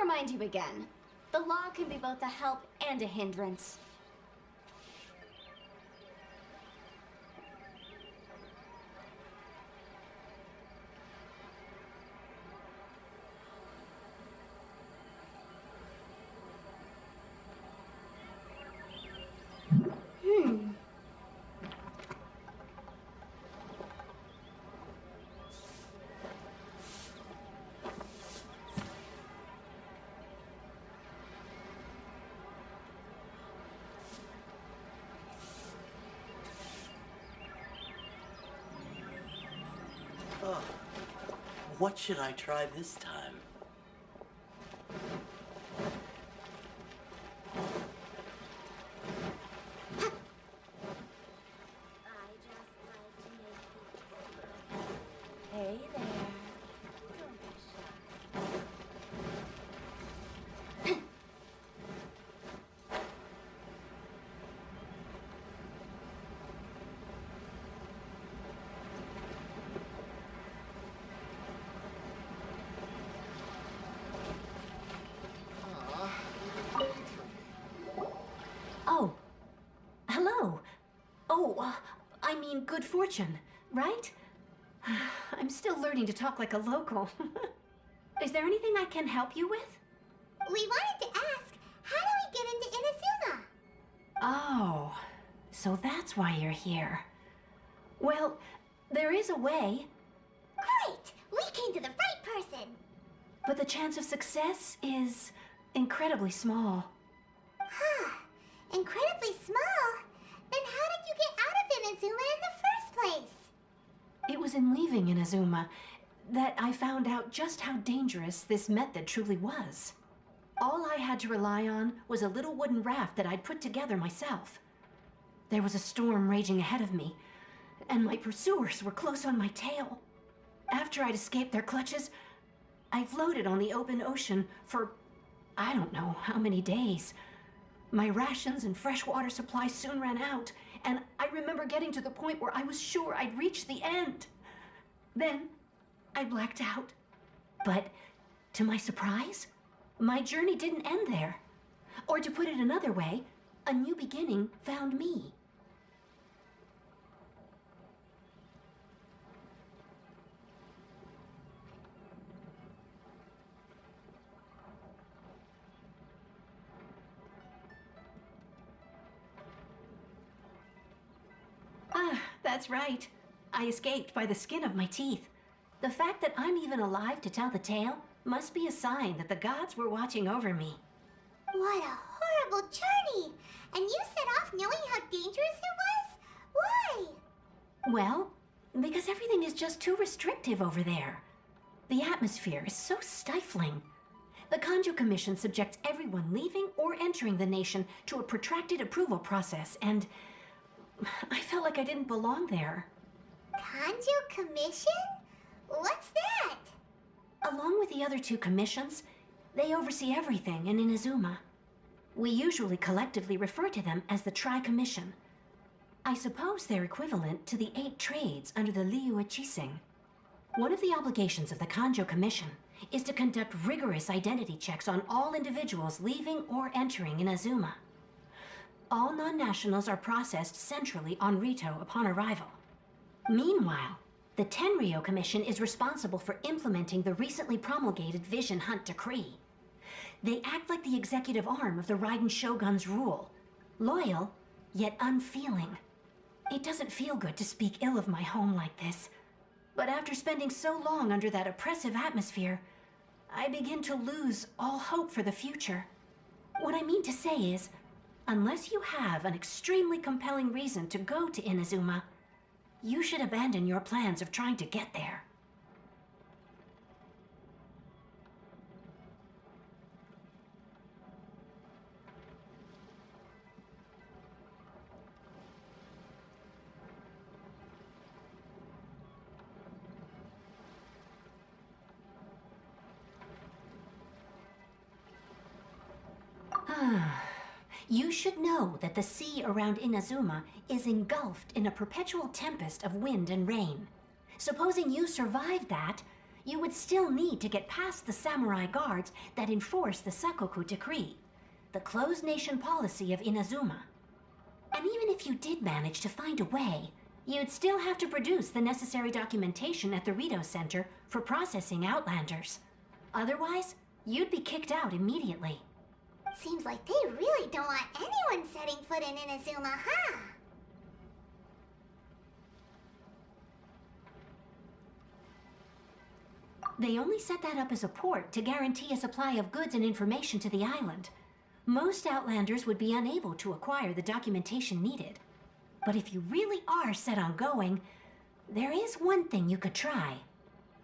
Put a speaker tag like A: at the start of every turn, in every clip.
A: remind you again. The law can be both a help and a hindrance.
B: Oh, what should I try this time?
A: Hey there. Oh, hello. Oh, I mean good fortune, right? I'm still learning to talk like a local. Is there anything I can help you with?
C: We wanted to ask, how do we get into Inazuma?
A: Oh, so that's why you're here. Well, there is a way,
C: Great! We came to the right person!
A: but the chance of success is incredibly small.
C: Huh. Incredibly small? Then how did you get out of Inazuma in the first place?
A: It was in leaving Inazuma that I found out just how dangerous this method truly was. All I had to rely on was a little wooden raft that I'd put together myself. There was a storm raging ahead of me, and my pursuers were close on my tail. After I'd escaped their clutches, I floated on the open ocean for I don't know how many days. My rations and freshwater supplies soon ran out, and I remember getting to the point where I was sure I'd reached the end. Then, I blacked out. But, to my surprise, my journey didn't end there. Or to put it another way, a new beginning found me. Ah, that's right. I escaped by the skin of my teeth. The fact that I'm even alive to tell the tale must be a sign that the gods were watching over me.
C: What a horrible journey! And you set off knowing how dangerous it was? Why?
A: Well, because everything is just too restrictive over there. The atmosphere is so stifling. The Kanjo Commission subjects everyone leaving or entering the nation to a protracted approval process, and I felt like I didn't belong there.
C: Kanjo Commission? What's that?
A: Along with the other two commissions, they oversee everything in Inazuma. We usually collectively refer to them as the Tri-Commission. I suppose they're equivalent to the 8 trades under the Liu Chising. One of the obligations of the Kanjo Commission is to conduct rigorous identity checks on all individuals leaving or entering Inazuma. All non-nationals are processed centrally on Rito upon arrival. Meanwhile, the Tenryo Commission is responsible for implementing the recently promulgated Vision Hunt Decree. They act like the executive arm of the Raiden Shogun's rule. Loyal, yet unfeeling. It doesn't feel good to speak ill of my home like this. But after spending so long under that oppressive atmosphere, I begin to lose all hope for the future. What I mean to say is, unless you have an extremely compelling reason to go to Inazuma, you should abandon your plans of trying to get there. You should know that the sea around Inazuma is engulfed in a perpetual tempest of wind and rain. Supposing you survived that, you would still need to get past the samurai guards that enforce the Sakoku Decree, the closed nation policy of Inazuma. And even if you did manage to find a way, you'd still have to produce the necessary documentation at the Rito Center for processing Outlanders. Otherwise, you'd be kicked out immediately.
C: Seems like they really don't want anyone setting foot in Inazuma, huh?
A: They only set that up as a port to guarantee a supply of goods and information to the island. Most Outlanders would be unable to acquire the documentation needed. But if you really are set on going, there is one thing you could try.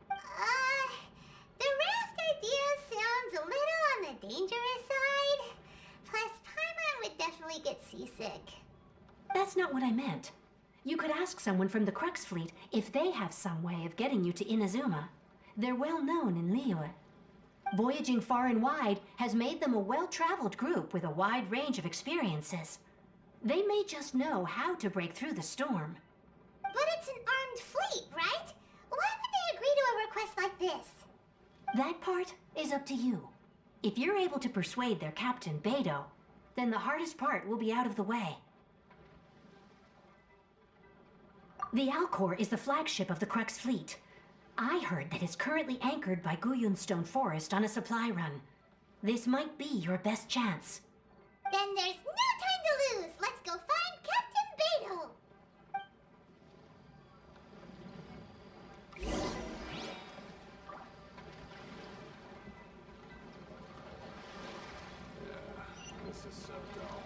C: The raft idea sounds a little on the dangerous side. Plus, Paimon would definitely get seasick.
A: That's not what I meant. You could ask someone from the Crux Fleet if they have some way of getting you to Inazuma. They're well known in Liyue. Voyaging far and wide has made them a well-traveled group with a wide range of experiences. They may just know how to break through the storm.
C: But it's an armed fleet, right? Why would they agree to a request like this?
A: That part is up to you. If you're able to persuade their captain, Beidou, then the hardest part will be out of the way. The Alcor is the flagship of the Crux Fleet. I heard that it's currently anchored by Guyunstone Forest on a supply run. This might be your best chance.
C: Then there's no time to lose. Let's go find Captain Beidou.
D: This is so dull.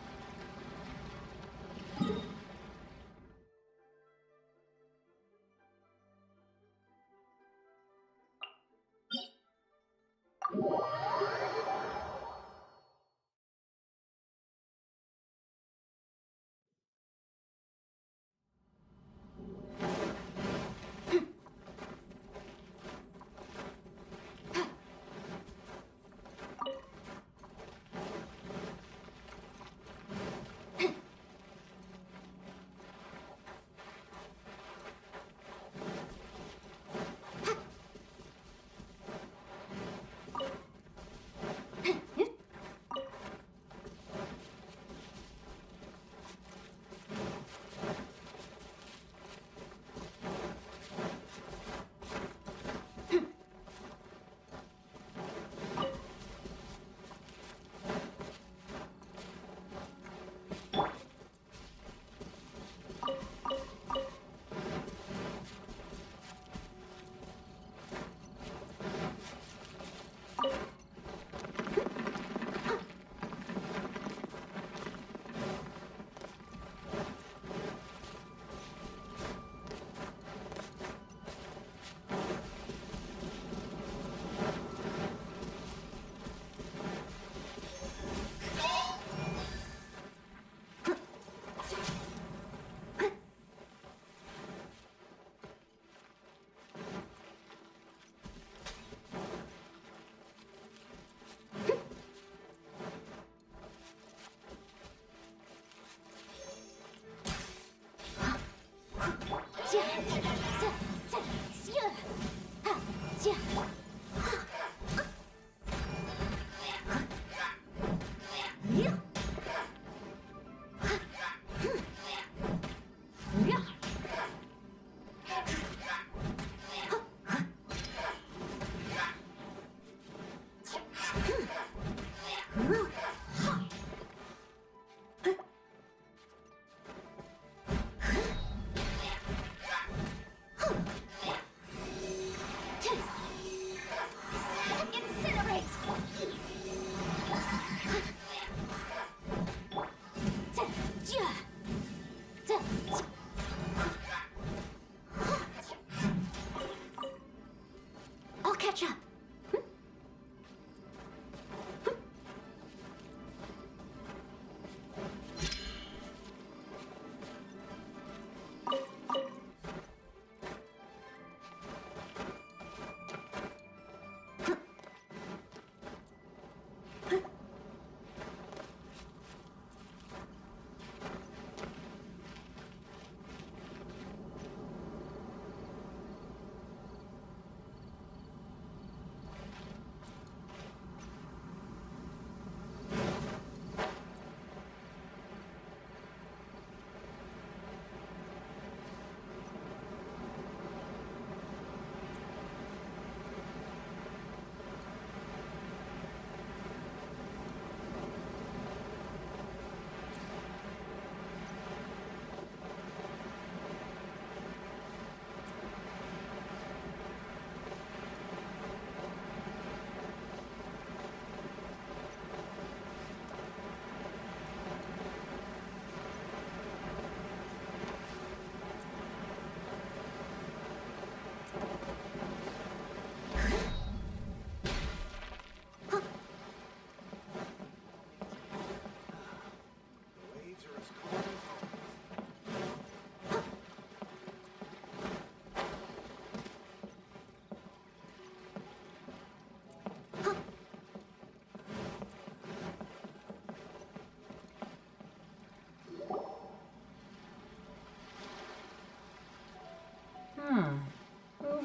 A: I'll catch up.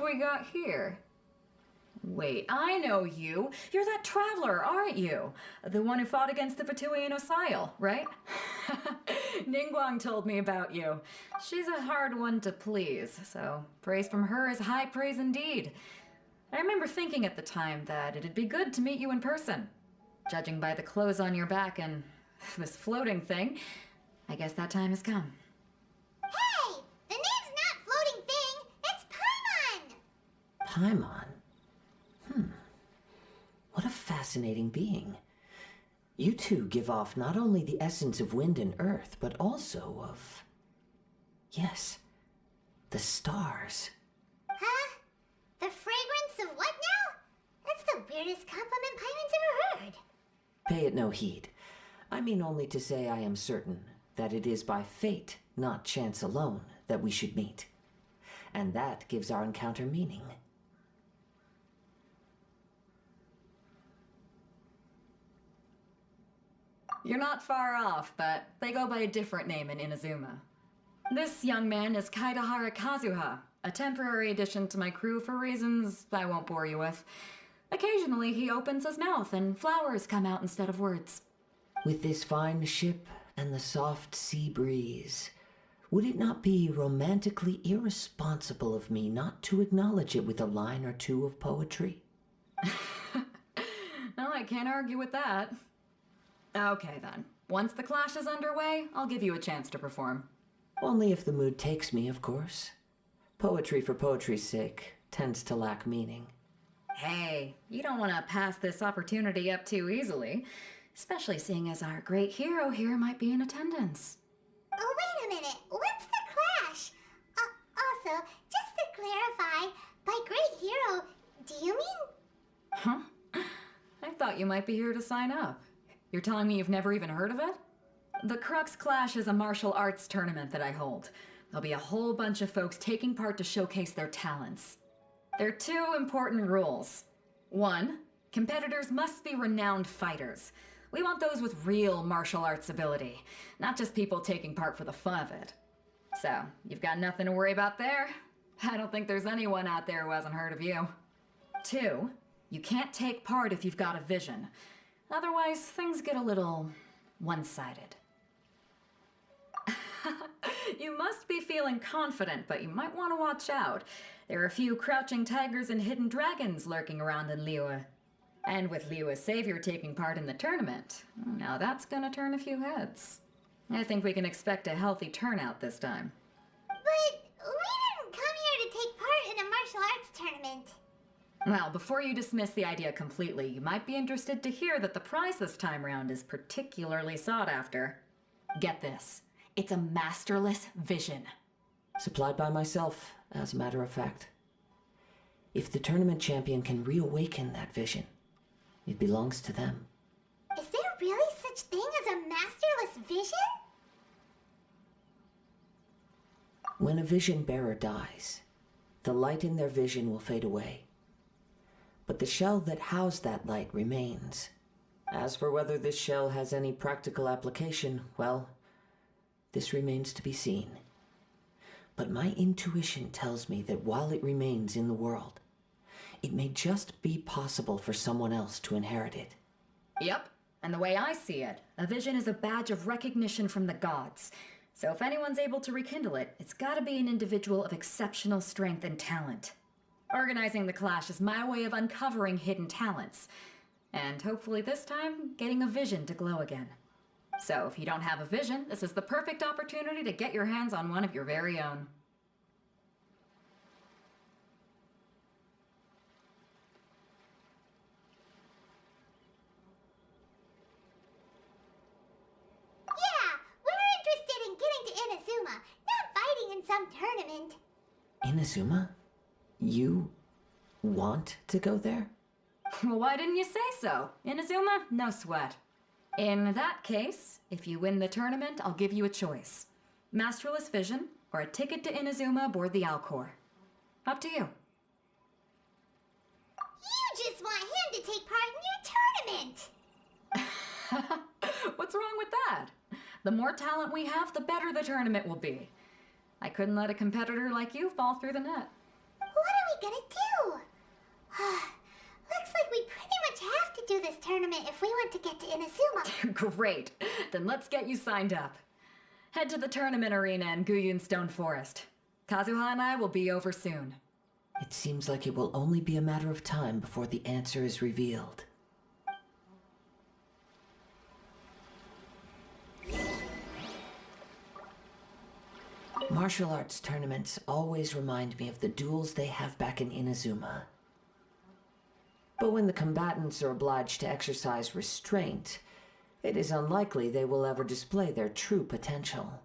E: we got here? Wait, I know you. You're that traveler, aren't you? The one who fought against the Fatuian Osile, right? Ningguang told me about you. She's a hard one to please, so praise from her is high praise indeed. I remember thinking at the time that it'd be good to meet you in person. Judging by the clothes on your back and this floating thing, I guess that time has come.
C: Hey! The name's not Floating Thing, it's Paimon!
F: Paimon? What a fascinating being. You two give off not only the essence of wind and earth, but also of... yes, the stars.
C: Huh? The fragrance of what now? That's the weirdest compliment Paimon's ever heard.
F: Pay it no heed. I mean only to say I am certain that it is by fate, not chance alone, that we should meet. And that gives our encounter meaning.
E: You're not far off, but they go by a different name in Inazuma. This young man is Kaidahara Kazuha, a temporary addition to my crew for reasons I won't bore you with. Occasionally he opens his mouth and flowers come out instead of words.
F: With this fine ship and the soft sea breeze, would it not be romantically irresponsible of me not to acknowledge it with a line or two of poetry?
E: No, I can't argue with that. Okay then. Once the clash is underway, I'll give you a chance to perform.
F: Only if the mood takes me, of course. Poetry for poetry's sake tends to lack meaning.
E: Hey, you don't want to pass this opportunity up too easily, especially seeing as our great hero here might be in attendance.
C: Oh, wait a minute. What's the clash? Also, just to clarify, by great hero, do you mean...
E: Huh? I thought you might be here to sign up. You're telling me you've never even heard of it? The Crux Clash is a martial arts tournament that I hold. There'll be a whole bunch of folks taking part to showcase their talents. There are two important rules. One, competitors must be renowned fighters. We want those with real martial arts ability, not just people taking part for the fun of it. So, you've got nothing to worry about there. I don't think there's anyone out there who hasn't heard of you. Two, you can't take part if you've got a vision. Otherwise, things get a little one-sided. You must be feeling confident, but you might want to watch out. There are a few crouching tigers and hidden dragons lurking around in Liyue. And with Liyue's savior taking part in the tournament, now that's gonna turn a few heads. I think we can expect a healthy turnout this time.
C: But we didn't come here to take part in a martial arts tournament.
E: Well, before you dismiss the idea completely, you might be interested to hear that the prize this time round is particularly sought after. Get this. It's a masterless vision.
F: Supplied by myself, as a matter of fact. If the tournament champion can reawaken that vision, it belongs to them.
C: Is there really such thing as a masterless vision?
F: When a vision bearer dies, the light in their vision will fade away. But the shell that housed that light remains. As for whether this shell has any practical application, well, this remains to be seen. But my intuition tells me that while it remains in the world, it may just be possible for someone else to inherit it.
E: Yep, and the way I see it, a vision is a badge of recognition from the gods. So if anyone's able to rekindle it, it's gotta be an individual of exceptional strength and talent. Organizing the clash is my way of uncovering hidden talents. And hopefully this time, getting a vision to glow again. So if you don't have a vision, this is the perfect opportunity to get your hands on one of your very own.
C: Yeah, we're interested in getting to Inazuma, not fighting in some tournament.
F: Inazuma? You want to go there?
E: Well, why didn't you say so? Inazuma? No sweat. In that case, if you win the tournament, I'll give you a choice. Masterless Vision, or a ticket to Inazuma aboard the Alcor. Up to you.
C: You just want him to take part in your tournament.
E: What's wrong with that? The more talent we have, the better the tournament will be. I couldn't let a competitor like you fall through the net.
C: What are we gonna do? Looks like we pretty much have to do this tournament if we want to get to Inazuma.
E: Great. Then let's get you signed up. Head to the tournament arena in Guyun Stone Forest. Kazuha and I will be over soon.
F: It seems like it will only be a matter of time before the answer is revealed. Martial arts tournaments always remind me of the duels they have back in Inazuma. But when the combatants are obliged to exercise restraint, it is unlikely they will ever display their true potential.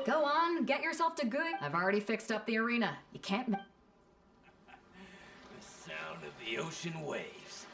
E: Go on, get yourself to Guyun. I've already fixed up the arena. You can't...
B: The sound of the ocean waves.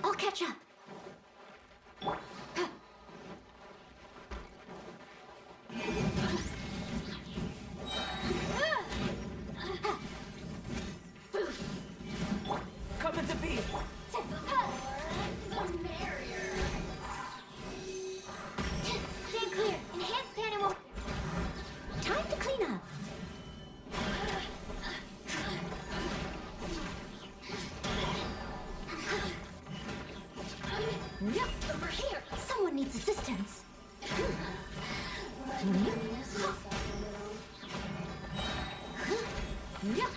A: I'll catch up.
B: Coming to be.
C: Stand clear. Enhanced animal.
A: Time to clean up. Yep, over here. Someone needs assistance. Yep.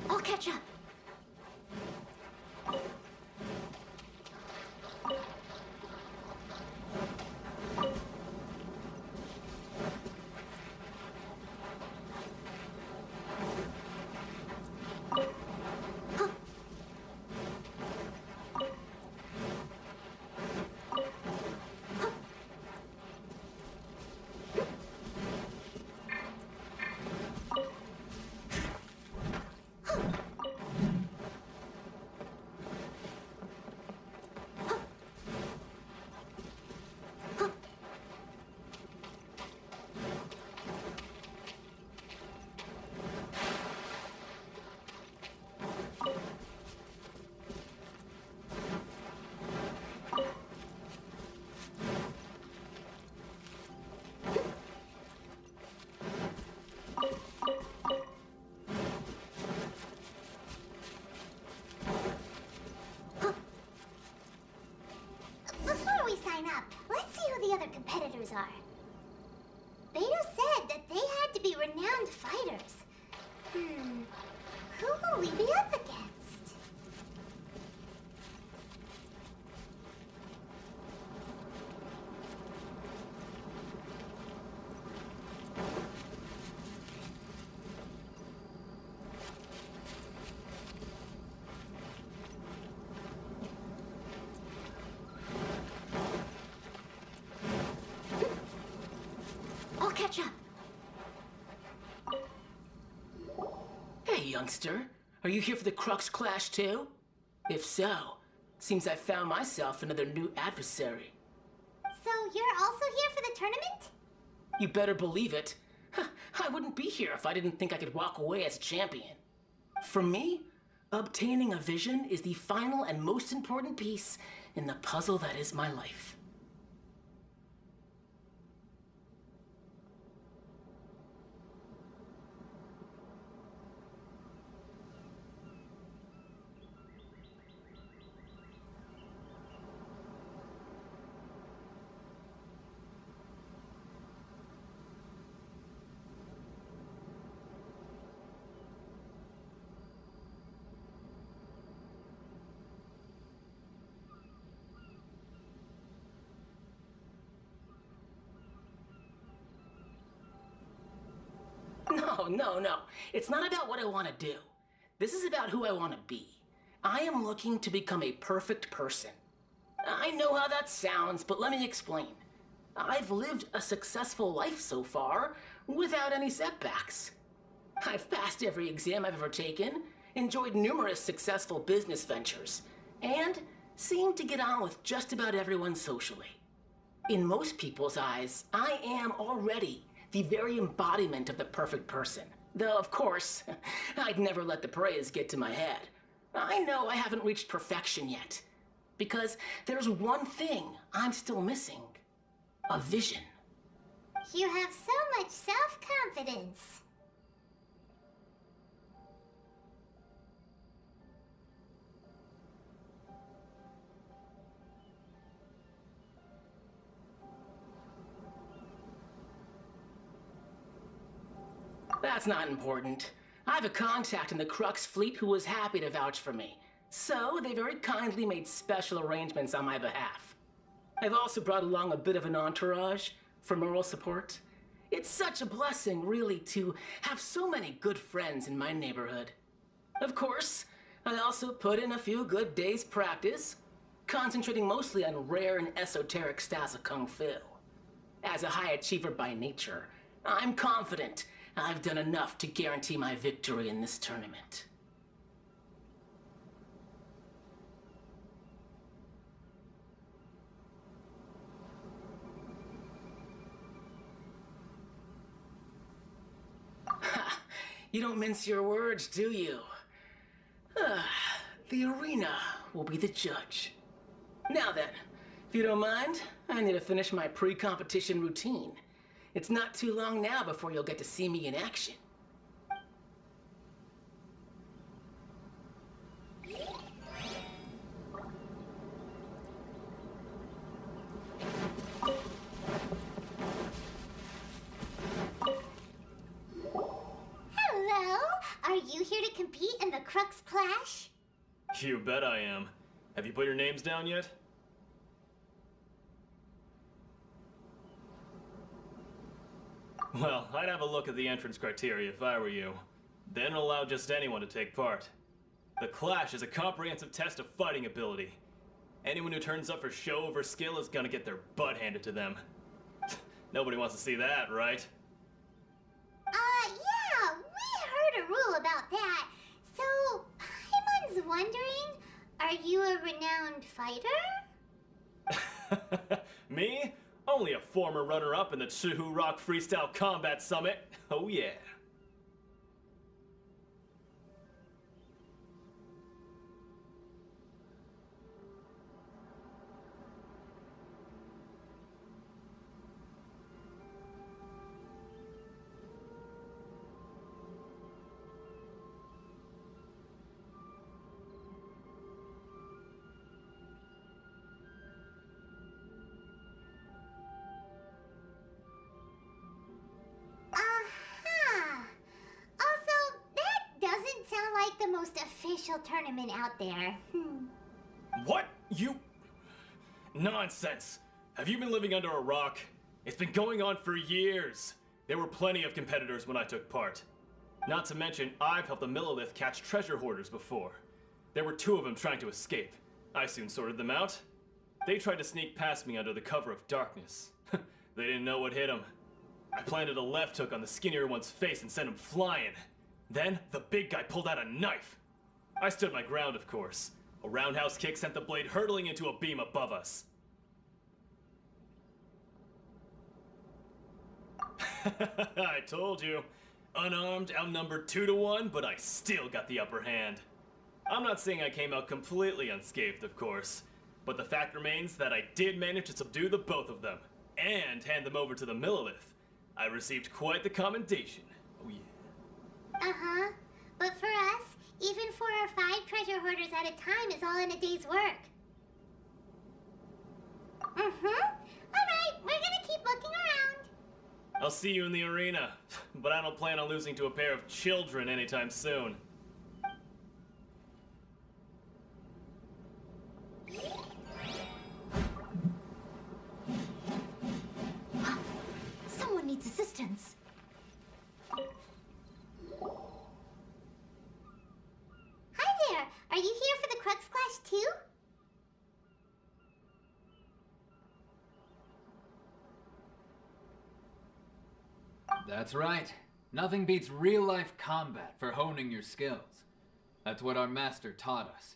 A: I'll catch up.
C: Before we sign up, let's see who the other competitors are. Beto said that they had to be renowned fighters. Who will we be up against?
A: I'll catch up.
G: Hey, youngster. Are you here for the Crux Clash too? If so, seems I found myself another new adversary.
C: So you're also here for the tournament?
G: You better believe it. I wouldn't be here if I didn't think I could walk away as champion. For me, obtaining a vision is the final and most important piece in the puzzle that is my life. No. It's not about what I want to do. This is about who I want to be. I am looking to become a perfect person. I know how that sounds, but let me explain. I've lived a successful life so far, without any setbacks. I've passed every exam I've ever taken, enjoyed numerous successful business ventures, and seemed to get on with just about everyone socially. In most people's eyes, I am already the very embodiment of the perfect person. Though, of course, I'd never let the praise get to my head. I know I haven't reached perfection yet, because there's one thing I'm still missing. A vision.
C: You have so much self-confidence.
G: That's not important. I have a contact in the Crux fleet who was happy to vouch for me. So they very kindly made special arrangements on my behalf. I've also brought along a bit of an entourage for moral support. It's such a blessing, really, to have so many good friends in my neighborhood. Of course, I also put in a few good days' practice, concentrating mostly on rare and esoteric styles of Kung Fu. As a high achiever by nature, I'm confident I've done enough to guarantee my victory in this tournament. Ha! You don't mince your words, do you? The arena will be the judge. Now then, if you don't mind, I need to finish my pre-competition routine. It's not too long now before you'll get to see me in action.
C: Clash?
D: You bet I am. Have you put your names down yet? Well, I'd have a look at the entrance criteria if I were you. They don't allow just anyone to take part. The Clash is a comprehensive test of fighting ability. Anyone who turns up for show over skill is gonna get their butt handed to them. Nobody wants to see that, right?
C: Yeah, we heard a rule about that. So, Paimon's wondering, are you a renowned fighter?
D: Me? Only a former runner-up in the Chihu Rock Freestyle Combat Summit. Oh yeah.
C: Also, that doesn't sound like the most official tournament out there.
D: What? You... Nonsense. Have you been living under a rock? It's been going on for years. There were plenty of competitors when I took part. Not to mention, I've helped the Millilith catch treasure hoarders before. There were 2 of them trying to escape. I soon sorted them out. They tried to sneak past me under the cover of darkness. They didn't know what hit them. I planted a left hook on the skinnier one's face and sent him flying. Then, the big guy pulled out a knife. I stood my ground, of course. A roundhouse kick sent the blade hurtling into a beam above us. I told you. Unarmed, outnumbered 2 to 1, but I still got the upper hand. I'm not saying I came out completely unscathed, of course, but the fact remains that I did manage to subdue the both of them, and hand them over to the Millilith. I received quite the commendation. Oh yeah.
C: Uh-huh. But for us, even 4 or 5 treasure hoarders at a time is all in a day's work. Alright, we're gonna keep looking around.
D: I'll see you in the arena, but I don't plan on losing to a pair of children anytime soon.
A: Someone needs assistance.
C: Hi there, are you here for the Crux Clash too?
H: That's right. Nothing beats real-life combat for honing your skills. That's what our master taught us.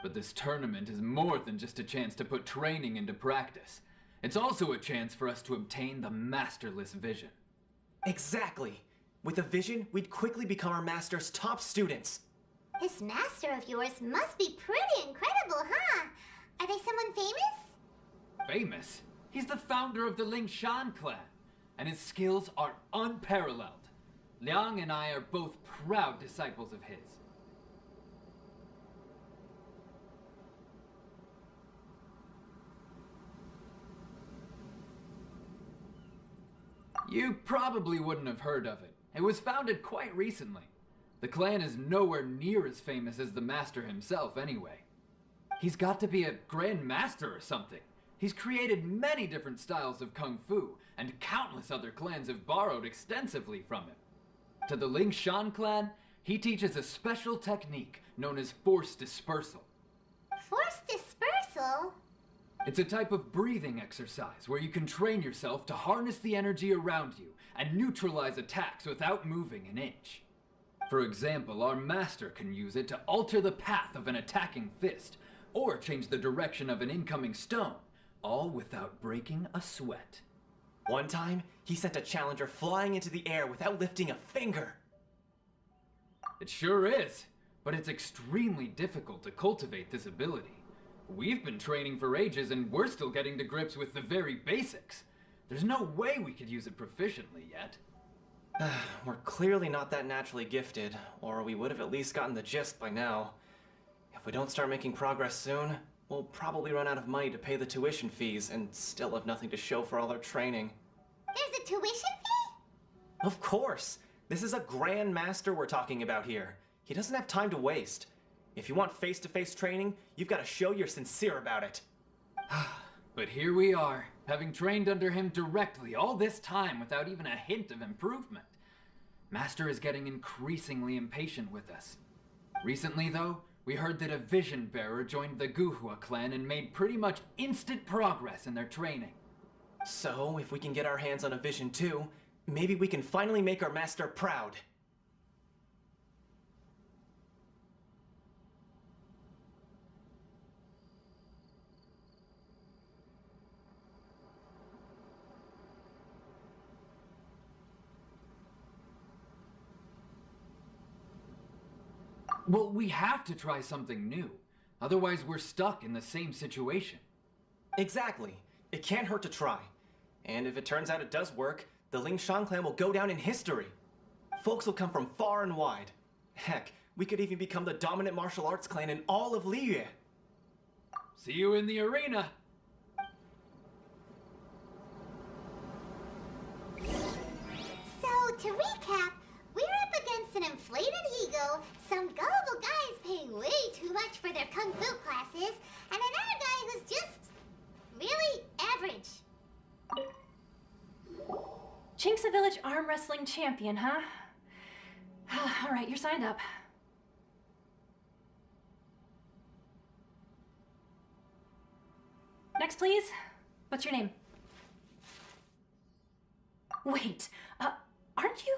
H: But this tournament is more than just a chance to put training into practice. It's also a chance for us to obtain the masterless vision.
I: Exactly. With a vision, we'd quickly become our master's top students.
C: This master of yours must be pretty incredible, huh? Are they someone famous?
H: Famous? He's the founder of the Lingshan clan, and his skills are unparalleled. Liang and I are both proud disciples of his. You probably wouldn't have heard of it. It was founded quite recently. The clan is nowhere near as famous as the master himself anyway. He's got to be a grand master or something. He's created many different styles of kung fu, and countless other clans have borrowed extensively from him. To the Lingshan clan, he teaches a special technique known as force dispersal.
C: Force dispersal?
H: It's a type of breathing exercise where you can train yourself to harness the energy around you and neutralize attacks without moving an inch. For example, our master can use it to alter the path of an attacking fist, or change the direction of an incoming stone, all without breaking a sweat.
I: One time, he sent a challenger flying into the air without lifting a finger.
H: It sure is, but it's extremely difficult to cultivate this ability. We've been training for ages and we're still getting to grips with the very basics. There's no way we could use it proficiently yet.
I: We're clearly not that naturally gifted, or we would have at least gotten the gist by now. If we don't start making progress soon, we'll probably run out of money to pay the tuition fees and still have nothing to show for all our training.
C: There's a tuition fee?
I: Of course! This is a grand master we're talking about here. He doesn't have time to waste. If you want face-to-face training, you've got to show you're sincere about it.
H: But here we are, having trained under him directly all this time without even a hint of improvement. Master is getting increasingly impatient with us. Recently, though, we heard that a vision bearer joined the Guhua clan and made pretty much instant progress in their training.
I: So, if we can get our hands on a vision too, maybe we can finally make our master proud.
H: Well, we have to try something new. Otherwise, we're stuck in the same situation.
I: Exactly. It can't hurt to try. And if it turns out it does work, the Lingshan clan will go down in history. Folks will come from far and wide. Heck, we could even become the dominant martial arts clan in all of Liyue.
H: See you in the arena!
C: So, to recap, we're up against an inflated ego, some gullible guys paying way too much for their kung fu classes, and another guy who's just really average.
A: Chinksa Village arm wrestling champion, huh? All right, you're signed up. Next, please. What's your name? Wait, aren't you?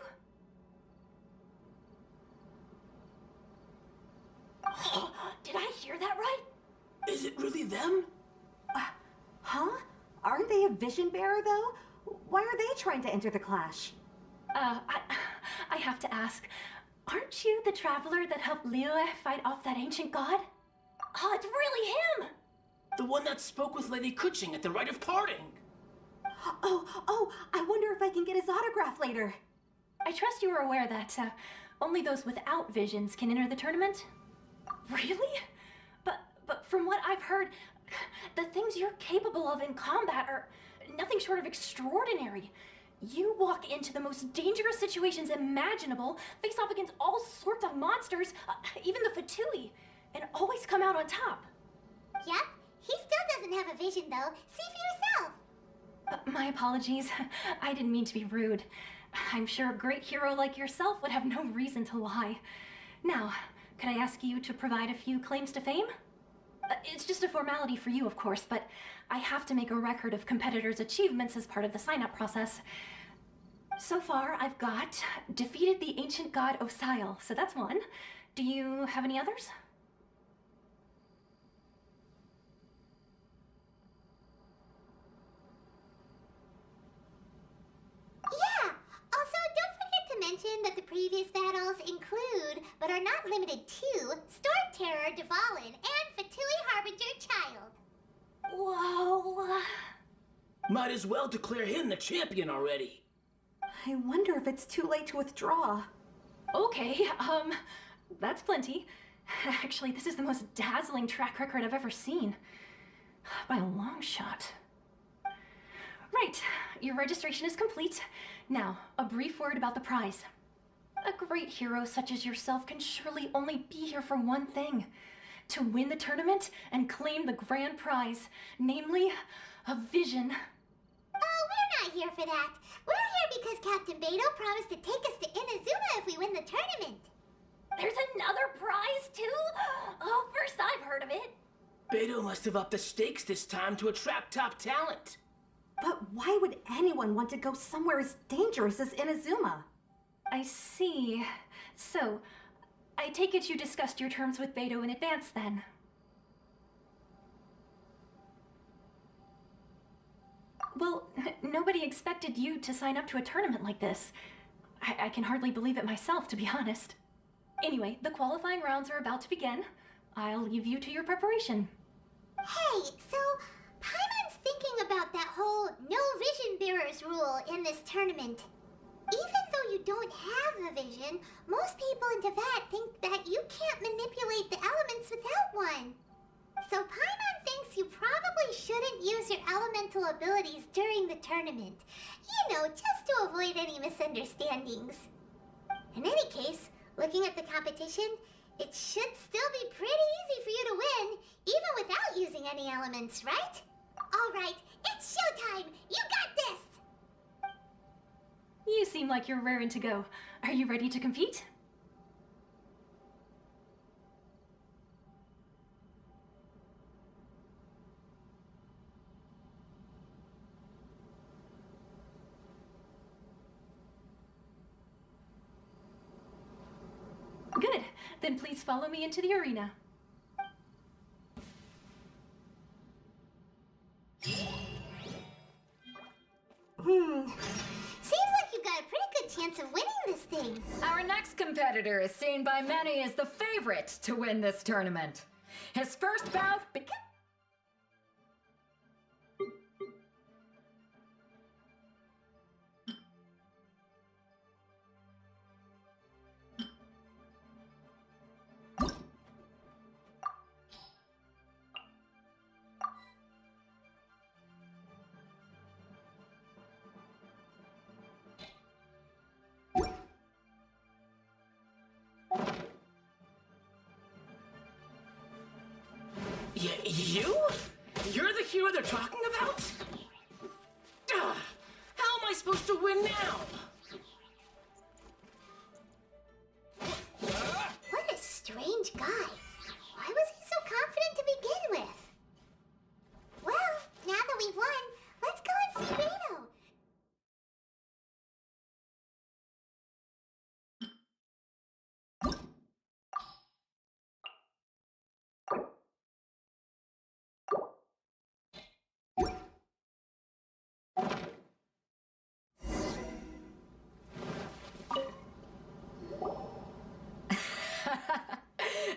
A: Did I hear that right?
G: Is it really them?
J: Huh? Aren't they a vision bearer, though? Why are they trying to enter the clash?
A: I have to ask, aren't you the traveler that helped Liyue fight off that ancient god? Oh, it's really him!
G: The one that spoke with Lady Kuching at the rite of parting.
J: Oh, I wonder if I can get his autograph later.
A: I trust you are aware that only those without visions can enter the tournament? Really? But from what I've heard, the things you're capable of in combat are nothing short of extraordinary. You walk into the most dangerous situations imaginable, face off against all sorts of monsters, even the Fatui, and always come out on top.
C: Yep, he still doesn't have a vision though. See for yourself.
A: My apologies. I didn't mean to be rude. I'm sure a great hero like yourself would have no reason to lie. Now, could I ask you to provide a few claims to fame? It's just a formality for you, of course, but I have to make a record of competitors' achievements as part of the sign-up process. So far, I've got defeated the ancient god Osial, so that's one. Do you have any others?
C: Yeah! Also, don't forget to mention that the previous battles include, but are not limited to, Storm Terror, Dvalin, and Fatui Harbinger Child.
A: Whoa!
G: Might as well declare him the champion already.
J: I wonder if it's too late to withdraw.
A: Okay, that's plenty. Actually, this is the most dazzling track record I've ever seen. By a long shot. Right, your registration is complete. Now, a brief word about the prize. A great hero such as yourself can surely only be here for one thing. To win the tournament and claim the grand prize, namely, a vision.
C: Oh, we're not here for that. We're here because Captain Beto promised to take us to Inazuma if we win the tournament.
A: There's another prize, too? Oh, first I've heard of it.
G: Beto must have upped the stakes this time to attract top talent.
J: But why would anyone want to go somewhere as dangerous as Inazuma?
A: I see. So, I take it you discussed your terms with Beto in advance, then? Well, nobody expected you to sign up to a tournament like this. I can hardly believe it myself, to be honest. Anyway, the qualifying rounds are about to begin. I'll leave you to your preparation.
C: Hey, so Paimon's thinking about that whole no vision bearers rule in this tournament. Even though you don't have a vision, most people in Teyvat think that you can't manipulate the elements without one. So Paimon thinks you probably shouldn't use your elemental abilities during the tournament. You know, just to avoid any misunderstandings. In any case, looking at the competition, It should still be pretty easy for you to win, even without using any elements, right? Alright, it's showtime! You got this!
A: You seem like you're raring to go. Are you ready to compete? Good. Then please follow me into the arena.
C: Seems like you've got a pretty good chance of winning this thing.
E: Our next competitor is seen by many as the favorite to win this tournament. His first bout begins.
G: You? You're the hero they're talking about? How am I supposed to win now?
C: What a strange guy. Why was he so confident to begin with? Well, now that we've won, let's go and see Beto.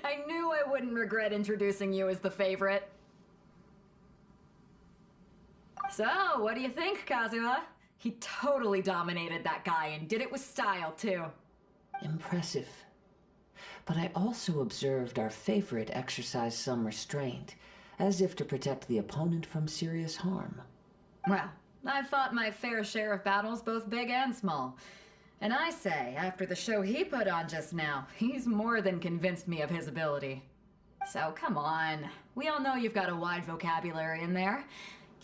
E: I knew I wouldn't regret introducing you as the favorite. So, what do you think, Kazuha? He totally dominated that guy and did it with style, too.
F: Impressive. But I also observed our favorite exercise some restraint, as if to protect the opponent from serious harm.
E: Well, I've fought my fair share of battles, both big and small. And I say, after the show he put on just now, he's more than convinced me of his ability. So come on, we all know you've got a wide vocabulary in there.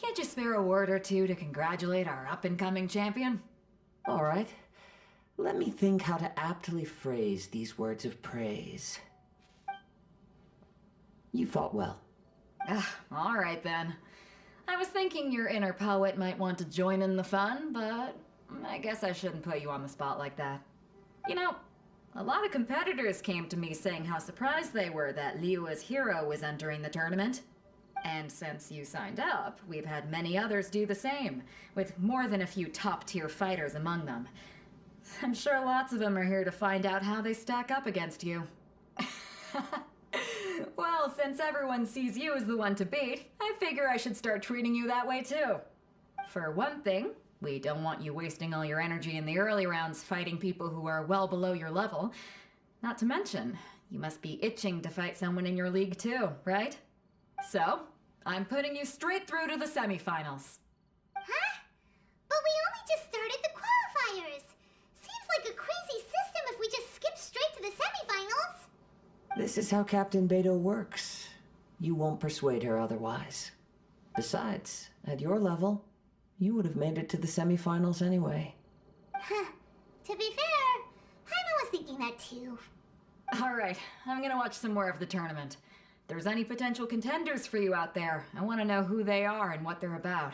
E: Can't you spare a word or two to congratulate our up-and-coming champion?
F: All right. Let me think how to aptly phrase these words of praise. You fought well.
E: All right then. I was thinking your inner poet might want to join in the fun, but I guess I shouldn't put you on the spot like that. You know, a lot of competitors came to me saying how surprised they were that Liyue's hero was entering the tournament. And since you signed up, we've had many others do the same, with more than a few top-tier fighters among them. I'm sure lots of them are here to find out how they stack up against you. Well, since everyone sees you as the one to beat, I figure I should start treating you that way too. For one thing, we don't want you wasting all your energy in the early rounds fighting people who are well below your level. Not to mention, you must be itching to fight someone in your league too, right? So, I'm putting you straight through to the semifinals.
C: Huh? But we only just started the qualifiers. Seems like a crazy system if we just skip straight to the semifinals.
F: This is how Captain Beto works. You won't persuade her otherwise. Besides, at your level, you would have made it to the semifinals anyway.
C: Huh. To be fair, Paimon was thinking that too.
E: Alright, I'm gonna watch some more of the tournament. If there's any potential contenders for you out there, I want to know who they are and what they're about.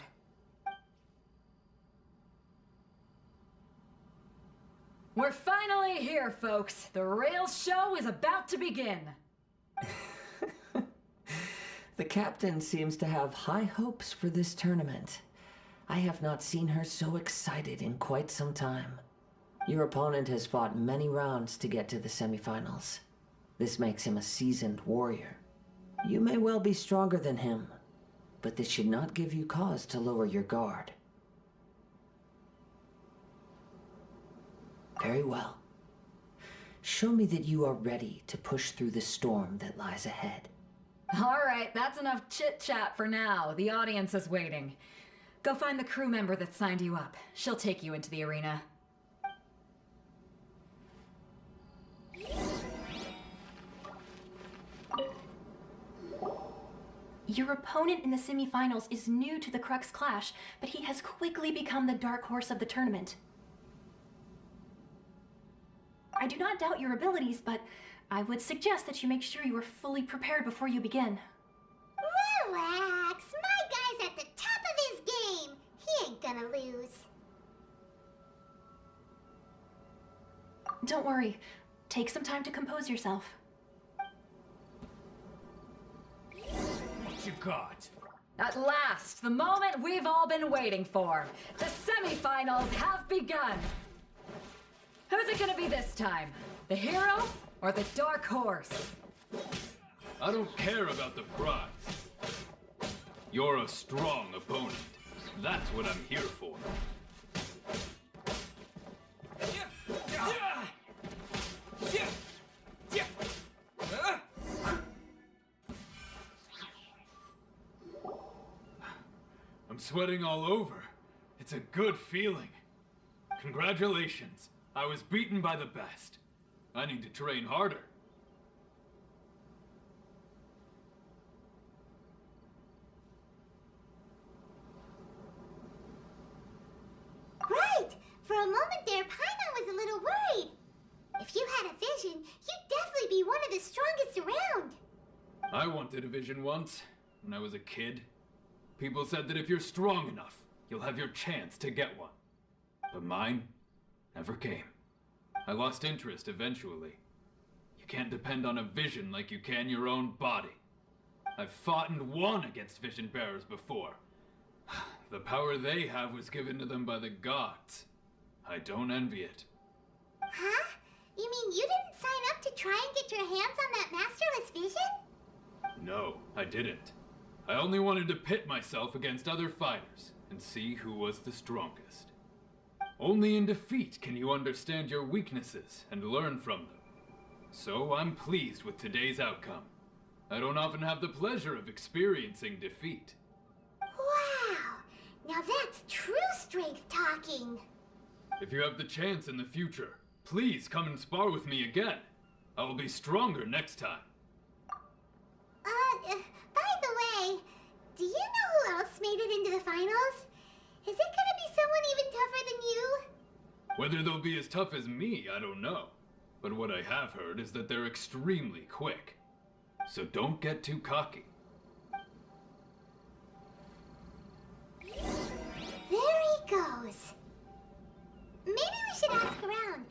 E: We're finally here, folks. The rails show is about to begin.
F: The captain seems to have high hopes for this tournament. I have not seen her so excited in quite some time. Your opponent has fought many rounds to get to the semifinals. This makes him a seasoned warrior. You may well be stronger than him, but this should not give you cause to lower your guard. Very well. Show me that you are ready to push through the storm that lies ahead.
E: Alright, that's enough chit-chat for now. The audience is waiting. Go find the crew member that signed you up. She'll take you into the arena.
K: Your opponent in the semifinals is new to the Crux Clash, but he has quickly become the dark horse of the tournament. I do not doubt your abilities, but I would suggest that you make sure you are fully prepared before you begin.
C: Relax. My guy's at the top of his game. He ain't gonna lose.
K: Don't worry. Take some time to compose yourself.
L: What you got?
E: At last, the moment we've all been waiting for. The semifinals have begun. Who's it gonna be this time? The hero or the dark horse?
L: I don't care about the prize. You're a strong opponent. That's what I'm here for. I'm sweating all over. It's a good feeling. Congratulations. I was beaten by the best. I need to train harder.
C: Right! For a moment there, Paimon was a little worried. If you had a vision, you'd definitely be one of the strongest around.
L: I wanted a vision once, when I was a kid. People said that if you're strong enough, you'll have your chance to get one. But mine never came. I lost interest eventually. You can't depend on a vision like you can your own body. I've fought and won against vision bearers before. The power they have was given to them by the gods. I don't envy it.
C: Huh? You mean you didn't sign up to try and get your hands on that masterless vision?
L: No, I didn't. I only wanted to pit myself against other fighters and see who was the strongest. Only in defeat can you understand your weaknesses and learn from them. So I'm pleased with today's outcome. I don't often have the pleasure of experiencing defeat.
C: Wow! Now that's true strength talking.
L: If you have the chance in the future, please come and spar with me again. I will be stronger next time.
C: By the way, do you know who else made it into the finals? Is it gonna be someone even tougher than you?
L: Whether they'll be as tough as me, I don't know. But what I have heard is that they're extremely quick. So don't get too cocky.
C: There he goes. Maybe we should ask around.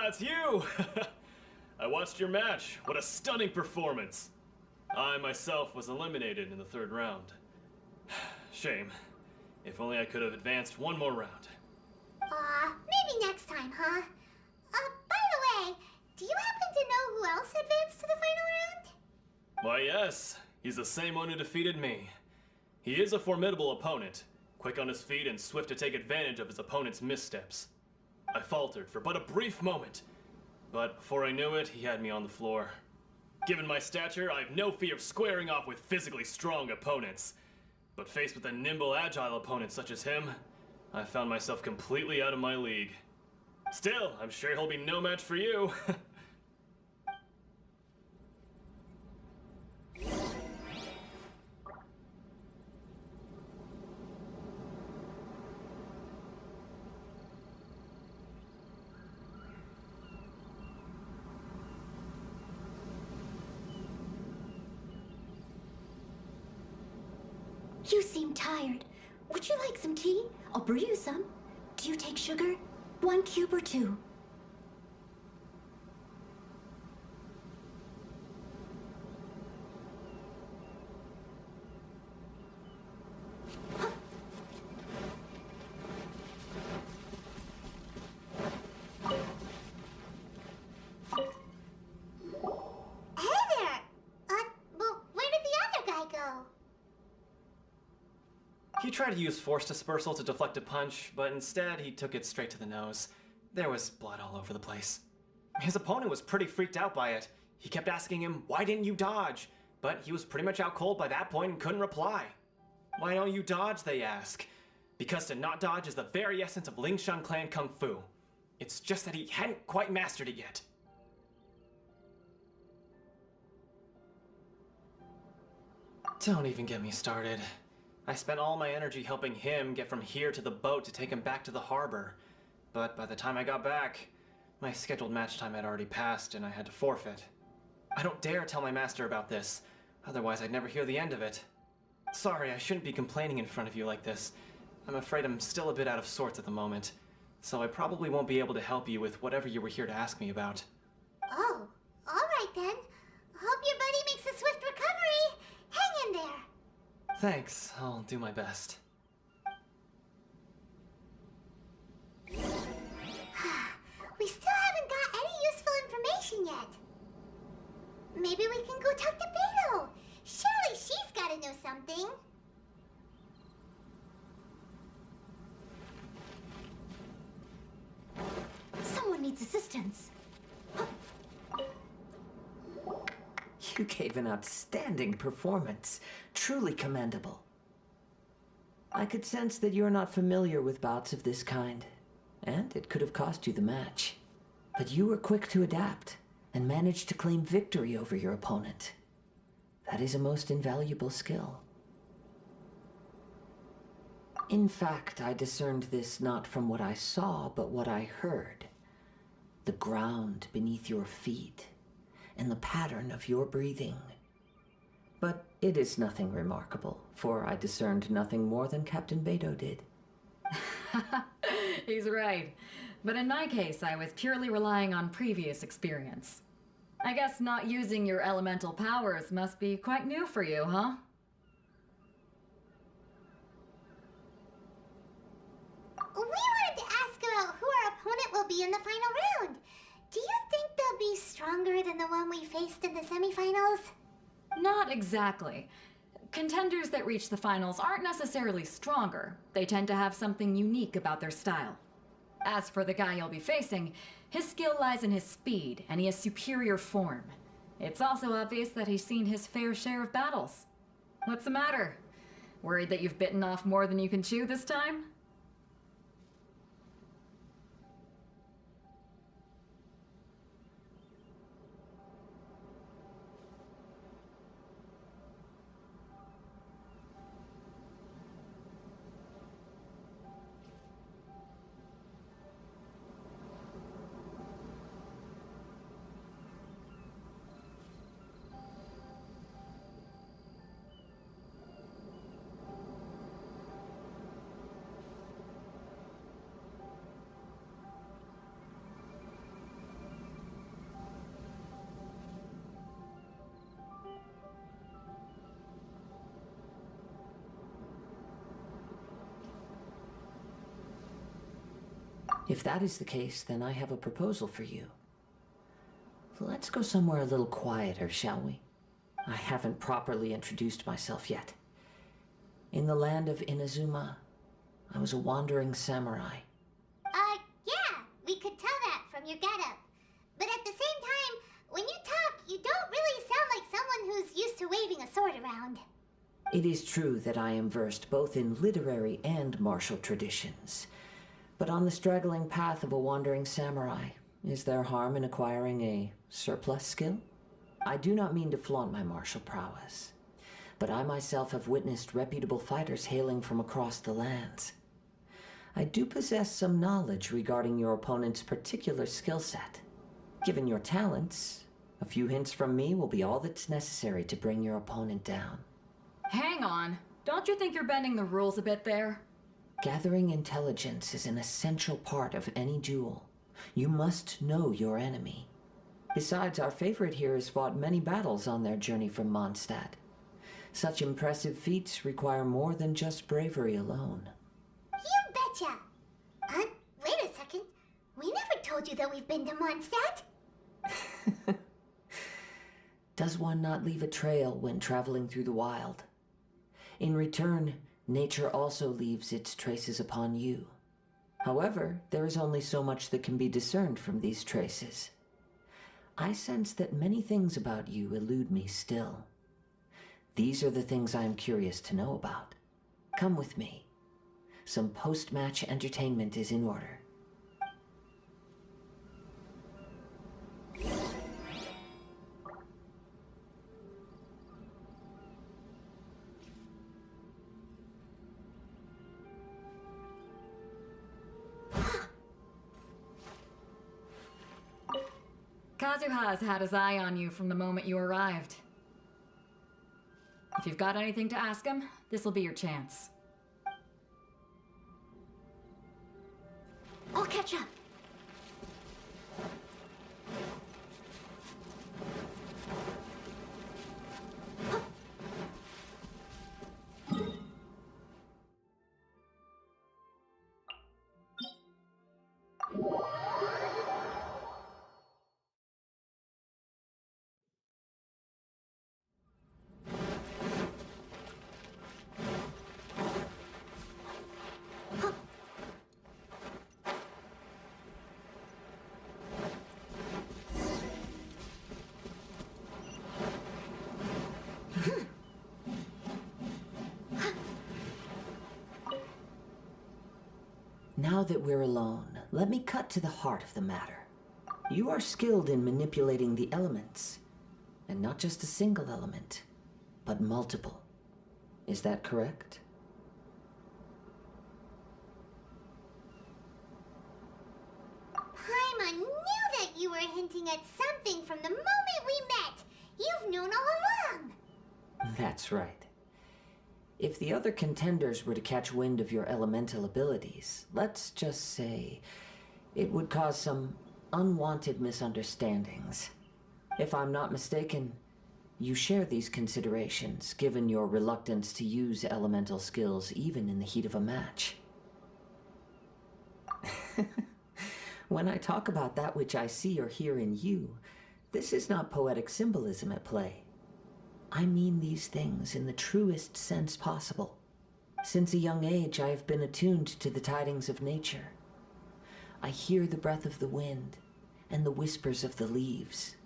D: it's you! I watched your match. What a stunning performance. I myself was eliminated in the third round. Shame. If only I could have advanced one more round.
C: Maybe next time, huh? By the way, do you happen to know who else advanced to the final round?
D: Why, yes. He's the same one who defeated me. He is a formidable opponent, quick on his feet and swift to take advantage of his opponent's missteps. I faltered for but a brief moment, but before I knew it, he had me on the floor. Given my stature, I have no fear of squaring off with physically strong opponents. But faced with a nimble, agile opponent such as him, I found myself completely out of my league. Still, I'm sure he'll be no match for you.
A: You seem tired. Would you like some tea? I'll brew you some. Do you take sugar? 1 cube or 2?
C: Hey there! Well, where did the other guy go?
I: He tried to use force dispersal to deflect a punch, but instead he took it straight to the nose. There was blood all over the place. His opponent was pretty freaked out by it. He kept asking him, "Why didn't you dodge?" But he was pretty much out cold by that point and couldn't reply. "Why don't you dodge?" they ask. Because to not dodge is the very essence of Lingshan clan kung fu. It's just that he hadn't quite mastered it yet. Don't even get me started. I spent all my energy helping him get from here to the boat to take him back to the harbor. But by the time I got back, my scheduled match time had already passed and I had to forfeit. I don't dare tell my master about this, otherwise I'd never hear the end of it. Sorry, I shouldn't be complaining in front of you like this. I'm afraid I'm still a bit out of sorts at the moment, so I probably won't be able to help you with whatever you were here to ask me about.
C: Oh, alright then. Hope your buddy makes a swift recovery. Hang in there.
I: Thanks, I'll do my best.
C: We still haven't got any useful information yet. Maybe we can go talk to Beto. Surely she's gotta know something.
A: Someone needs assistance.
F: You gave an outstanding performance. Truly commendable. I could sense that you're not familiar with bouts of this kind, and it could have cost you the match. But you were quick to adapt, and managed to claim victory over your opponent. That is a most invaluable skill. In fact, I discerned this not from what I saw, but what I heard. The ground beneath your feet, and the pattern of your breathing. But it is nothing remarkable, for I discerned nothing more than Captain Beto did.
E: He's right. But in my case, I was purely relying on previous experience. I guess not using your elemental powers must be quite new for you, huh?
C: We wanted to ask about who our opponent will be in the final round. Do you think they'll be stronger than the one we faced in the semifinals?
E: Not exactly. Contenders that reach the finals aren't necessarily stronger. They tend to have something unique about their style. As for the guy you'll be facing, his skill lies in his speed, and he has superior form. It's also obvious that he's seen his fair share of battles. What's the matter? Worried that you've bitten off more than you can chew this time?
F: If that is the case, then I have a proposal for you. Let's go somewhere a little quieter, shall we? I haven't properly introduced myself yet. In the land of Inazuma, I was a wandering samurai.
C: Yeah, we could tell that from your getup. But at the same time, when you talk, you don't really sound like someone who's used to waving a sword around.
F: It is true that I am versed both in literary and martial traditions. But on the straggling path of a wandering samurai, is there harm in acquiring a surplus skill? I do not mean to flaunt my martial prowess, but I myself have witnessed reputable fighters hailing from across the lands. I do possess some knowledge regarding your opponent's particular skill set. Given your talents, a few hints from me will be all that's necessary to bring your opponent down.
E: Hang on. Don't you think you're bending the rules a bit there?
F: Gathering intelligence is an essential part of any duel. You must know your enemy. Besides, our favorite here has fought many battles on their journey from Mondstadt. Such impressive feats require more than just bravery alone.
C: You betcha! Wait a second. We never told you that we've been to Mondstadt.
F: Does one not leave a trail when traveling through the wild? In return, nature also leaves its traces upon you. However, there is only so much that can be discerned from these traces. I sense that many things about you elude me still. These are the things I am curious to know about. Come with me. Some post-match entertainment is in order.
E: Kazuha's had his eye on you from the moment you arrived. If you've got anything to ask him, this'll be your chance.
A: I'll catch up.
F: Now that we're alone, let me cut to the heart of the matter. You are skilled in manipulating the elements, and not just a single element, but multiple. Is that correct?
C: Paimon knew that you were hinting at something from the moment we met. You've known all along.
F: That's right. If the other contenders were to catch wind of your elemental abilities, let's just say, it would cause some unwanted misunderstandings. If I'm not mistaken, you share these considerations, given your reluctance to use elemental skills even in the heat of a match. When I talk about that which I see or hear in you, this is not poetic symbolism at play. I mean these things in the truest sense possible. Since a young age, I have been attuned to the tidings of nature. I hear the breath of the wind and the whispers of the leaves.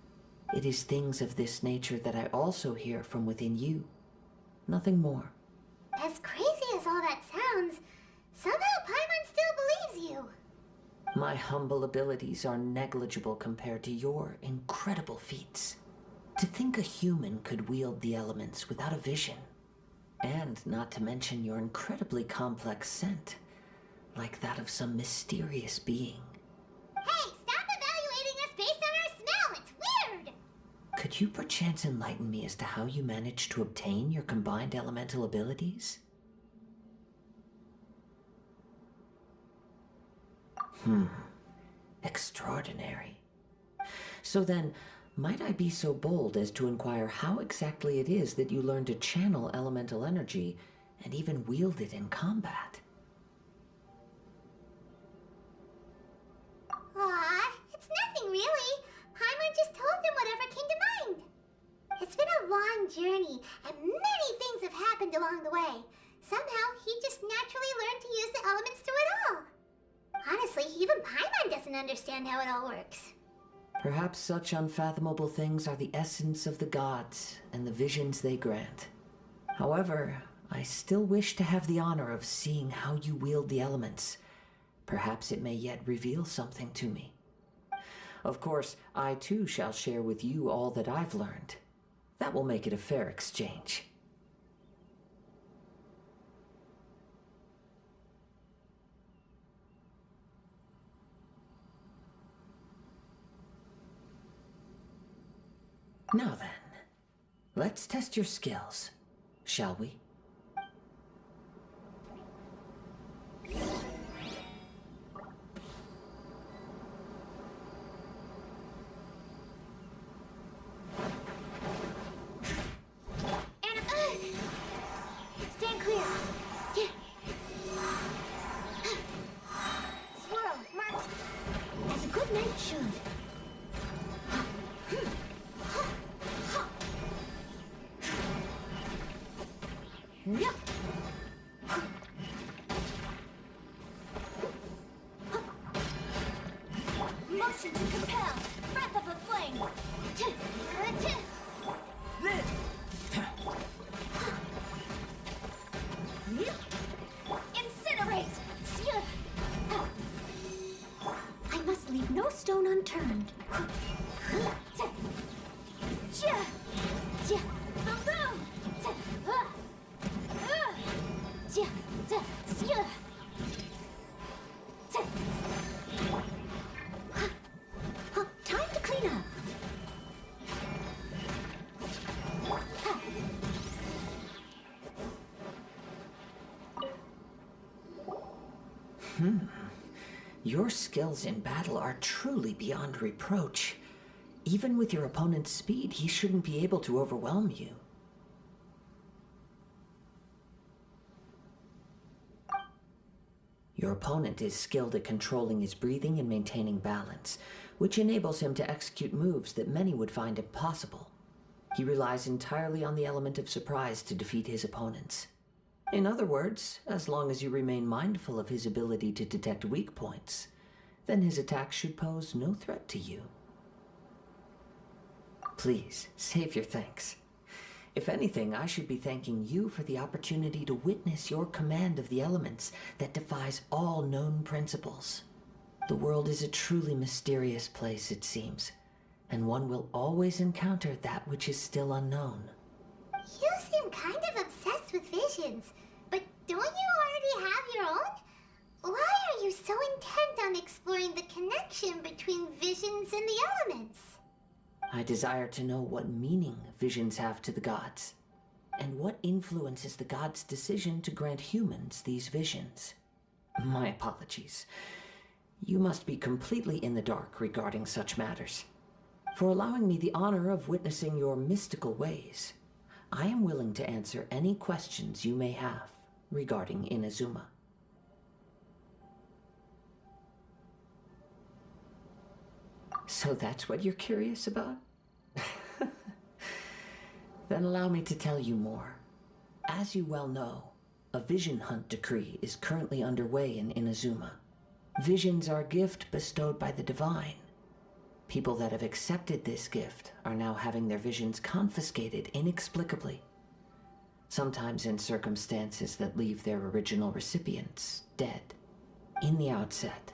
F: It is things of this nature that I also hear from within you. Nothing more.
C: As crazy as all that sounds, somehow Paimon still believes you.
F: My humble abilities are negligible compared to your incredible feats. To think a human could wield the elements without a vision. And not to mention your incredibly complex scent, like that of some mysterious being.
C: Hey, stop evaluating us based on our smell! It's weird!
F: Could you perchance enlighten me as to how you managed to obtain your combined elemental abilities? Extraordinary. So then, might I be so bold as to inquire how exactly it is that you learned to channel elemental energy and even wield it in combat?
C: Paimon doesn't understand how it all works.
F: Perhaps such unfathomable things are the essence of the gods and the visions they grant. However, I still wish to have the honor of seeing how you wield the elements. Perhaps it may yet reveal something to me. Of course, I too shall share with you all that I've learned. That will make it a fair exchange. Now then, let's test your skills, shall we?
C: Stand clear. Swirl, mark.
A: As a good knight should.
C: Yep. Motion to compel. Breath of the flame. Incinerate.
A: I must leave no stone unturned. Time to clean up.
F: Your skills in battle are truly beyond reproach. Even with your opponent's speed, he shouldn't be able to overwhelm you. Your opponent is skilled at controlling his breathing and maintaining balance, which enables him to execute moves that many would find impossible. He relies entirely on the element of surprise to defeat his opponents. In other words, as long as you remain mindful of his ability to detect weak points, then his attacks should pose no threat to you. Please, save your thanks. If anything, I should be thanking you for the opportunity to witness your command of the elements that defies all known principles. The world is a truly mysterious place, it seems, and one will always encounter that which is still unknown.
C: You seem kind of obsessed with visions, but don't you already have your own? Why are you so intent on exploring the connection between visions and the elements?
F: I desire to know what meaning visions have to the gods, and what influences the gods' decision to grant humans these visions. My apologies. You must be completely in the dark regarding such matters. For allowing me the honor of witnessing your mystical ways, I am willing to answer any questions you may have regarding Inazuma. So that's what you're curious about? Then allow me to tell you more. As you well know, a vision hunt decree is currently underway in Inazuma. Visions are a gift bestowed by the divine. People that have accepted this gift are now having their visions confiscated inexplicably, sometimes in circumstances that leave their original recipients dead. In the outset,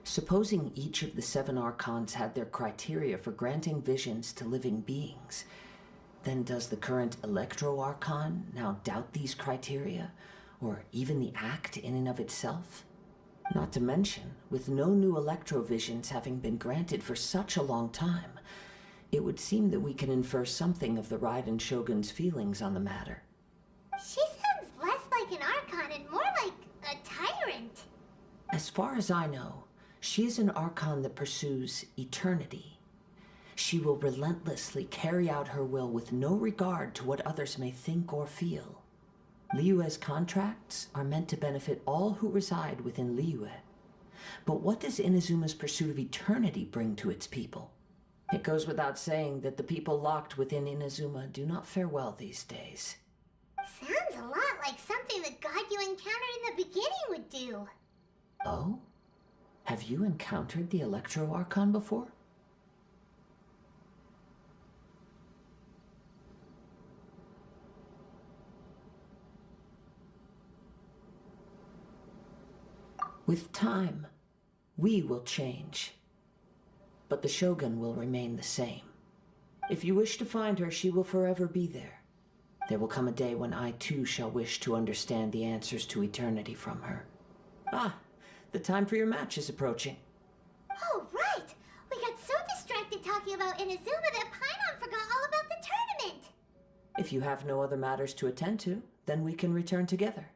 F: supposing each of the 7 archons had their criteria for granting visions to living beings, then does the current Electro Archon now doubt these criteria, or even the act in and of itself? Not to mention, with no new Electrovisions having been granted for such a long time, it would seem that we can infer something of the Raiden Shogun's feelings on the matter.
C: She sounds less like an Archon and more like a tyrant.
F: As far as I know, she is an Archon that pursues eternity. She will relentlessly carry out her will with no regard to what others may think or feel. Liyue's contracts are meant to benefit all who reside within Liyue. But what does Inazuma's pursuit of eternity bring to its people? It goes without saying that the people locked within Inazuma do not fare well these days.
C: Sounds a lot like something the god you encountered in the beginning would do.
F: Oh? Have you encountered the Electro Archon before? With time, we will change. But the Shogun will remain the same. If you wish to find her, she will forever be there. There will come a day when I too shall wish to understand the answers to eternity from her. Ah, the time for your match is approaching.
C: Oh, right! We got so distracted talking about Inazuma that Paimon forgot all about the tournament!
F: If you have no other matters to attend to, then we can return together.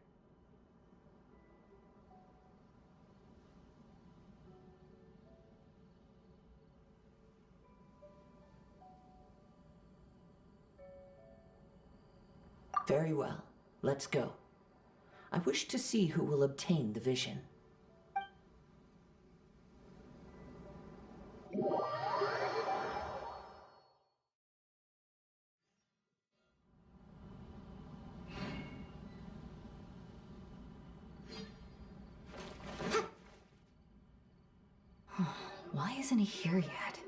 F: Very well. Let's go. I wish to see who will obtain the vision.
E: Why isn't he here yet?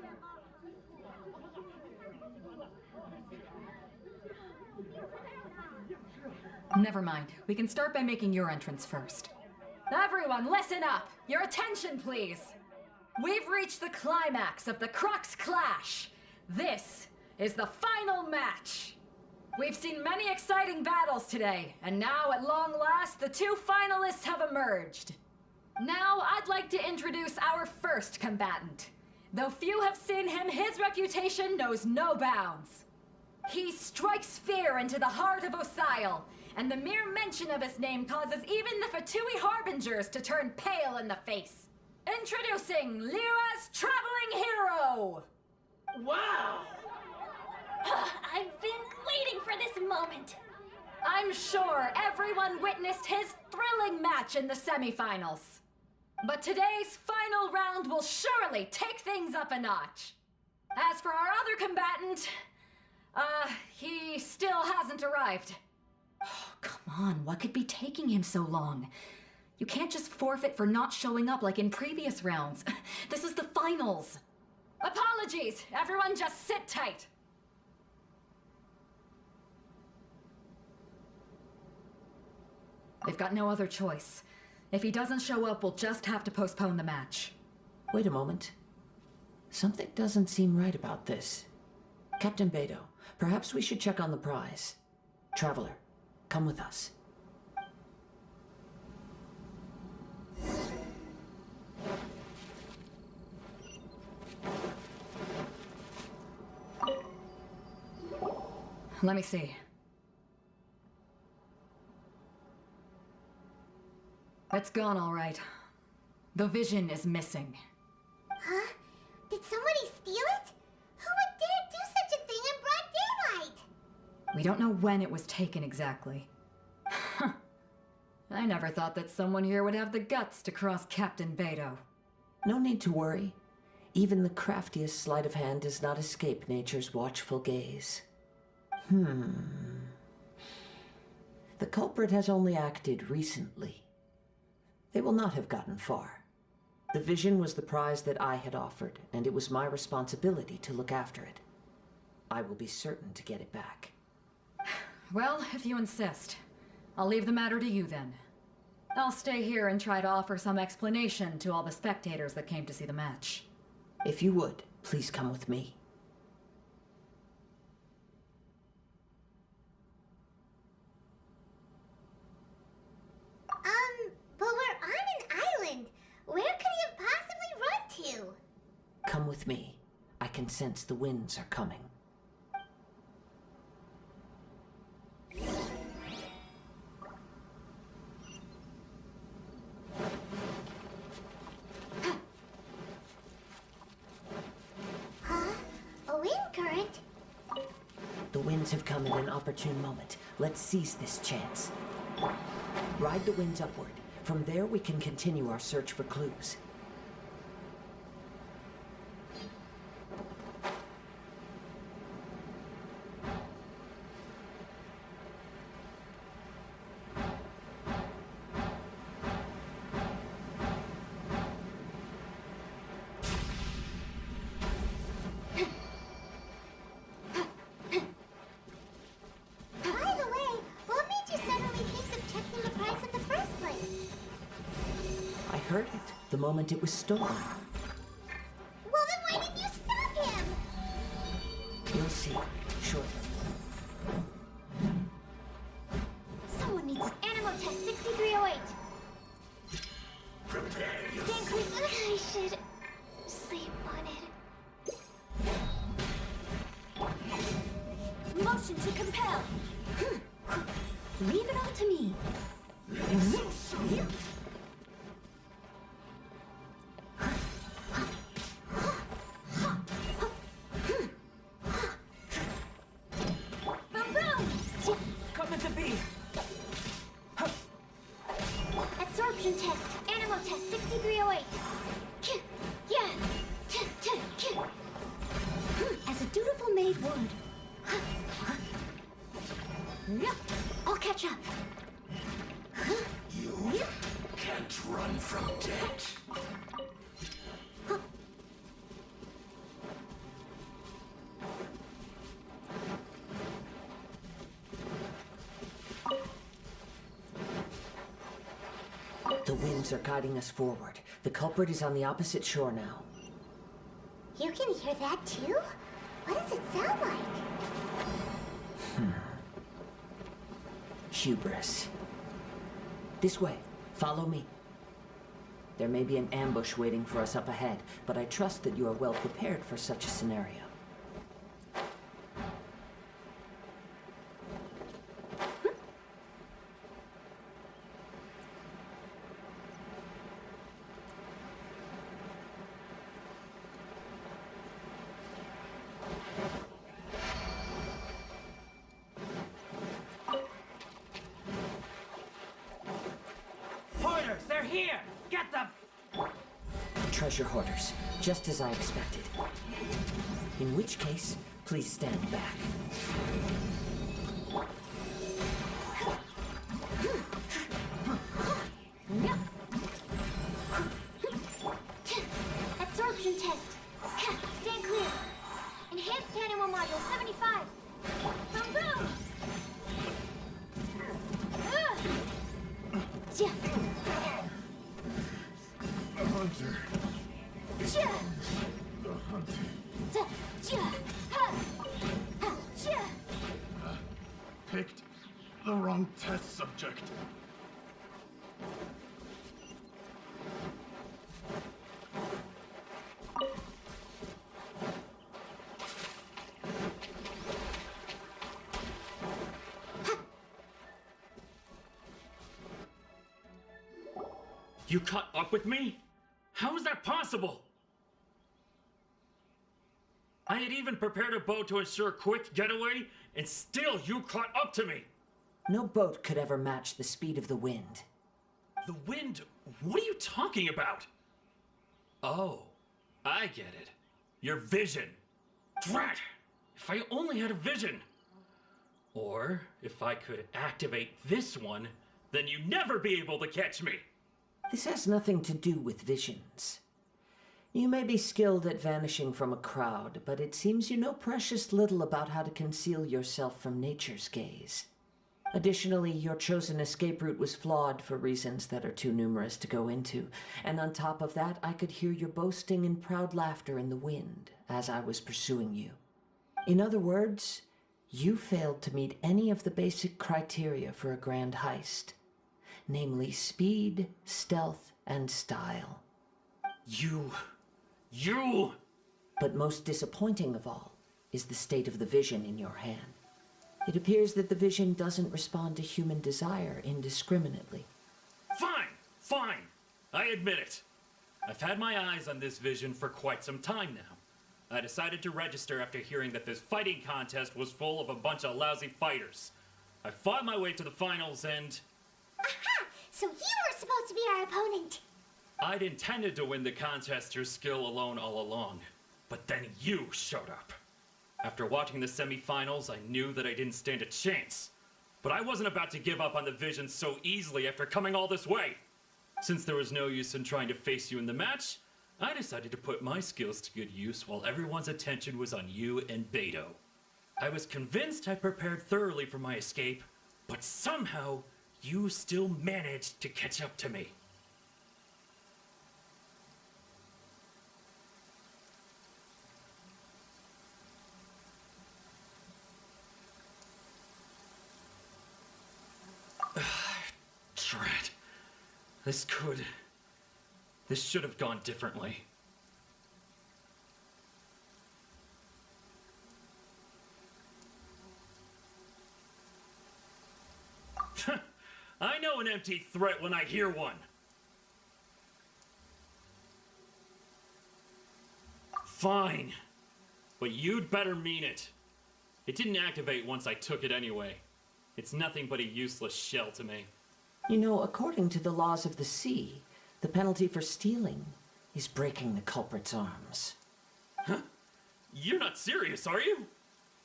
E: Never mind. We can start by making your entrance first. Everyone, listen up! Your attention, please! We've reached the climax of the Crux Clash! This is the final match! We've seen many exciting battles today, and now, at long last, the two finalists have emerged. Now, I'd like to introduce our first combatant. Though few have seen him, his reputation knows no bounds. He strikes fear into the heart of Osile, and the mere mention of his name causes even the Fatui Harbingers to turn pale in the face. Introducing Lyra's Traveling Hero!
G: Wow!
K: I've been waiting for this moment.
E: I'm sure everyone witnessed his thrilling match in the semifinals. But today's final round will surely take things up a notch. As for our other combatant, he still hasn't arrived. Oh, come on, what could be taking him so long? You can't just forfeit for not showing up like in previous rounds. This is the finals. Apologies, everyone just sit tight. They've got no other choice. If he doesn't show up, we'll just have to postpone the match.
F: Wait a moment. Something doesn't seem right about this. Captain Beidou, perhaps we should check on the prize. Traveler, come with us.
E: Let me see. It's gone, all right. The vision is missing.
C: Huh? Did somebody steal it? Who would dare do such a thing in broad daylight?
E: We don't know when it was taken exactly. I never thought that someone here would have the guts to cross Captain Beidou.
F: No need to worry. Even the craftiest sleight of hand does not escape nature's watchful gaze. The culprit has only acted recently. They will not have gotten far. The vision was the prize that I had offered, and it was my responsibility to look after it. I will be certain to get it back.
E: Well, if you insist. I'll leave the matter to you then. I'll stay here and try to offer some explanation to all the spectators that came to see the match.
F: If you would, please come with me.
C: But we're on an island. Where could he have possibly run to?
F: Come with me. I can sense the winds are coming.
C: Huh? A wind current?
F: The winds have come at an opportune moment. Let's seize this chance. Ride the winds upward. From there, we can continue our search for clues. moment it was stolen.
C: Well, then why didn't you stop him?
F: You'll see shortly.
C: Someone needs Animal Test 6308.
M: Prepare
C: Stand clear. I should sleep on it.
A: Motion to compel. Leave it all to me.
C: Boom, boom!
F: Coming to be!
C: Absorption test. Animal test 6308. Yeah.
A: As a dutiful maid would. Yep, I'll catch up.
M: You can't run from debt.
F: The winds are guiding us forward. The culprit is on the opposite shore now.
C: You can hear that too? What does it sound like?
F: Hubris. This way. Follow me. There may be an ambush waiting for us up ahead, but I trust that you are well prepared for such a scenario.
G: They're here! Get them!
F: Treasure hoarders, just as I expected. In which case, please stand back.
C: Absorption test. Stand clear. Enhanced animal module 75. Boom, boom!
M: Hunter. The hunter. Picked the wrong test subject.
D: You caught up with me? How is that possible? I had even prepared a boat to ensure a quick getaway, and still you caught up to me!
F: No boat could ever match the speed of the wind.
D: The wind? What are you talking about? Oh, I get it. Your vision. Drat! If I only had a vision! Or, if I could activate this one, then you'd never be able to catch me!
F: This has nothing to do with visions. You may be skilled at vanishing from a crowd, but it seems you know precious little about how to conceal yourself from nature's gaze. Additionally, your chosen escape route was flawed for reasons that are too numerous to go into, and on top of that, I could hear your boasting and proud laughter in the wind as I was pursuing you. In other words, you failed to meet any of the basic criteria for a grand heist. Namely speed, stealth, and style.
D: You...
F: But most disappointing of all is the state of the vision in your hand. It appears that the vision doesn't respond to human desire indiscriminately.
D: Fine. I admit it. I've had my eyes on this vision for quite some time now. I decided to register after hearing that this fighting contest was full of a bunch of lousy fighters. I fought my way to the finals and...
C: Aha! So you were supposed to be our opponent!
D: I'd intended to win the contest through skill alone all along, but then you showed up. After watching the semifinals, I knew that I didn't stand a chance. But I wasn't about to give up on the vision so easily after coming all this way. Since there was no use in trying to face you in the match, I decided to put my skills to good use while everyone's attention was on you and Beto. I was convinced I prepared thoroughly for my escape, but somehow you still managed to catch up to me. This should have gone differently. I know an empty threat when I hear one. Fine. But you'd better mean it. It didn't activate once I took it anyway. It's nothing but a useless shell to me.
F: You know, according to the laws of the sea, the penalty for stealing is breaking the culprit's arms.
D: Huh? You're not serious, are you?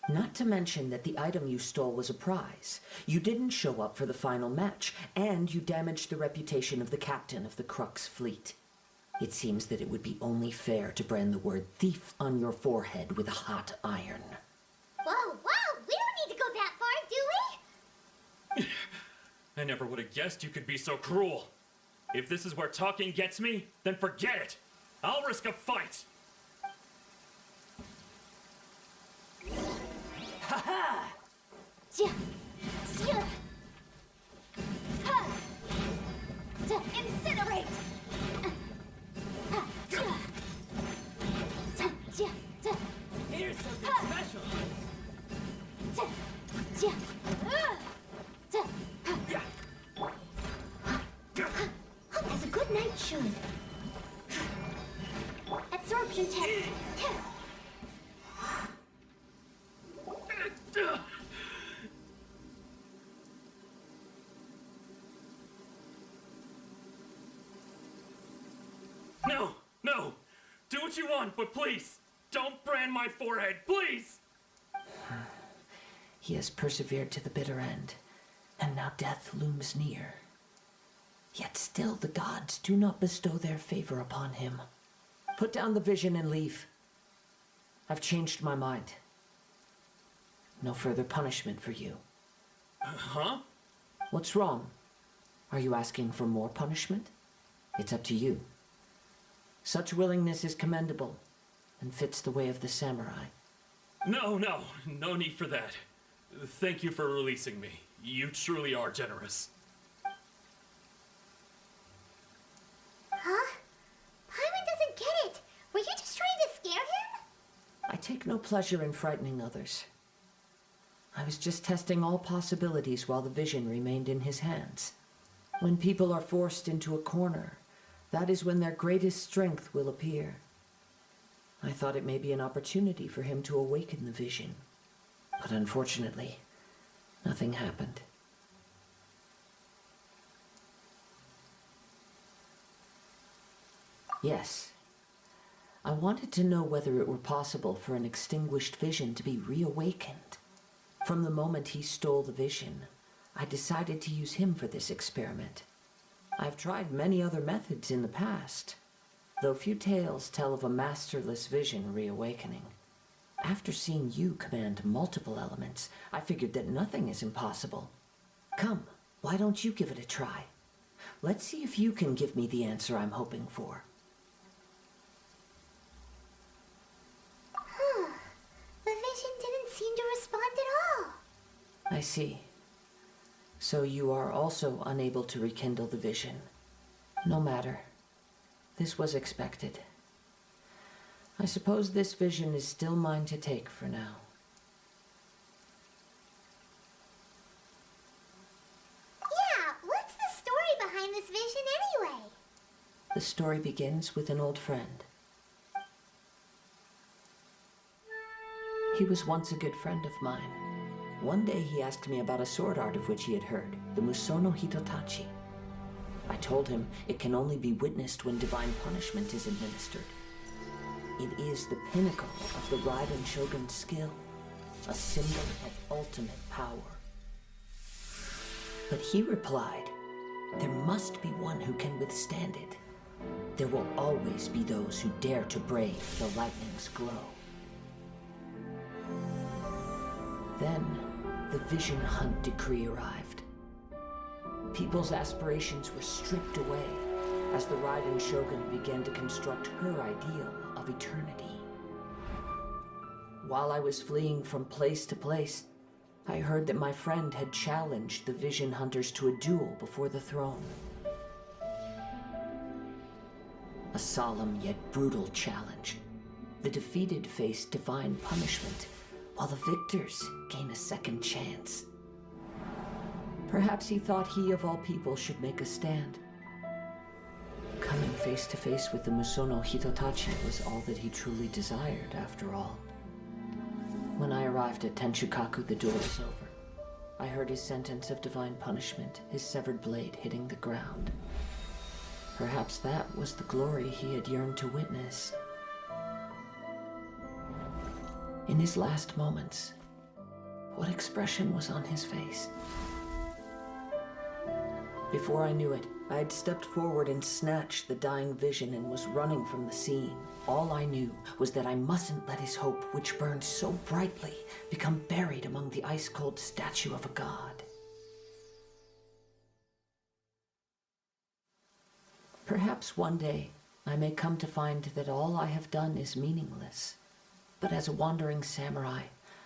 F: Not to mention that the item you stole was a prize. You didn't show up for the final match, and you damaged the reputation of the captain of the Crux fleet. It seems that it would be only fair to brand the word thief on your forehead with a hot iron.
C: Whoa, whoa! We don't need to go that far, do we?
D: I never would have guessed you could be so cruel. If this is where talking gets me, then forget it. I'll risk a fight.
C: Ha-ha! Ja! Ja! Ha! Ja! Incinerate! Ja! Ja! Ja! Ja!
G: Here's something special.
C: Ja! Ja! Ja!
G: Yeah.
C: Oh, that's a good night shoe. Absorption test.
D: No, no. Do what you want, but please, don't brand my forehead, please!
F: He has persevered to the bitter end, and now death looms near. Yet still the gods do not bestow their favor upon him. Put down the vision and leave. I've changed my mind. No further punishment for you.
D: Huh?
F: What's wrong? Are you asking for more punishment? It's up to you. Such willingness is commendable and fits the way of the samurai.
D: No need for that. Thank you for releasing me. You truly are generous.
C: Huh? Paimon doesn't get it. Were you just trying to scare him?
F: I take no pleasure in frightening others. I was just testing all possibilities while the vision remained in his hands. When people are forced into a corner, that is when their greatest strength will appear. I thought it may be an opportunity for him to awaken the vision. But unfortunately, nothing happened. Yes. I wanted to know whether it were possible for an extinguished vision to be reawakened. From the moment he stole the vision, I decided to use him for this experiment. I've tried many other methods in the past, though few tales tell of a masterless vision reawakening. After seeing you command multiple elements, I figured that nothing is impossible. Come, why don't you give it a try? Let's see if you can give me the answer I'm hoping for.
C: The vision didn't seem to respond at all.
F: I see. So you are also unable to rekindle the vision. No matter. This was expected. I suppose this vision is still mine to take for now.
C: Yeah, what's the story behind this vision anyway?
F: The story begins with an old friend. He was once a good friend of mine. One day he asked me about a sword art of which he had heard, the Musono Hitotachi. I told him it can only be witnessed when divine punishment is administered. It is the pinnacle of the Raiden Shogun's skill, a symbol of ultimate power. But he replied, there must be one who can withstand it. There will always be those who dare to brave the lightning's glow. Then, the Vision Hunt decree arrived. People's aspirations were stripped away as the Raiden Shogun began to construct her ideal of eternity. While I was fleeing from place to place, I heard that my friend had challenged the Vision Hunters to a duel before the throne. A solemn yet brutal challenge. The defeated face divine punishment, while the victors gain a second chance. Perhaps he thought he of all people should make a stand. Coming face to face with the Musono Hitotachi was all that he truly desired, after all. When I arrived at Tenchukaku, the duel was over. I heard his sentence of divine punishment, his severed blade hitting the ground. Perhaps that was the glory he had yearned to witness. In his last moments, what expression was on his face? Before I knew it, I had stepped forward and snatched the dying vision and was running from the scene. All I knew was that I mustn't let his hope, which burned so brightly, become buried among the ice-cold statue of a god. Perhaps one day I may come to find that all I have done is meaningless. But as a wandering samurai,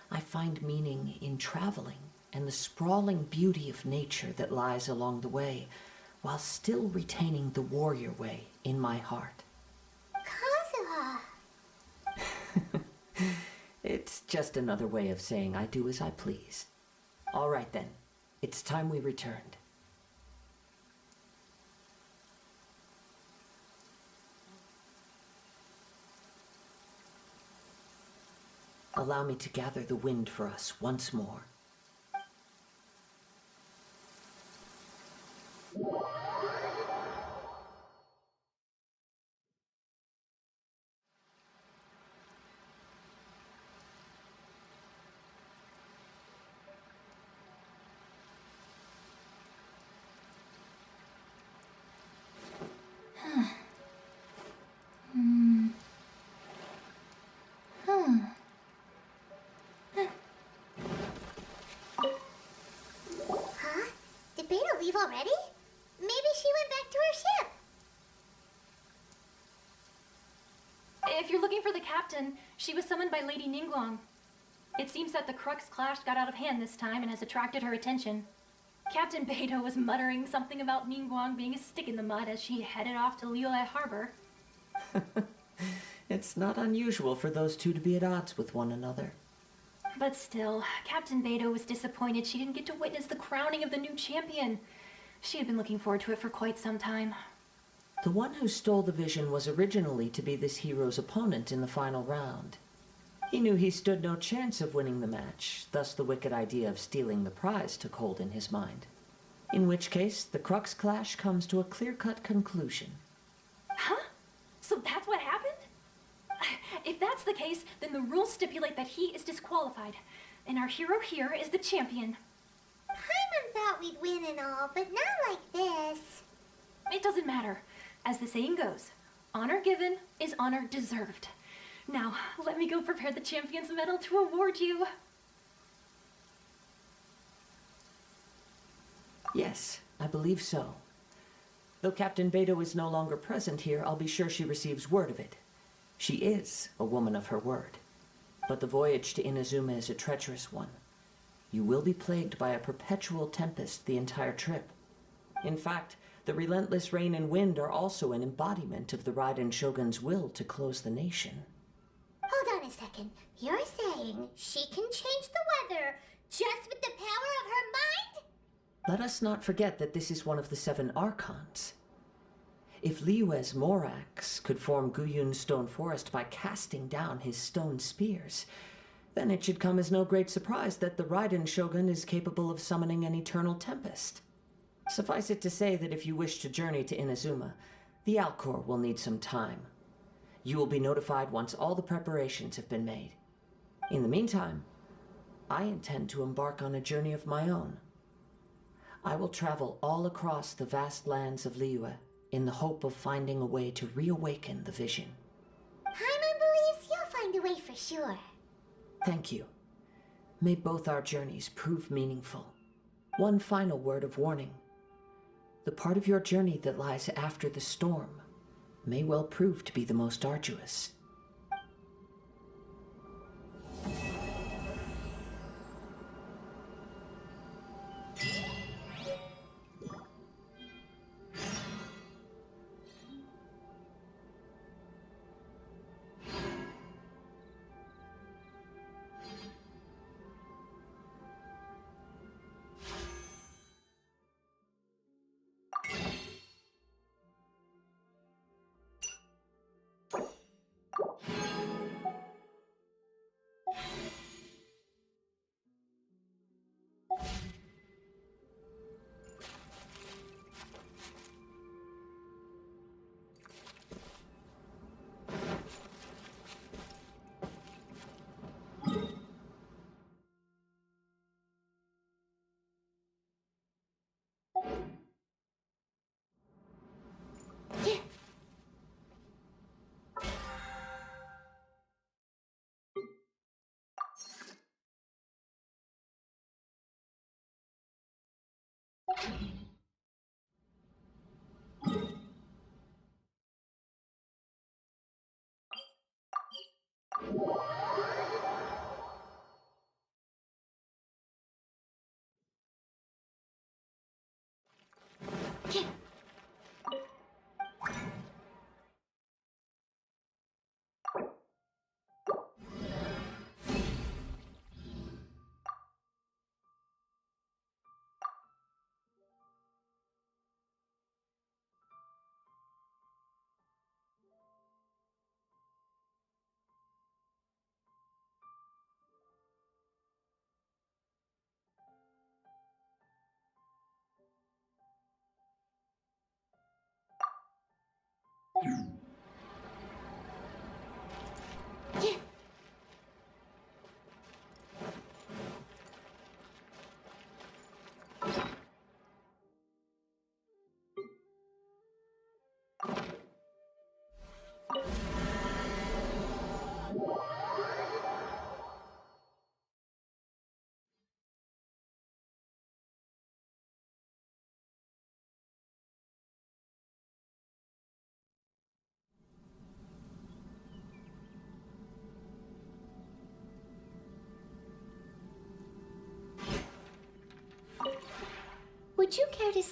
F: I find meaning in traveling and the sprawling beauty of nature that lies along the way, while still retaining the warrior way in my heart.
C: Kazuha!
F: It's just another way of saying I do as I please. All right then, it's time we returned. Allow me to gather the wind for us once more.
C: Huh? Did Beta leave already? Maybe she went back to her ship.
K: If you're looking for the captain, she was summoned by Lady Ningguang. It seems that the Crux clash got out of hand this time and has attracted her attention. Captain Beidou was muttering something about Ningguang being a stick in the mud as she headed off to Liyue Harbor.
F: It's not unusual for those two to be at odds with one another.
K: But still, Captain Beidou was disappointed she didn't get to witness the crowning of the new champion. She had been looking forward to it for quite some time.
F: The one who stole the vision was originally to be this hero's opponent in the final round. He knew he stood no chance of winning the match, thus the wicked idea of stealing the prize took hold in his mind. In which case, the Crux clash comes to a clear-cut conclusion.
K: Huh? So that's what happened? If that's the case, then the rules stipulate that he is disqualified, and our hero here is the champion.
C: Paimon thought we'd win and all, but not like this.
K: It doesn't matter. As the saying goes, honor given is honor deserved. Now, let me go prepare the champion's medal to award you.
F: Yes, I believe so. Though Captain Beidou is no longer present here, I'll be sure she receives word of it. She is a woman of her word. But the voyage to Inazuma is a treacherous one. You will be plagued by a perpetual tempest the entire trip. In fact, the relentless rain and wind are also an embodiment of the Raiden Shogun's will to close the nation.
C: Hold on a second. You're saying she can change the weather just with the power of her mind?
F: Let us not forget that this is one of the 7 Archons. If Liyue's Morax could form Guyun's stone forest by casting down his stone spears, then it should come as no great surprise that the Raiden Shogun is capable of summoning an eternal tempest. Suffice it to say that if you wish to journey to Inazuma, the Alcor will need some time. You will be notified once all the preparations have been made. In the meantime, I intend to embark on a journey of my own. I will travel all across the vast lands of Liyue in the hope of finding a way to reawaken the vision.
C: Paimon believes you'll find a way for sure.
F: Thank you. May both our journeys prove meaningful. One final word of warning. The part of your journey that lies after the storm may well prove to be the most arduous.
C: Would you care to...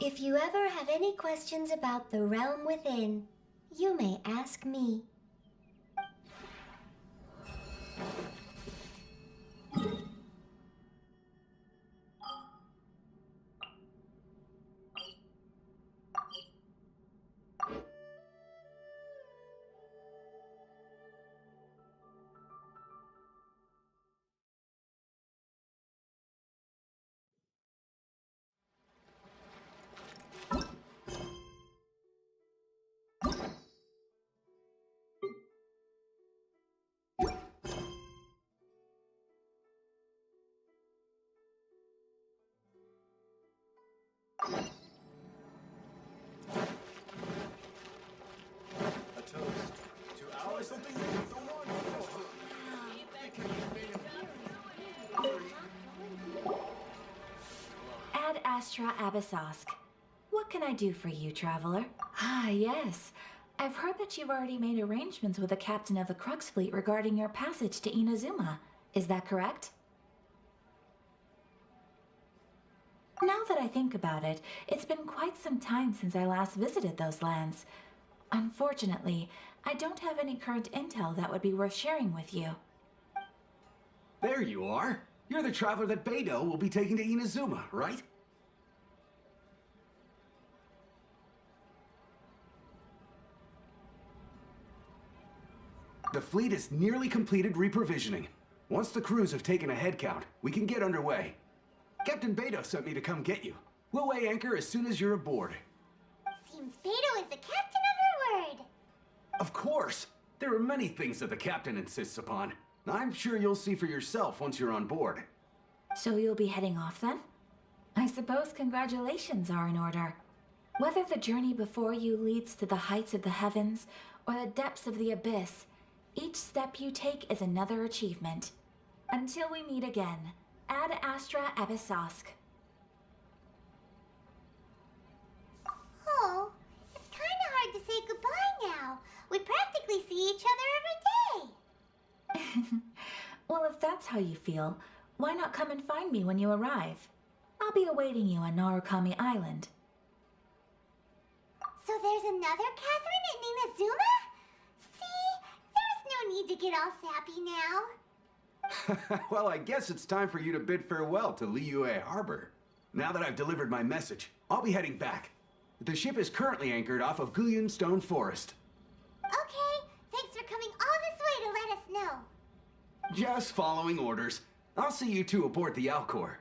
C: If you ever have any questions about the realm within, you may ask me.
M: A toast to our something new.
A: Ad Astra Abyssosk. What can I do for you, traveler? Ah, yes. I've heard that you've already made arrangements with the captain of the Crux fleet regarding your passage to Inazuma. Is that correct? Now that I think about it, it's been quite some time since I last visited those lands. Unfortunately,
N: I don't have any current intel that would be worth sharing with you.
O: There you are. You're the traveler that Beidou will be taking to Inazuma, right? The fleet is nearly completed reprovisioning. Once the crews have taken a head count, we can get underway. Captain Beidou sent me to come get you. We'll weigh anchor as soon as you're aboard.
C: Seems Beidou is the captain of her word.
O: Of course! There are many things that the captain insists upon. I'm sure you'll see for yourself once you're on board.
N: So you'll be heading off then? I suppose congratulations are in order. Whether the journey before you leads to the heights of the heavens or the depths of the abyss, each step you take is another achievement. Until we meet again, Ad Astra Abyssosque.
C: Oh, it's kinda hard to say goodbye now. We practically see each other every day.
N: Well, if that's how you feel, why not come and find me when you arrive? I'll be awaiting you on Narukami Island.
C: So there's another Catherine in Inazuma? See, there's no need to get all sappy now.
O: Well, I guess it's time for you to bid farewell to Liyue Harbor. Now that I've delivered my message, I'll be heading back. The ship is currently anchored off of Guyun Stone Forest.
C: Okay, thanks for coming all this way to let us know.
O: Just following orders. I'll see you two aboard the Alcor.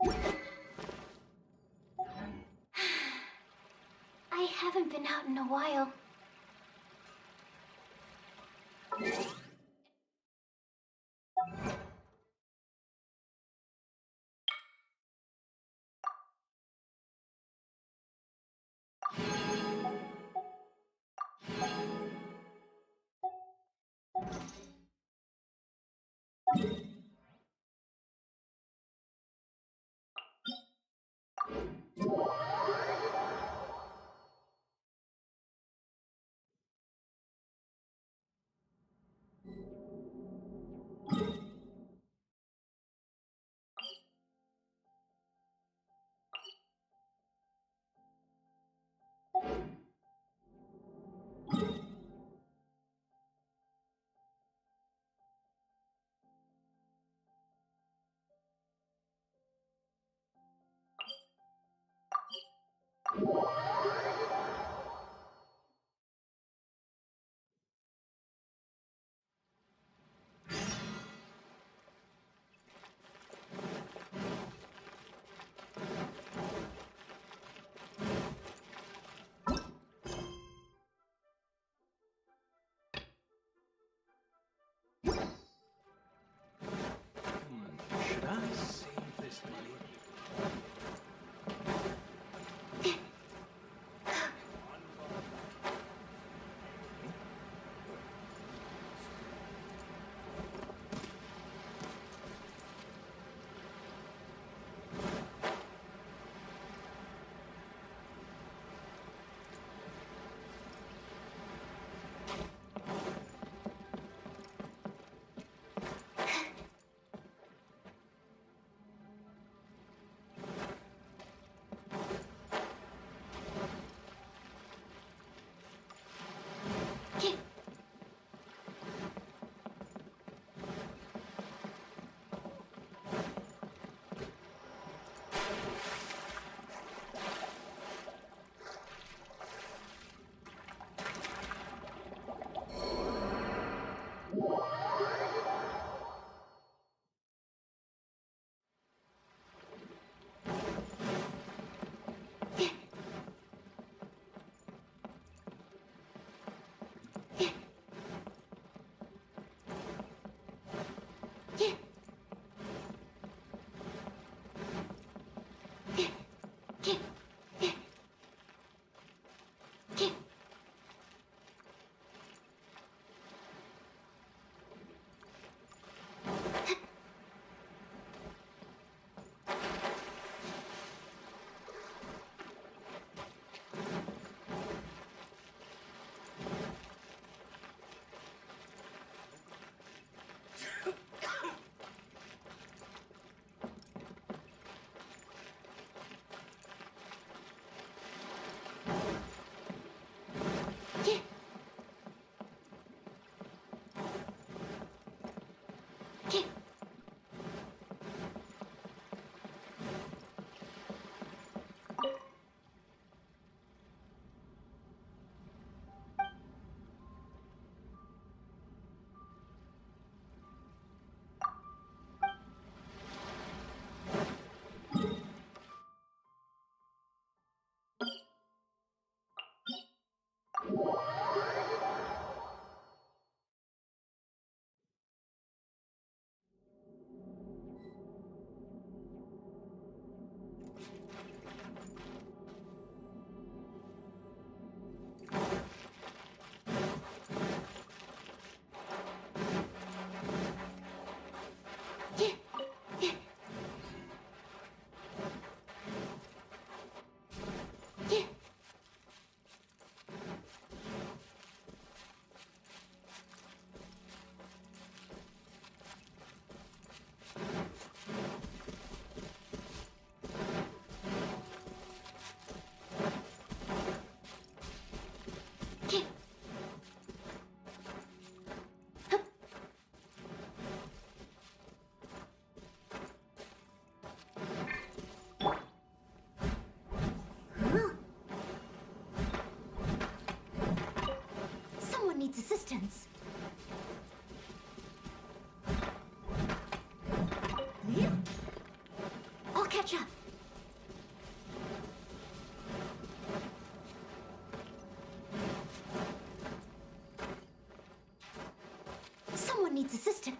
K: I haven't been out in a while.
A: Gotcha! Someone needs assistance.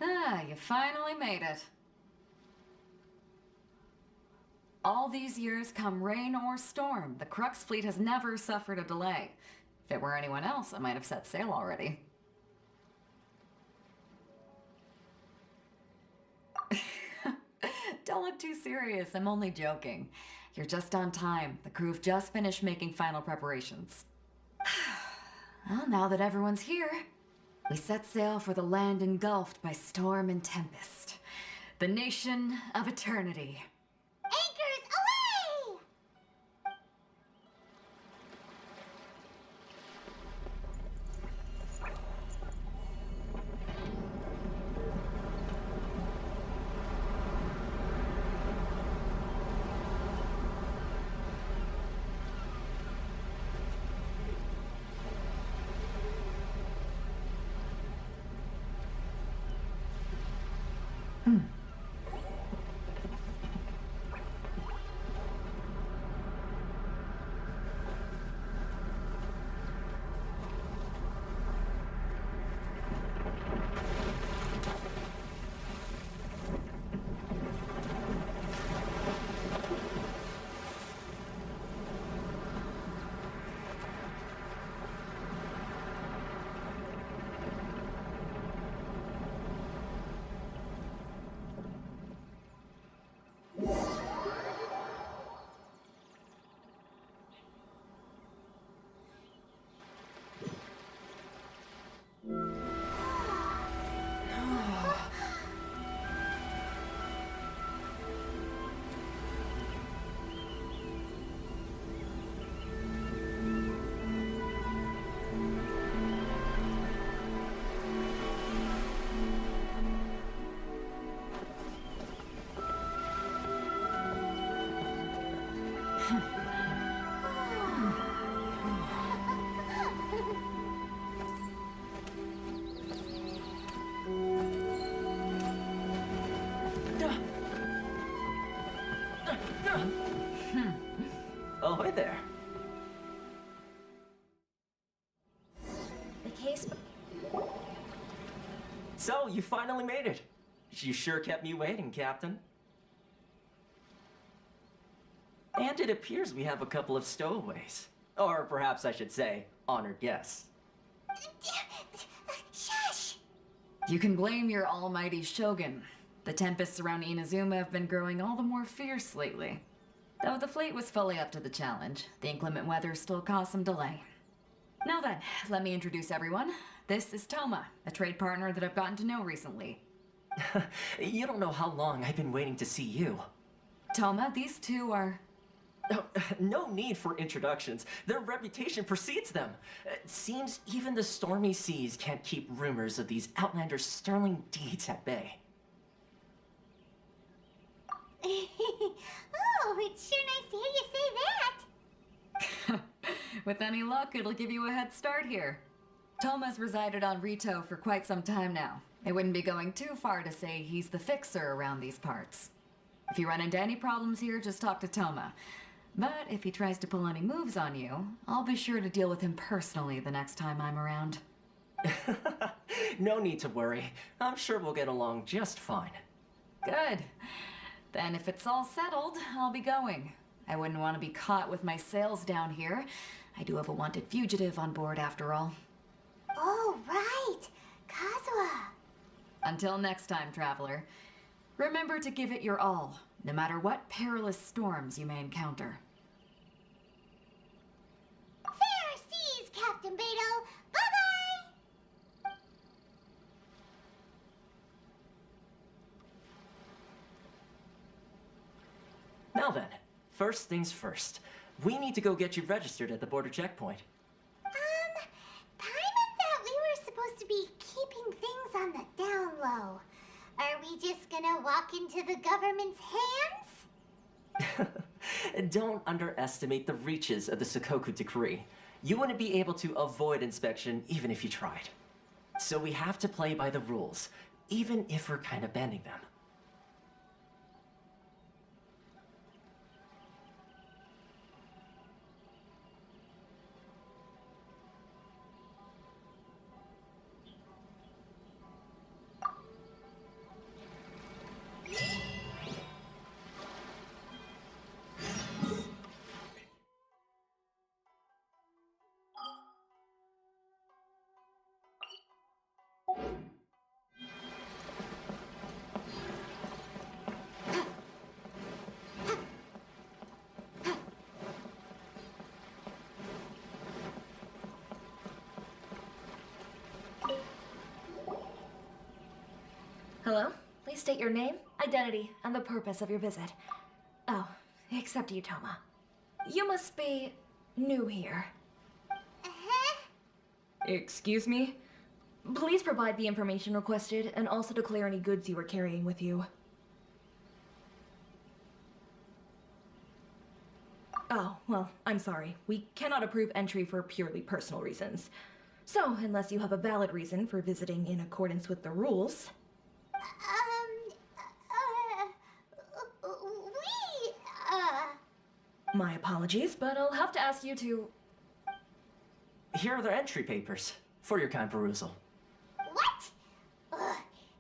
E: Ah, you finally made it. All these years, come rain or storm, the Crux fleet has never suffered a delay. If it were anyone else, I might have set sail already. Don't look too serious, I'm only joking. You're just on time. The crew have just finished making final preparations. Well, now that everyone's here, we set sail for the land engulfed by storm and tempest. The nation of eternity.
C: Anchors away!
I: Oh, hey there.
N: The case.
I: So, you finally made it. You sure kept me waiting, Captain. And it appears we have a couple of stowaways. Or perhaps I should say, honored guests.
C: Shush!
E: You can blame your almighty Shogun. The tempests around Inazuma have been growing all the more fierce lately. Though the fleet was fully up to the challenge, the inclement weather still caused some delay. Now then, let me introduce everyone. This is Toma, a trade partner that I've gotten to know recently.
I: You don't know how long I've been waiting to see you.
E: Toma, these two are...
I: Oh, no need for introductions. Their reputation precedes them. It seems even the stormy seas can't keep rumors of these outlanders' sterling deeds at bay.
C: Oh, it's sure nice to hear you say that.
E: With any luck, it'll give you a head start here. Toma's resided on Rito for quite some time now. It wouldn't be going too far to say he's the fixer around these parts. If you run into any problems here, just talk to Toma. But if he tries to pull any moves on you, I'll be sure to deal with him personally the next time I'm around.
P: No need to worry. I'm sure we'll get along just fine.
E: Good. Then if it's all settled, I'll be going. I wouldn't want to be caught with my sails down here. I do have a wanted fugitive on board after all.
C: Oh, right! Kazuha!
E: Until next time, traveler. Remember to give it your all, no matter what perilous storms you may encounter.
C: Fair seas, Captain Beto! Bye-bye!
P: Now then, first things first. We need to go get you registered at the border checkpoint.
C: Paimon thought we were supposed to be keeping things on the down low. Are we just gonna walk into the government's hands?
P: Don't underestimate the reaches of the Sakoku Decree. You wouldn't be able to avoid inspection even if you tried. So we have to play by the rules, even if we're kind of bending them.
N: Hello? Please state your name, identity, and the purpose of your visit. Oh, except you, Toma. You must be new here. Excuse me? Please provide the information requested and also declare any goods you are carrying with you. Oh, well, I'm sorry. We cannot approve entry for purely personal reasons. So, unless you have a valid reason for visiting in accordance with the rules... My apologies, but I'll have to ask you to...
P: Here are the entry papers, for your kind perusal.
C: What?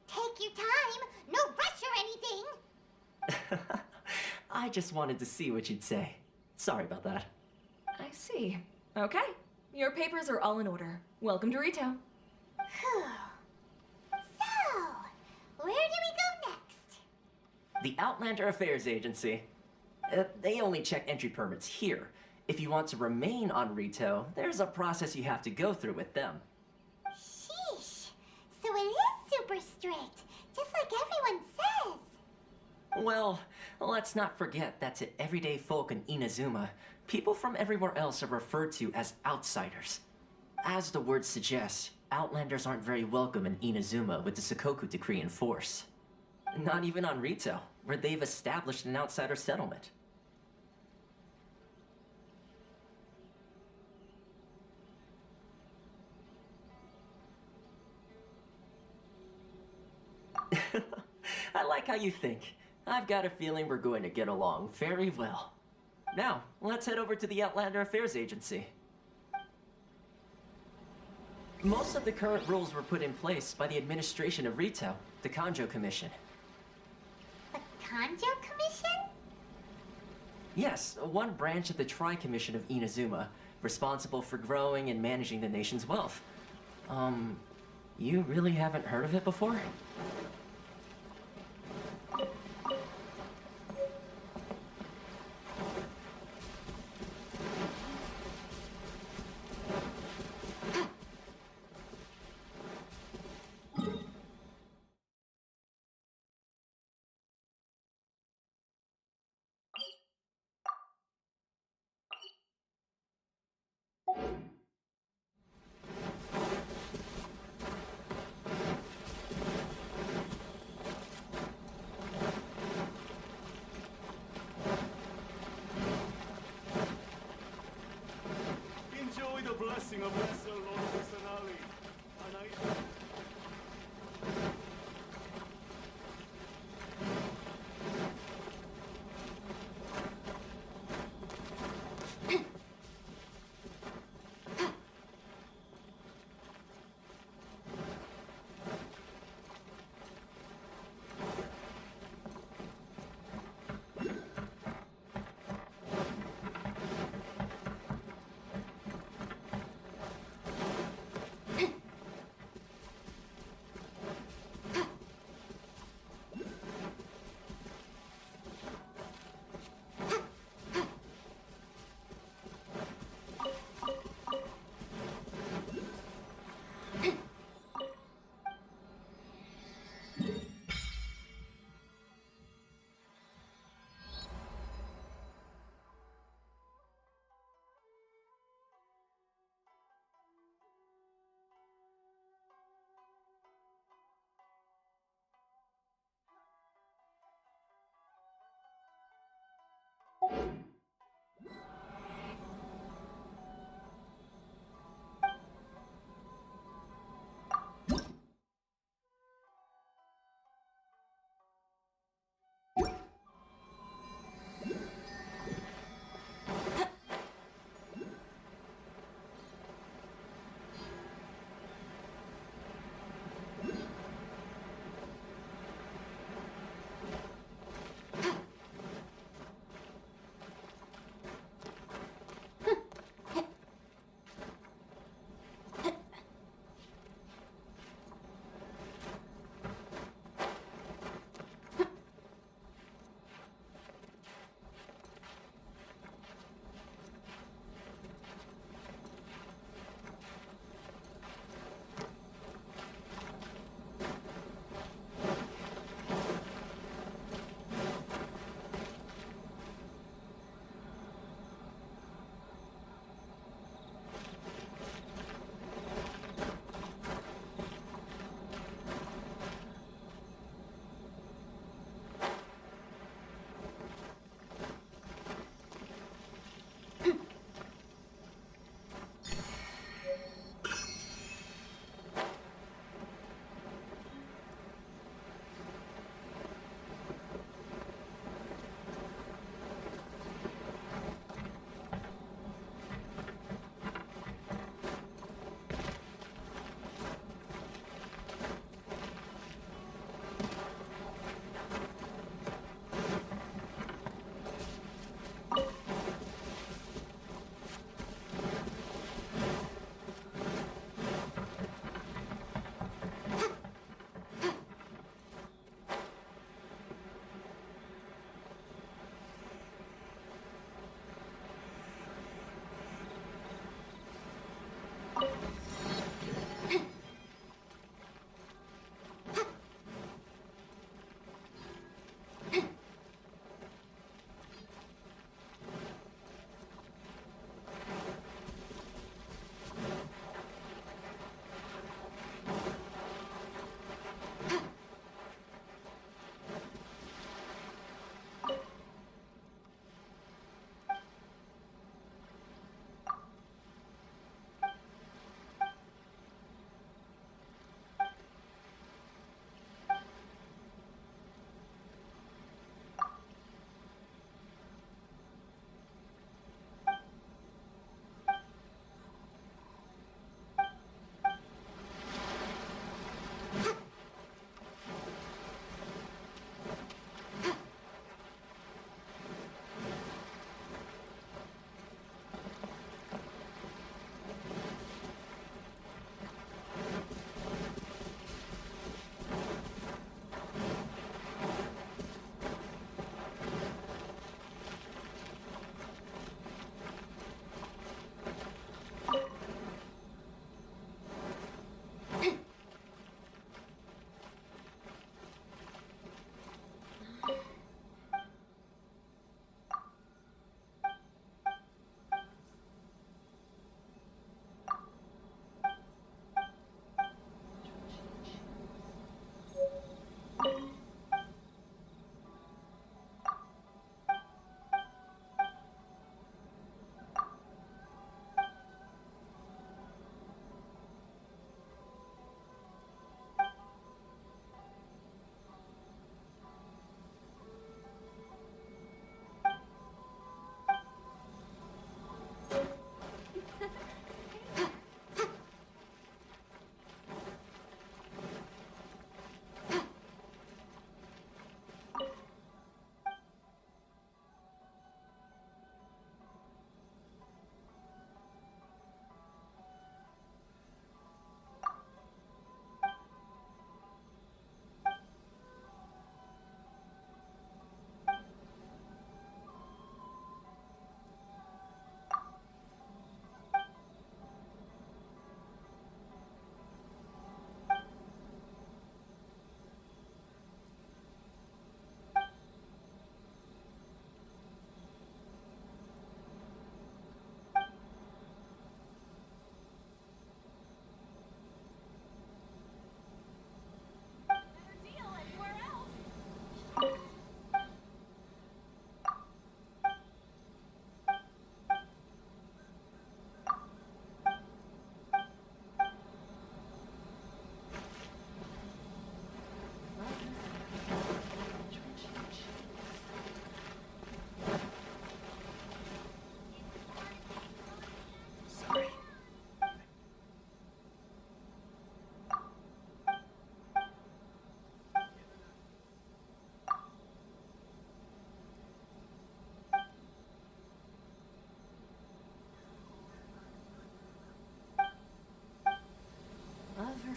C: Take your time. No rush or anything.
P: I just wanted to see what you'd say. Sorry about that.
N: I see. Okay. Your papers are all in order. Welcome to Rito.
C: So, where do we go next?
P: The Outlander Affairs Agency. They only check entry permits here. If you want to remain on Rito, there's a process you have to go through with them.
C: Sheesh. So it is super strict, just like everyone says.
P: Well, let's not forget that to everyday folk in Inazuma, people from everywhere else are referred to as outsiders. As the word suggests, Outlanders aren't very welcome in Inazuma with the Sakoku Decree in force. Not even on Rito, where they've established an outsider settlement. I like how you think. I've got a feeling we're going to get along very well. Now, let's head over to the Outlander Affairs Agency. Most of the current rules were put in place by the administration of Rito, the Kanjo Commission.
C: The Kanjo Commission?
P: Yes, one branch of the Tri-Commission of Inazuma, responsible for growing and managing the nation's wealth. You really haven't heard of it before?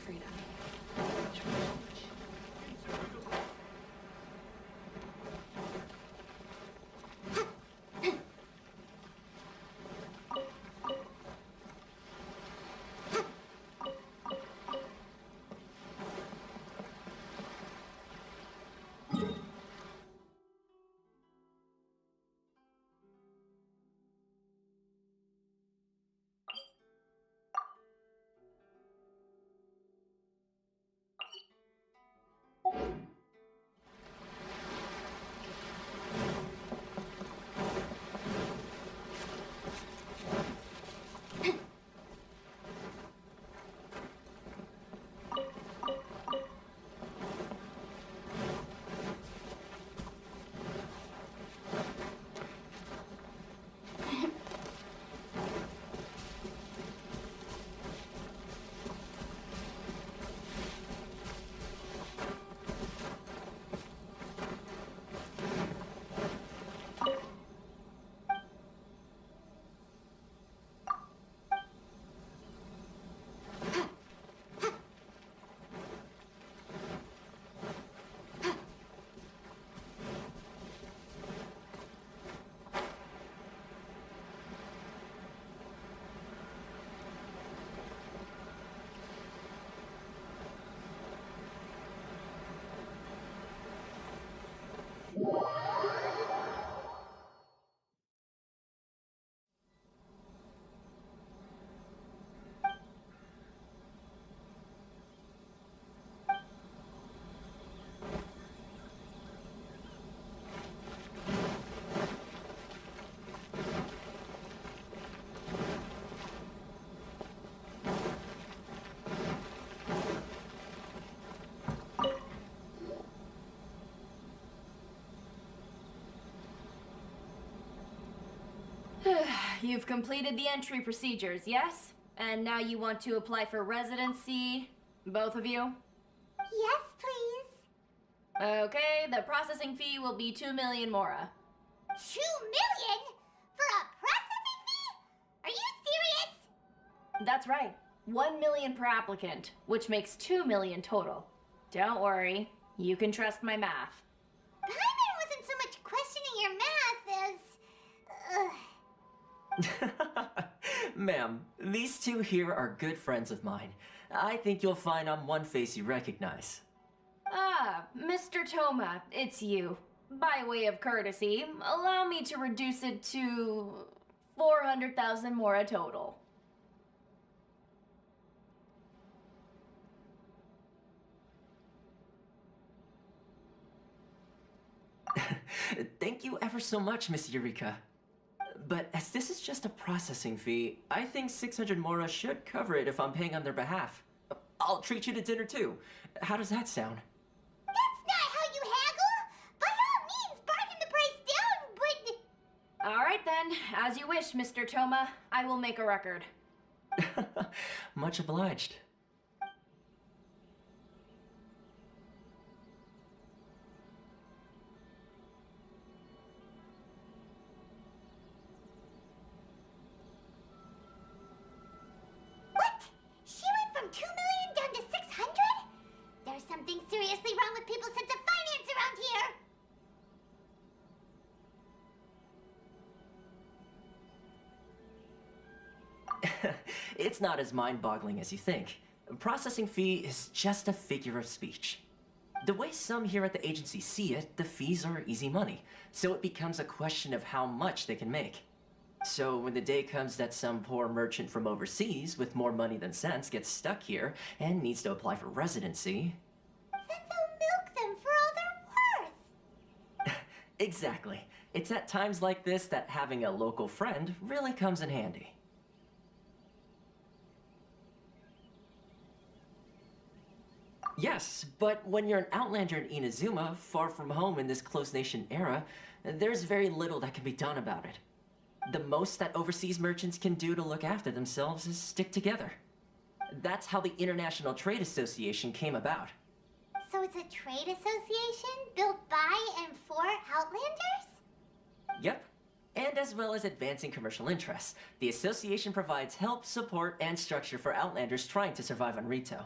K: freedom.
Q: You've completed the entry procedures, yes? And now you want to apply for residency, both of you?
C: Yes, please.
Q: Okay, the processing fee will be 2 million mora.
C: 2 million? For a processing fee? Are you serious?
Q: That's right. 1 million per applicant, which makes 2 million total. Don't worry, you can trust my math.
C: Paimon wasn't so much questioning your math as...
P: Ma'am, these two here are good friends of mine. I think you'll find I'm one face you recognize.
Q: Ah, Mr. Toma, it's you. By way of courtesy, allow me to reduce it to 400,000 mora total.
P: Thank you ever so much, Miss Eureka. But as this is just a processing fee, I think 600 mora should cover it if I'm paying on their behalf. I'll treat you to dinner too. How does that sound?
C: That's not how you haggle! By all means, bargain the price down, but...
Q: Alright then, as you wish, Mr. Toma. I will make a record.
P: Much obliged.
C: What? She went from 2 million down to 600? There's something seriously wrong with people's sense of finance around here!
P: It's not as mind-boggling as you think. Processing fee is just a figure of speech. The way some here at the agency see it, the fees are easy money, so it becomes a question of how much they can make. So when the day comes that some poor merchant from overseas with more money than sense gets stuck here and needs to apply for residency...
C: Then they'll milk them for all they're worth!
P: Exactly. It's at times like this that having a local friend really comes in handy. Yes, but when you're an outlander in Inazuma, far from home in this close nation era, there's very little that can be done about it. The most that overseas merchants can do to look after themselves is stick together. That's how the International Trade Association came about.
C: So it's a trade association built by and for Outlanders?
P: Yep. And as well as advancing commercial interests, the association provides help, support, and structure for Outlanders trying to survive on Rito.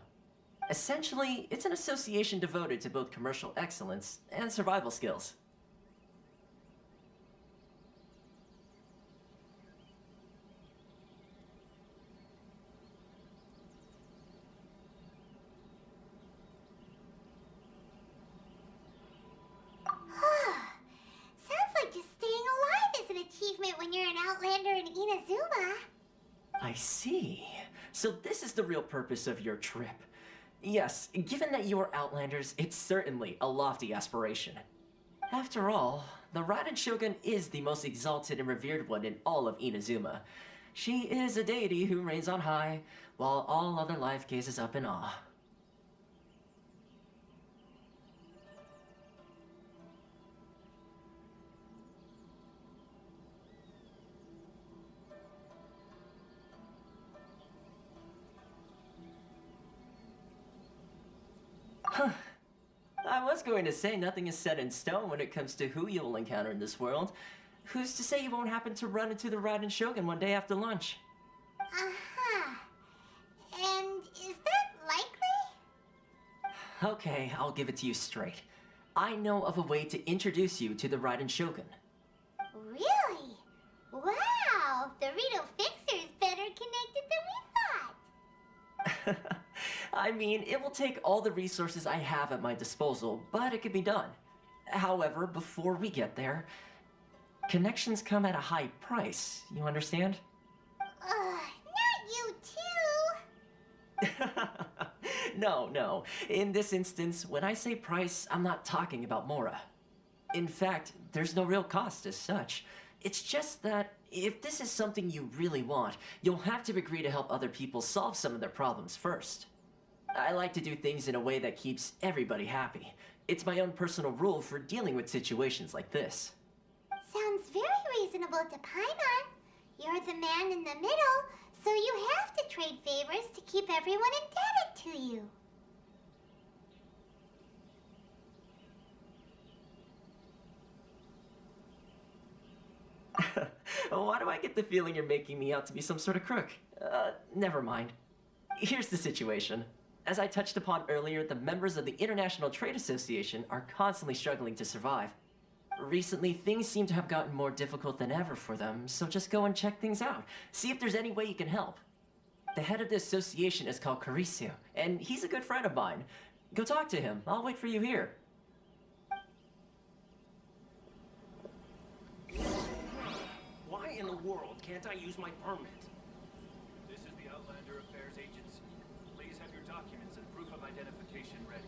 P: Essentially, it's an association devoted to both commercial excellence and survival skills.
C: Sounds like just staying alive is an achievement when you're an Outlander in Inazuma.
P: I see. So this is the real purpose of your trip. Yes, given that you are Outlanders, it's certainly a lofty aspiration. After all, the Raiden Shogun is the most exalted and revered one in all of Inazuma. She is a deity who reigns on high, while all other life gazes up in awe. Huh. I was going to say nothing is set in stone when it comes to who you'll encounter in this world. Who's to say you won't happen to run into the Raiden Shogun one day after lunch?
C: Uh-huh. And is that likely?
P: Okay, I'll give it to you straight. I know of a way to introduce you to the Raiden Shogun.
C: Really? Wow! The Rito Fixer is better connected than we thought.
P: I mean, it will take all the resources I have at my disposal, but it can be done. However, before we get there, connections come at a high price, you understand?
C: Not you too!
P: No. In this instance, when I say price, I'm not talking about Mora. In fact, there's no real cost as such. It's just that if this is something you really want, you'll have to agree to help other people solve some of their problems first. I like to do things in a way that keeps everybody happy. It's my own personal rule for dealing with situations like this.
C: Sounds very reasonable to Paimon. You're the man in the middle, so you have to trade favors to keep everyone indebted to you.
P: Why do I get the feeling you're making me out to be some sort of crook? Never mind. Here's the situation. As I touched upon earlier, the members of the International Trade Association are constantly struggling to survive. Recently, things seem to have gotten more difficult than ever for them, so just go and check things out. See if there's any way you can help. The head of the association is called Carisio, and he's a good friend of mine. Go talk to him. I'll wait for you here.
R: Why in the world can't I use my permit?
S: This is the Outlander Affairs Agency. Please have your documents and proof of identification ready.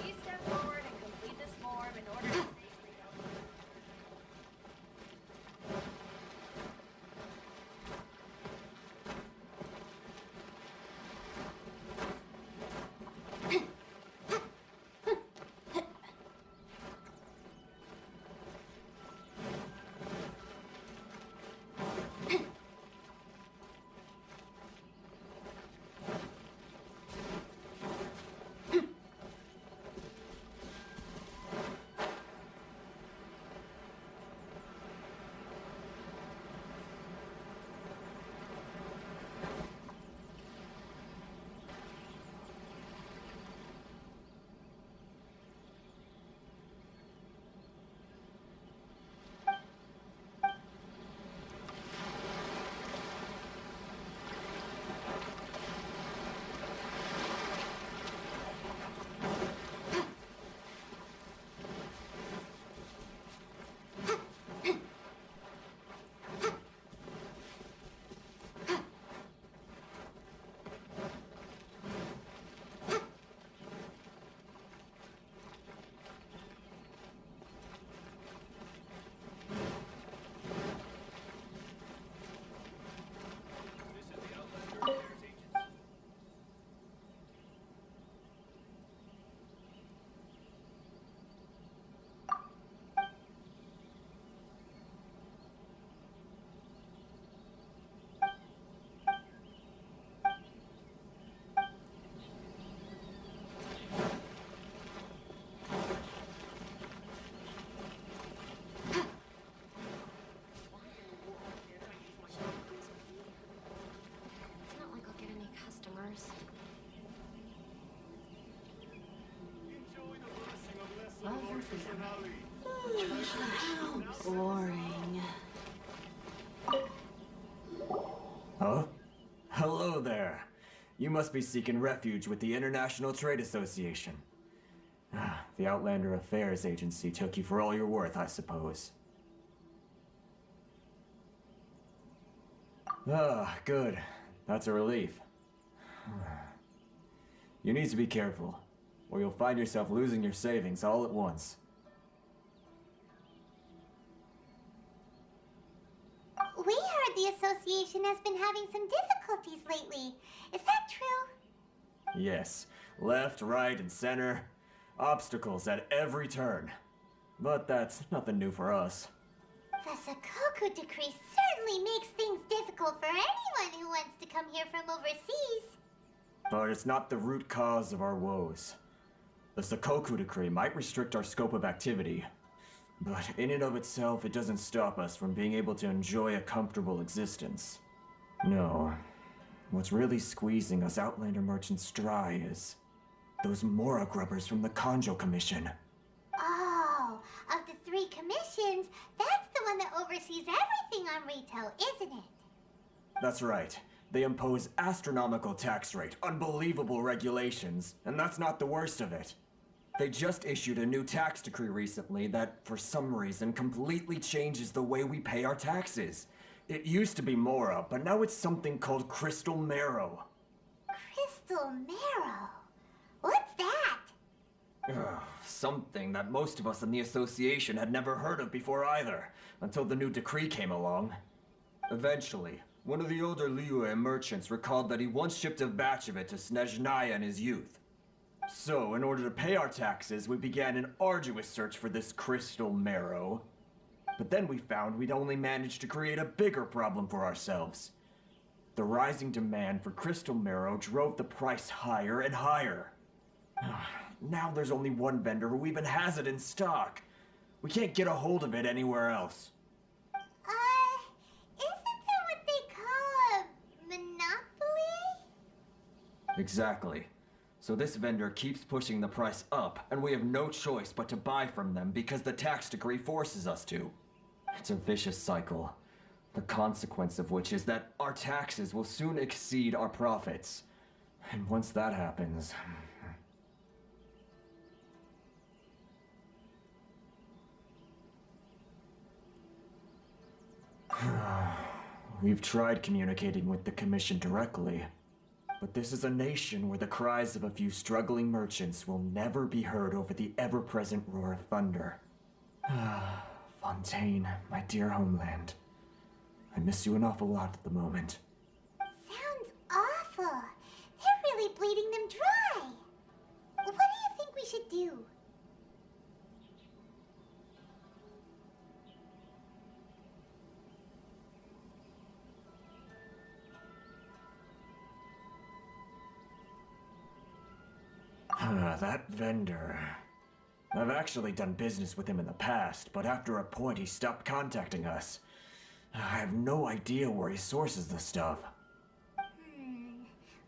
Q: Please step forward and complete this form in order to safely
A: Boring.
T: Huh? Hello there. You must be seeking refuge with the International Trade Association. The Outlander Affairs Agency took you for all you're worth, I suppose. Ah, good. That's a relief. You need to be careful, or you'll find yourself losing your savings all at once.
C: We heard the association has been having some difficulties lately. Is that true?
T: Yes, left, right, and center. Obstacles at every turn. But that's nothing new for us.
C: The Sakoku decree certainly makes things difficult for anyone who wants to come here from overseas.
T: But it's not the root cause of our woes. The Sakoku decree might restrict our scope of activity, but in and of itself, it doesn't stop us from being able to enjoy a comfortable existence. No. What's really squeezing us Outlander merchants dry is those Mora grubbers from the Kanjo Commission.
C: Oh, of the 3 commissions, that's the one that oversees everything on retail, isn't it?
T: That's right. They impose astronomical tax rate, unbelievable regulations, and that's not the worst of it. They just issued a new tax decree recently that, for some reason, completely changes the way we pay our taxes. It used to be Mora, but now it's something called Crystal Marrow.
C: Crystal Marrow? What's that?
T: Something that most of us in the association had never heard of before either, until the new decree came along. Eventually, one of the older Liyue merchants recalled that he once shipped a batch of it to Snezhnaya in his youth. So, in order to pay our taxes, we began an arduous search for this crystal marrow. But then we found we'd only managed to create a bigger problem for ourselves. The rising demand for crystal marrow drove the price higher and higher. Now there's only one vendor who even has it in stock. We can't get a hold of it anywhere else.
C: Isn't that what they call a monopoly?
T: Exactly. So this vendor keeps pushing the price up, and we have no choice but to buy from them because the tax decree forces us to. It's a vicious cycle, the consequence of which is that our taxes will soon exceed our profits. And once that happens... We've tried communicating with the Commission directly, but this is a nation where the cries of a few struggling merchants will never be heard over the ever-present roar of thunder. Fontaine, my dear homeland. I miss you an awful lot at the moment.
C: Sounds awful. They're really bleeding them dry. What do you think we should do?
T: That vendor. I've actually done business with him in the past, but after a point he stopped contacting us. I have no idea where he sources the stuff.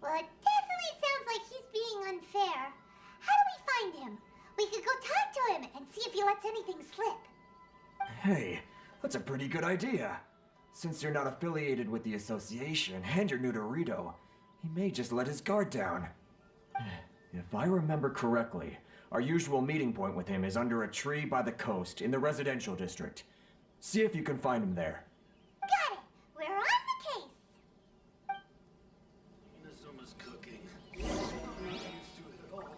C: Well, it definitely sounds like he's being unfair. How do we find him? We could go talk to him and see if he lets anything slip.
T: Hey, that's a pretty good idea. Since you're not affiliated with the association and you're new to Rito, he may just let his guard down. If I remember correctly, our usual meeting point with him is under a tree by the coast in the residential district. See if you can find him there.
C: Got it! We're on the case!
R: Inazuma's cooking. I'm not used to it at all.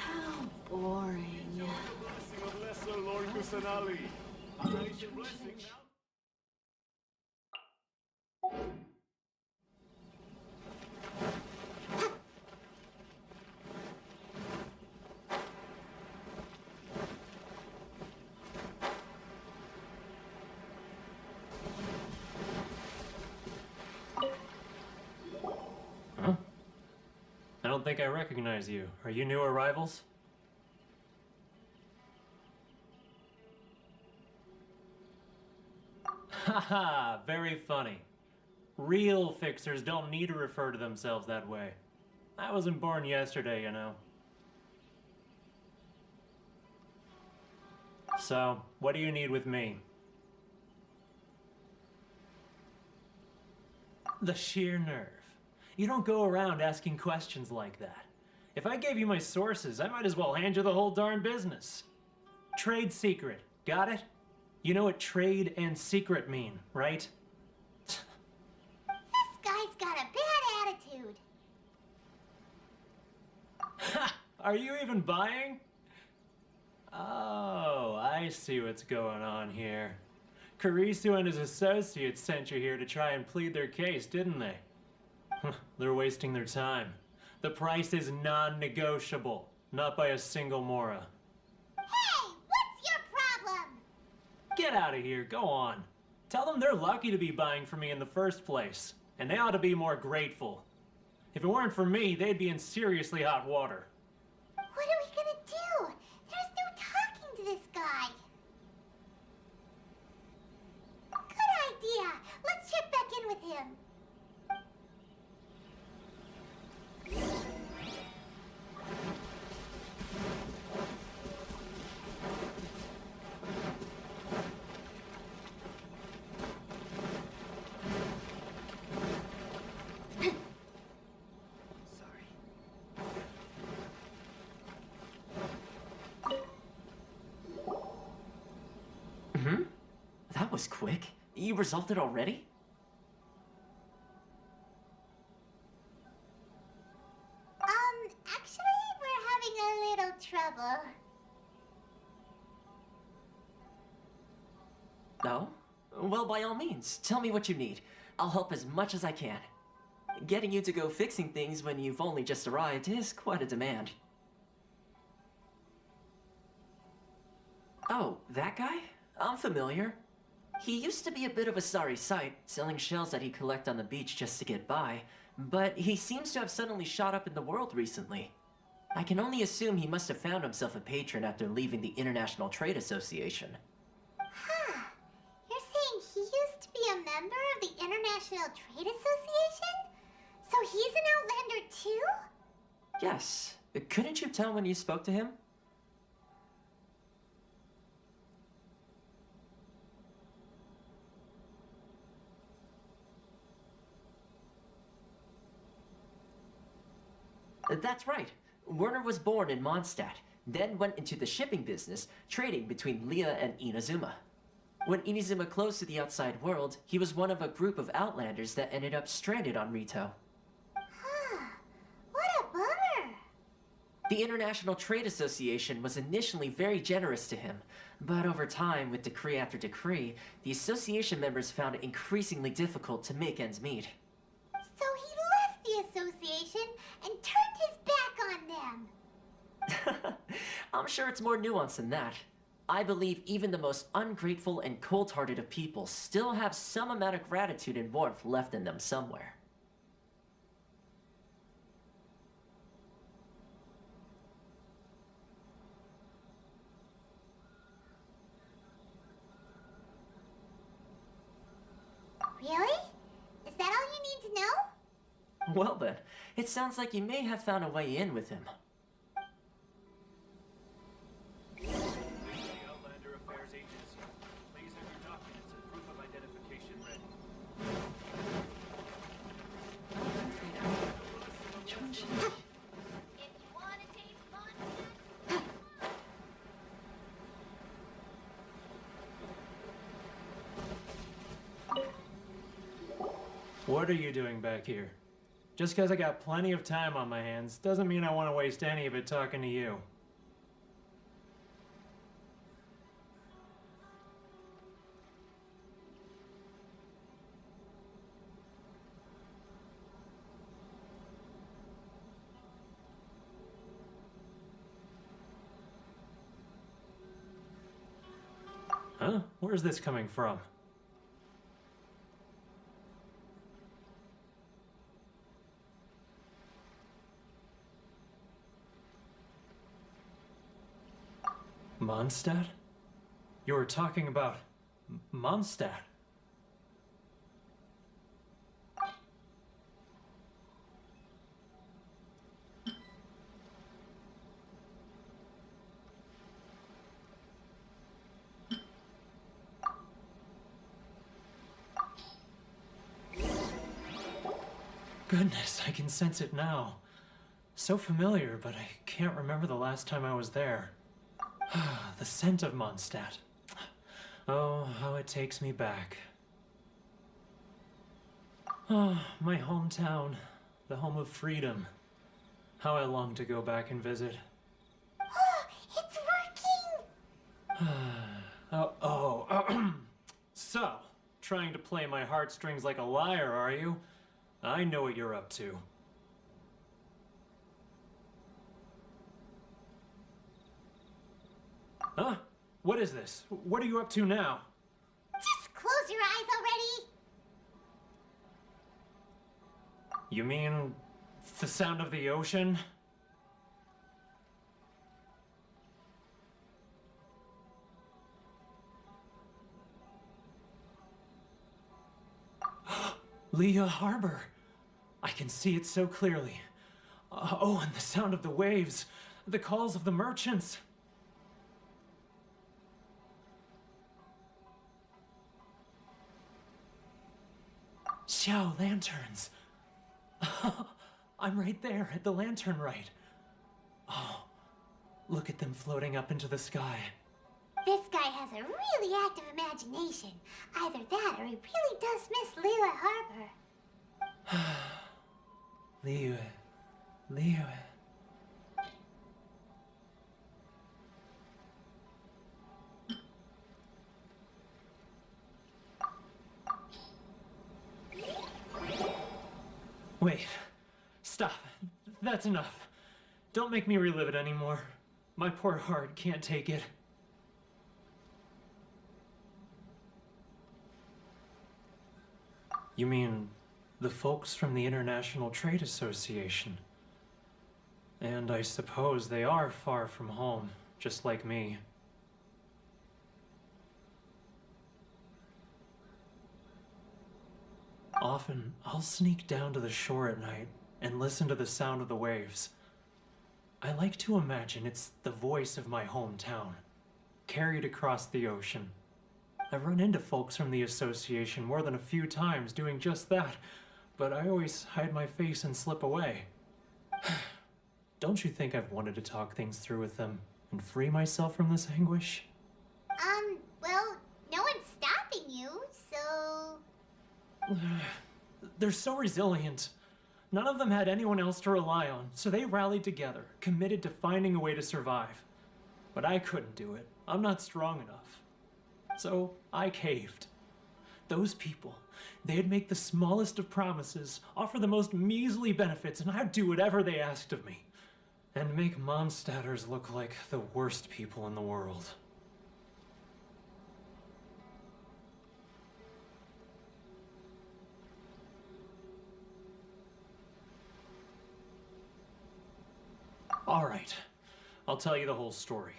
A: How boring.
M: Of Lesser Lord Kusanali. A nice blessing now.
D: Huh? I don't think I recognize you. Are you new arrivals?
U: Haha, very funny. Real fixers don't need to refer to themselves that way. I wasn't born yesterday, you know. So, what do you need with me? The sheer nerve. You don't go around asking questions like that. If I gave you my sources, I might as well hand you the whole darn business. Trade secret, got it? You know what trade and secret mean, right?
C: This guy's got a bad attitude.
U: Ha! Are you even buying? Oh, I see what's going on here. Karisu and his associates sent you here to try and plead their case, didn't they? They're wasting their time. The price is non-negotiable, not by a single Mora.
C: Hey, what's your problem?
U: Get out of here, go on. Tell them they're lucky to be buying from me in the first place, and they ought to be more grateful. If it weren't for me, they'd be in seriously hot water.
C: What are we gonna do? There's no talking to this guy. Good idea. Let's check back in with him.
P: That was quick. You resolved it already?
C: Actually, we're having a little trouble.
P: No? Well, by all means, tell me what you need. I'll help as much as I can. Getting you to go fixing things when you've only just arrived is quite a demand. Oh, that guy? I'm familiar. He used to be a bit of a sorry sight, selling shells that he'd collect on the beach just to get by, but he seems to have suddenly shot up in the world recently. I can only assume he must have found himself a patron after leaving the International Trade Association.
C: Huh. You're saying he used to be a member of the International Trade Association? So he's an Outlander too?
P: Yes. Couldn't you tell when you spoke to him? That's right. Werner was born in Mondstadt, then went into the shipping business, trading between Leah and Inazuma. When Inazuma closed to the outside world, he was one of a group of Outlanders that ended up stranded on Rito.
C: Huh. What a bummer.
P: The International Trade Association was initially very generous to him, but over time, with decree after decree, the association members found it increasingly difficult to make ends meet.
C: So he left the association and turned his back on them.
P: I'm sure it's more nuanced than that. I believe even the most ungrateful and cold-hearted of people still have some amount of gratitude and warmth left in them somewhere.
C: Really? Is that all you need to know?
P: Well then, it sounds like you may have found a way in with him.
S: This is the Outlander Affairs Agency. Please have your documents and proof of identification ready.
U: What are you doing back here? Just because I got plenty of time on my hands doesn't mean I want to waste any of it talking to you. Huh? Where's this coming from? Mondstadt? You were talking about Mondstadt. Goodness, I can sense it now. So familiar, but I can't remember the last time I was there. The scent of Mondstadt. Oh, how it takes me back. Oh, my hometown. The home of freedom. How I long to go back and visit.
C: It's working!
U: So, trying to play my heartstrings like a liar, are you? I know what you're up to. Huh? What is this? What are you up to now?
C: Just close your eyes already!
U: You mean the sound of the ocean? Leah Harbor. I can see it so clearly. Oh, and the sound of the waves. The calls of the merchants. Xiao lanterns. I'm right there at the lantern right. Oh, look at them floating up into the sky.
C: This guy has a really active imagination. Either that or he really does miss Liyue Harbor.
U: Liyue. Wait. Stop. That's enough. Don't make me relive it anymore. My poor heart can't take it. You mean the folks from the International Trade Association? And I suppose they are far from home, just like me. Often, I'll sneak down to the shore at night and listen to the sound of the waves. I like to imagine it's the voice of my hometown, carried across the ocean. I've run into folks from the association more than a few times doing just that, but I always hide my face and slip away. Don't you think I've wanted to talk things through with them and free myself from this anguish?
C: Well, no one's stopping you, so...
U: They're so resilient. None of them had anyone else to rely on, so they rallied together, committed to finding a way to survive. But I couldn't do it. I'm not strong enough. So I caved. Those people, they'd make the smallest of promises, offer the most measly benefits, and I'd do whatever they asked of me. And make Mondstadters look like the worst people in the world. All right, I'll tell you the whole story.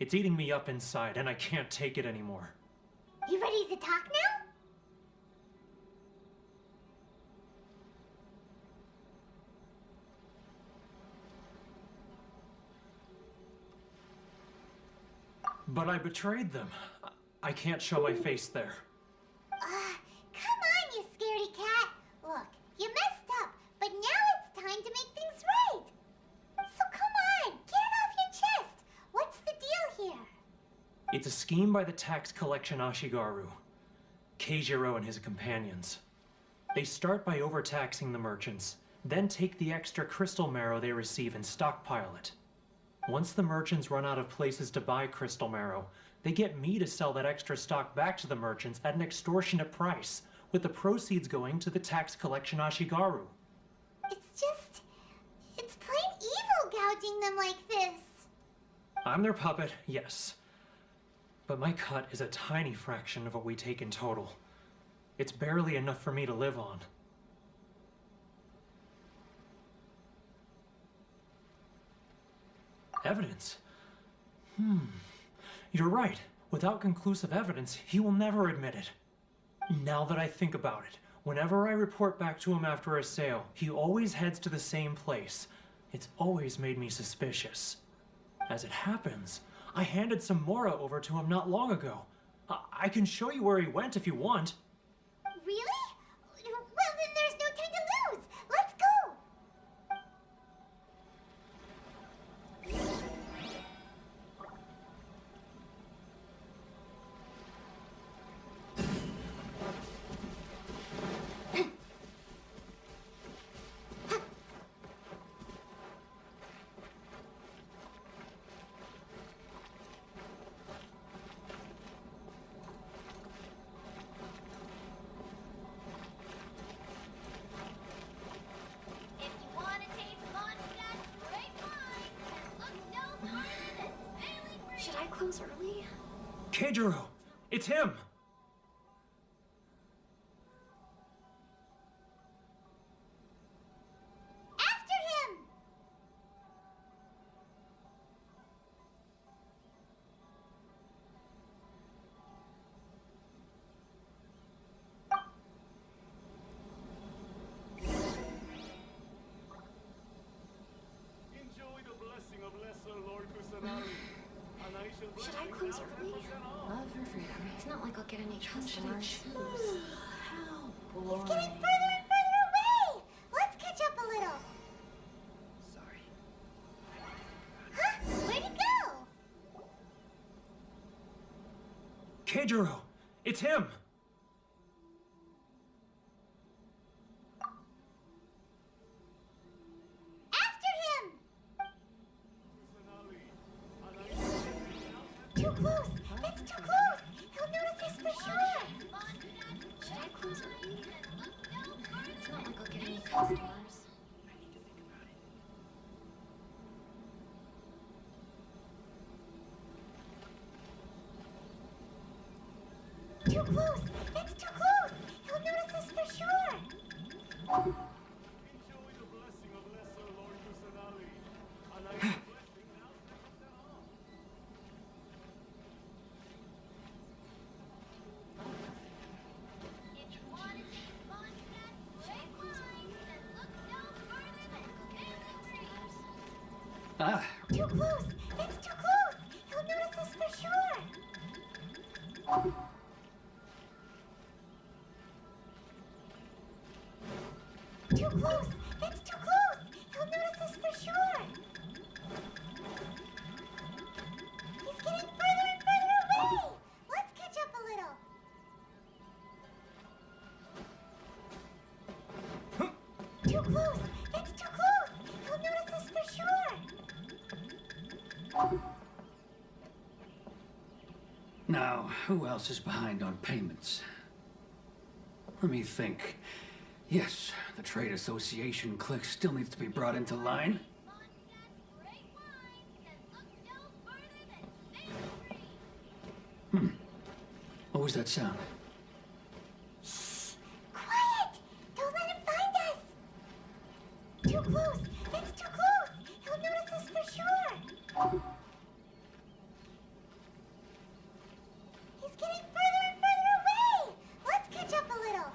U: It's eating me up inside, and I can't take it anymore.
C: You ready to talk now?
U: But I betrayed them. I can't show my face there.
C: Come on, you scaredy cat. Look, you messed up, but now it's time to make things right. So come on, get it off your chest. What's the deal here?
U: It's a scheme by the tax collection Ashigaru, Keijiro and his companions. They start by overtaxing the merchants, then take the extra crystal marrow they receive and stockpile it. Once the merchants run out of places to buy crystal marrow, they get me to sell that extra stock back to the merchants at an extortionate price, with the proceeds going to the tax collection Ashigaru.
C: It's plain evil gouging them like this.
U: I'm their puppet, yes. But my cut is a tiny fraction of what we take in total. It's barely enough for me to live on. Evidence? You're right. Without conclusive evidence, he will never admit it. Now that I think about it, whenever I report back to him after a sale, he always heads to the same place. It's always made me suspicious. As it happens, I handed some Mora over to him not long ago. I can show you where he went if you want.
C: Really? Well, then there's no time to lose. Let's
A: close early?
U: Keijiro! It's him!
C: After him!
M: Enjoy the blessing of Lesser Lord Kusanagi. And I shall bless
A: Should I
M: you
A: close
M: now
A: early?
M: 10% off.
E: Love her freedom.
A: It's not like I'll get any
E: Which one should I
A: customers.
E: choose? How boring.
C: He's getting further and further away! Let's catch up a little.
R: Sorry.
C: Huh? Where'd he go?
U: Keijiro! It's him!
C: After him!
M: Kusanagi. And I shall bless you now 10%
C: Too close! That's too close! He'll notice us for sure!
A: Should I close early? It's not like I'll get any customers.
C: Too close! That's too close! He'll notice us for sure!
M: Enjoy the blessing of Lesser Lord Kusanagi. And I shall bless you now 10% off.
R: Ah,
C: Too close! That's too close! He'll notice us for sure! Too close! That's too close! He'll notice us for sure! He's getting further and further away! Let's catch up a little. Too close! That's too close! He'll notice us for sure!
R: now, who else is behind on payments? Let me think. Yes, the trade association clique still needs to be brought into line. What was that sound?
C: Quiet! Don't let him find us! Too close! That's too close! He'll notice us for sure! He's getting further and further away! Let's catch up a little.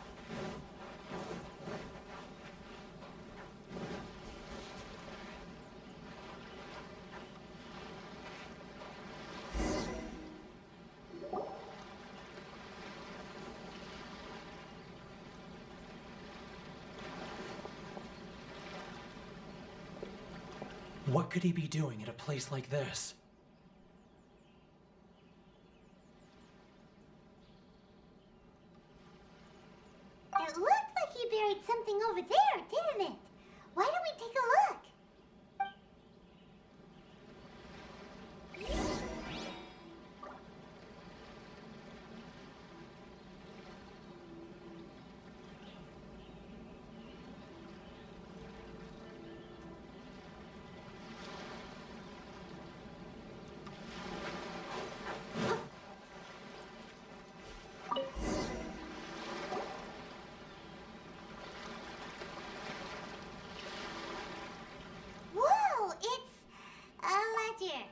U: What could he be doing at a place like this?
C: It looked like he buried something over there, didn't it? Why don't we take a look? Whoa, it's a ledger.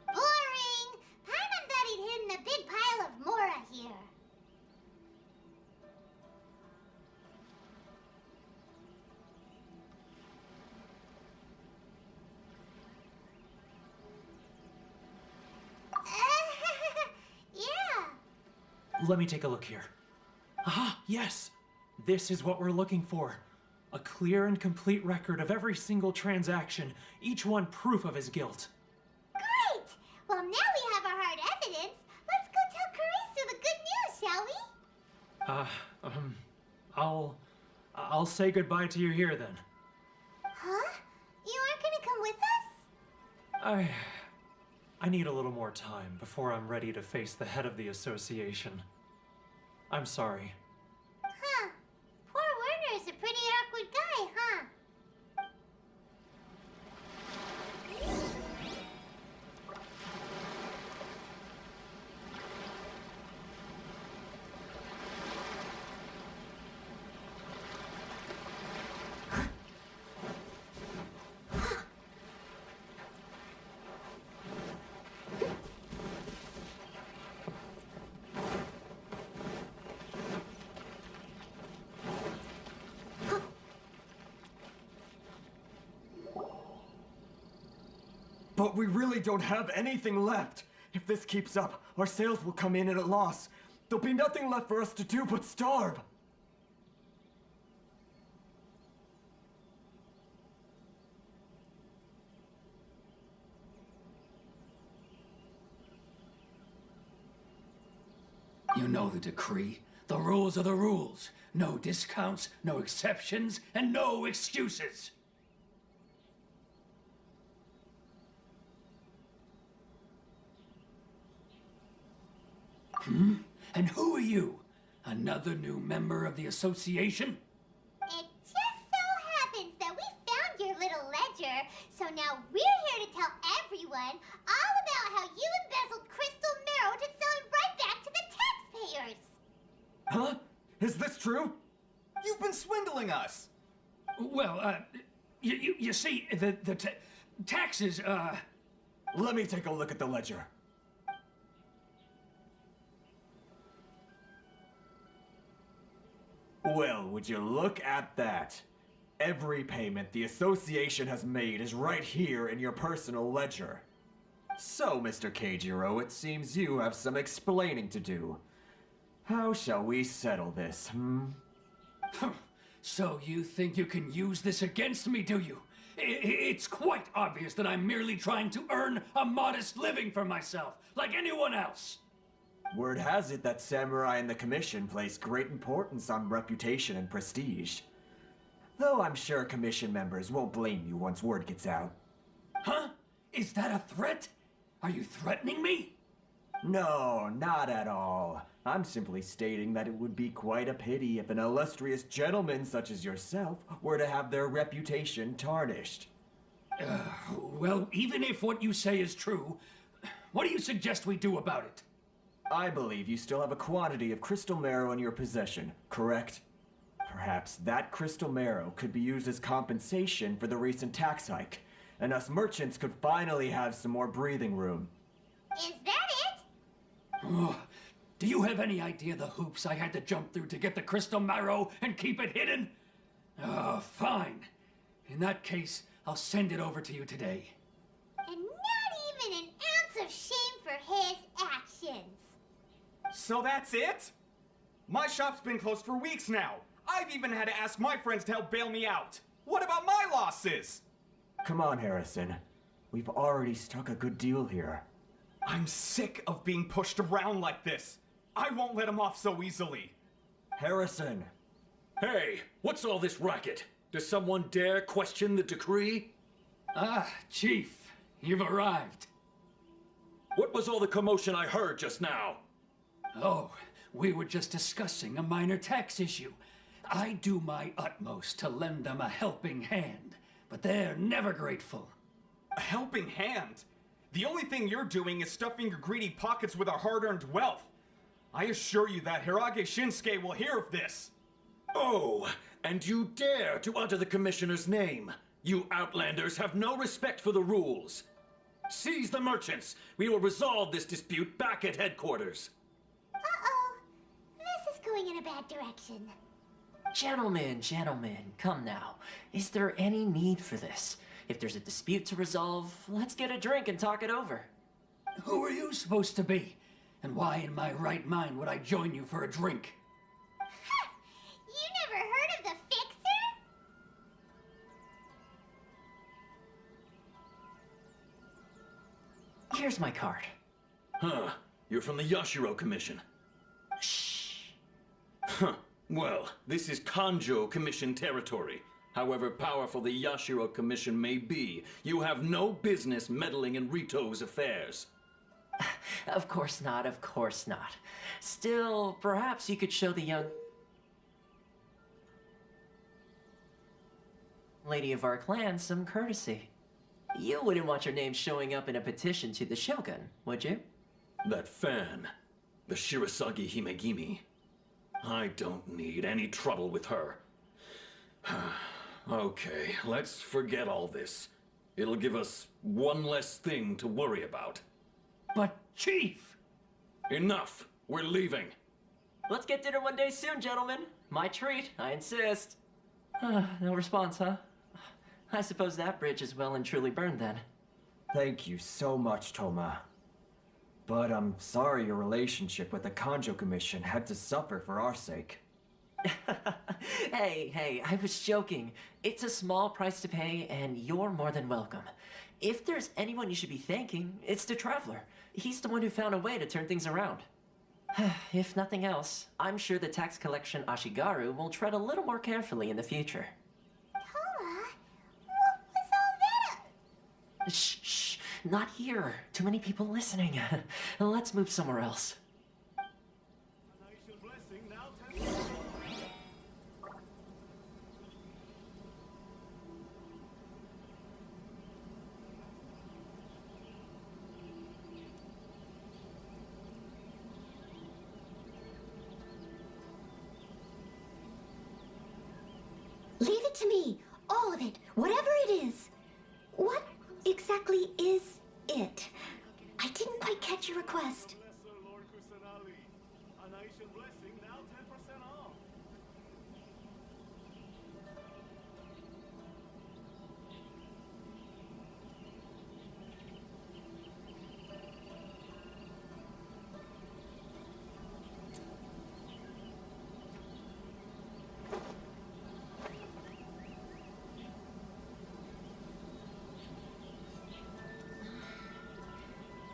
C: Boring! Paimon thought he'd hidden a big pile of Mora here. Yeah.
U: Let me take a look here. Ah, yes! This is what we're looking for. A clear and complete record of every single transaction, each one proof of his guilt.
C: Great! Well, now we have our hard evidence. Let's go tell Karisu the good news, shall we?
U: I'll say goodbye to you here then.
C: Huh? You aren't gonna come with us?
U: I need a little more time before I'm ready to face the head of the association. I'm sorry.
C: Huh. Poor Werner's a pretty awkward guy, huh?
T: But we really don't have anything left. If this keeps up, our sales will come in at a loss. There'll be nothing left for us to do but starve.
R: You know the decree. The rules are the rules. No discounts, no exceptions, and no excuses. And who are you? Another new member of the association?
C: It just so happens that we found your little ledger, so now we're here to tell everyone all about how you embezzled crystal marrow to sell it right back to the taxpayers.
T: Huh? Is this true? You've been swindling us!
R: Well, you see, the taxes,
T: Let me take a look at the ledger. Well, would you look at that? Every payment the association has made is right here in your personal ledger. So, Mr. Keijiro, it seems you have some explaining to do. How shall we settle this,
R: So you think you can use this against me, do you? It's quite obvious that I'm merely trying to earn a modest living for myself, like anyone else.
T: Word has it that samurai and the commission place great importance on reputation and prestige. Though I'm sure commission members won't blame you once word gets out.
R: Huh? Is that a threat? Are you threatening me?
T: No, not at all. I'm simply stating that it would be quite a pity if an illustrious gentleman such as yourself were to have their reputation tarnished.
R: Well, even if what you say is true, what do you suggest we do about it?
T: I believe you still have a quantity of crystal marrow in your possession, correct? Perhaps that crystal marrow could be used as compensation for the recent tax hike, and us merchants could finally have some more breathing room.
C: Is that it?
R: Oh, do you have any idea the hoops I had to jump through to get the crystal marrow and keep it hidden? Oh, fine. In that case, I'll send it over to you today.
C: And not even an ounce of shame for his actions.
B: So that's it? My shop's been closed for weeks now. I've even had to ask my friends to help bail me out. What about my losses?
T: Come on, Harrison. We've already struck a good deal here.
B: I'm sick of being pushed around like this. I won't let him off so easily.
T: Harrison!
V: Hey, what's all this racket? Does someone dare question the decree?
R: Ah, Chief, you've arrived.
V: What was all the commotion I heard just now?
R: Oh, we were just discussing a minor tax issue. I do my utmost to lend them a helping hand, but they're never grateful.
B: A helping hand? The only thing you're doing is stuffing your greedy pockets with our hard-earned wealth. I assure you that Hirage Shinsuke will hear of this.
V: Oh, and you dare to utter the commissioner's name. You outlanders have no respect for the rules. Seize the merchants. We will resolve this dispute back at headquarters.
C: Uh-oh. This is going in a bad direction.
P: Gentlemen, come now. Is there any need for this? If there's a dispute to resolve, let's get a drink and talk it over.
R: Who are you supposed to be? And why in my right mind would I join you for a drink?
C: You never heard of the Fixer?
P: Here's my card.
V: Huh. You're from the Yashiro Commission.
P: Shh.
V: Huh. Well, this is Kanjo Commission territory. However powerful the Yashiro Commission may be, you have no business meddling in Rito's affairs.
P: Of course not, of course not. Still, perhaps you could show the young lady of our clan some courtesy. You wouldn't want your name showing up in a petition to the Shogun, would you?
V: That fan, the Shirasagi Himegimi. I don't need any trouble with her. Okay, let's forget all this. It'll give us one less thing to worry about.
R: But, Chief!
V: Enough! We're leaving.
P: Let's get dinner one day soon, gentlemen. My treat, I insist. No response, huh? I suppose that bridge is well and truly burned then.
T: Thank you so much, Toma. But I'm sorry your relationship with the Kanjo Commission had to suffer for our sake.
P: Hey, I was joking. It's a small price to pay, and you're more than welcome. If there's anyone you should be thanking, it's the Traveler. He's the one who found a way to turn things around. If nothing else, I'm sure the tax collection Ashigaru will tread a little more carefully in the future.
C: Toma, what was all that?
P: Shh, not here. Too many people listening. Let's move somewhere else.
A: Leave it to me. All of it. Whatever it is. What exactly is it? I didn't quite catch your request.
M: Lesser Lord Kusanali. A nation blessing, now 10% off.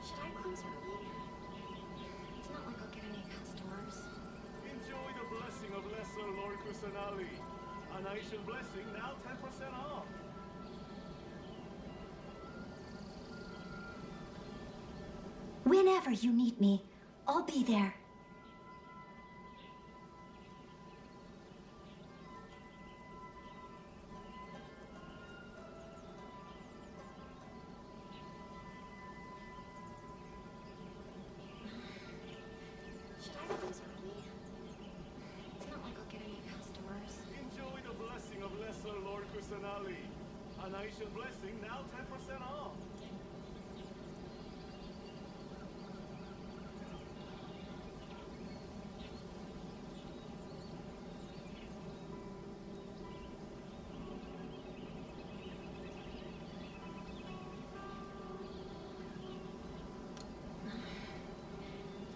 H: Should I close early? It's not like I'll get any customers.
M: Enjoy the blessing of Lesser Lord Kusanali. A nation blessing, now 10% off.
A: Whenever you need me, I'll be there.
H: Should I close early? It's not like I'll get any customers.
M: Enjoy the blessing of Lesser Lord Kusanali. A nation blessing, now 10% off.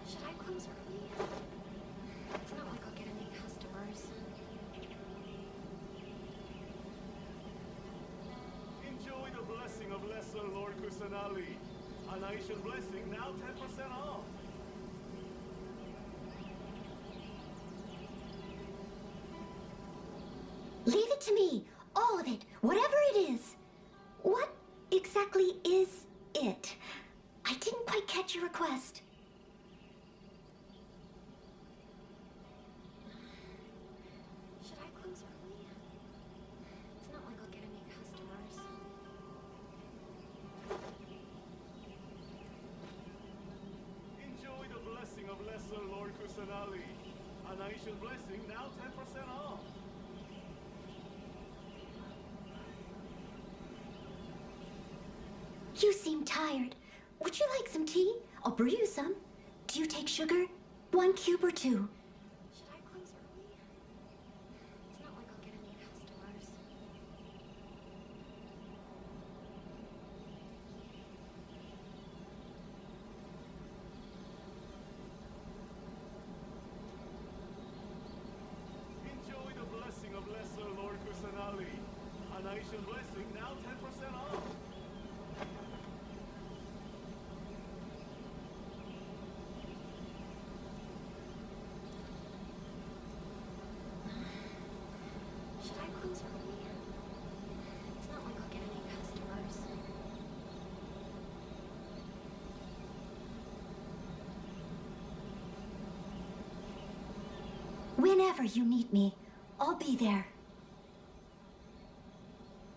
H: Should I close early? It's not like I'll get any customers.
M: Enjoy the blessing of Lesser Lord Kusanali. A nation blessing, now 10% off.
A: Leave it to me. All of it. Whatever it is. What exactly is it? I didn't quite catch your request.
H: Should I close early? It's not like I'll get any customers.
M: Enjoy the blessing of Lesser Lord Kusanali. A nation blessing, now 10% off.
A: You seem tired. Would you like some tea? I'll brew you some. Do you take sugar? 1 cube or 2?
H: Should I close early? It's not like I'll get any customers.
M: Enjoy the blessing of Lesser Lord Kusanali. A nation blessing, now 10% off.
H: Should I close early? It's not like I'll get any customers.
A: Whenever you need me, I'll be there.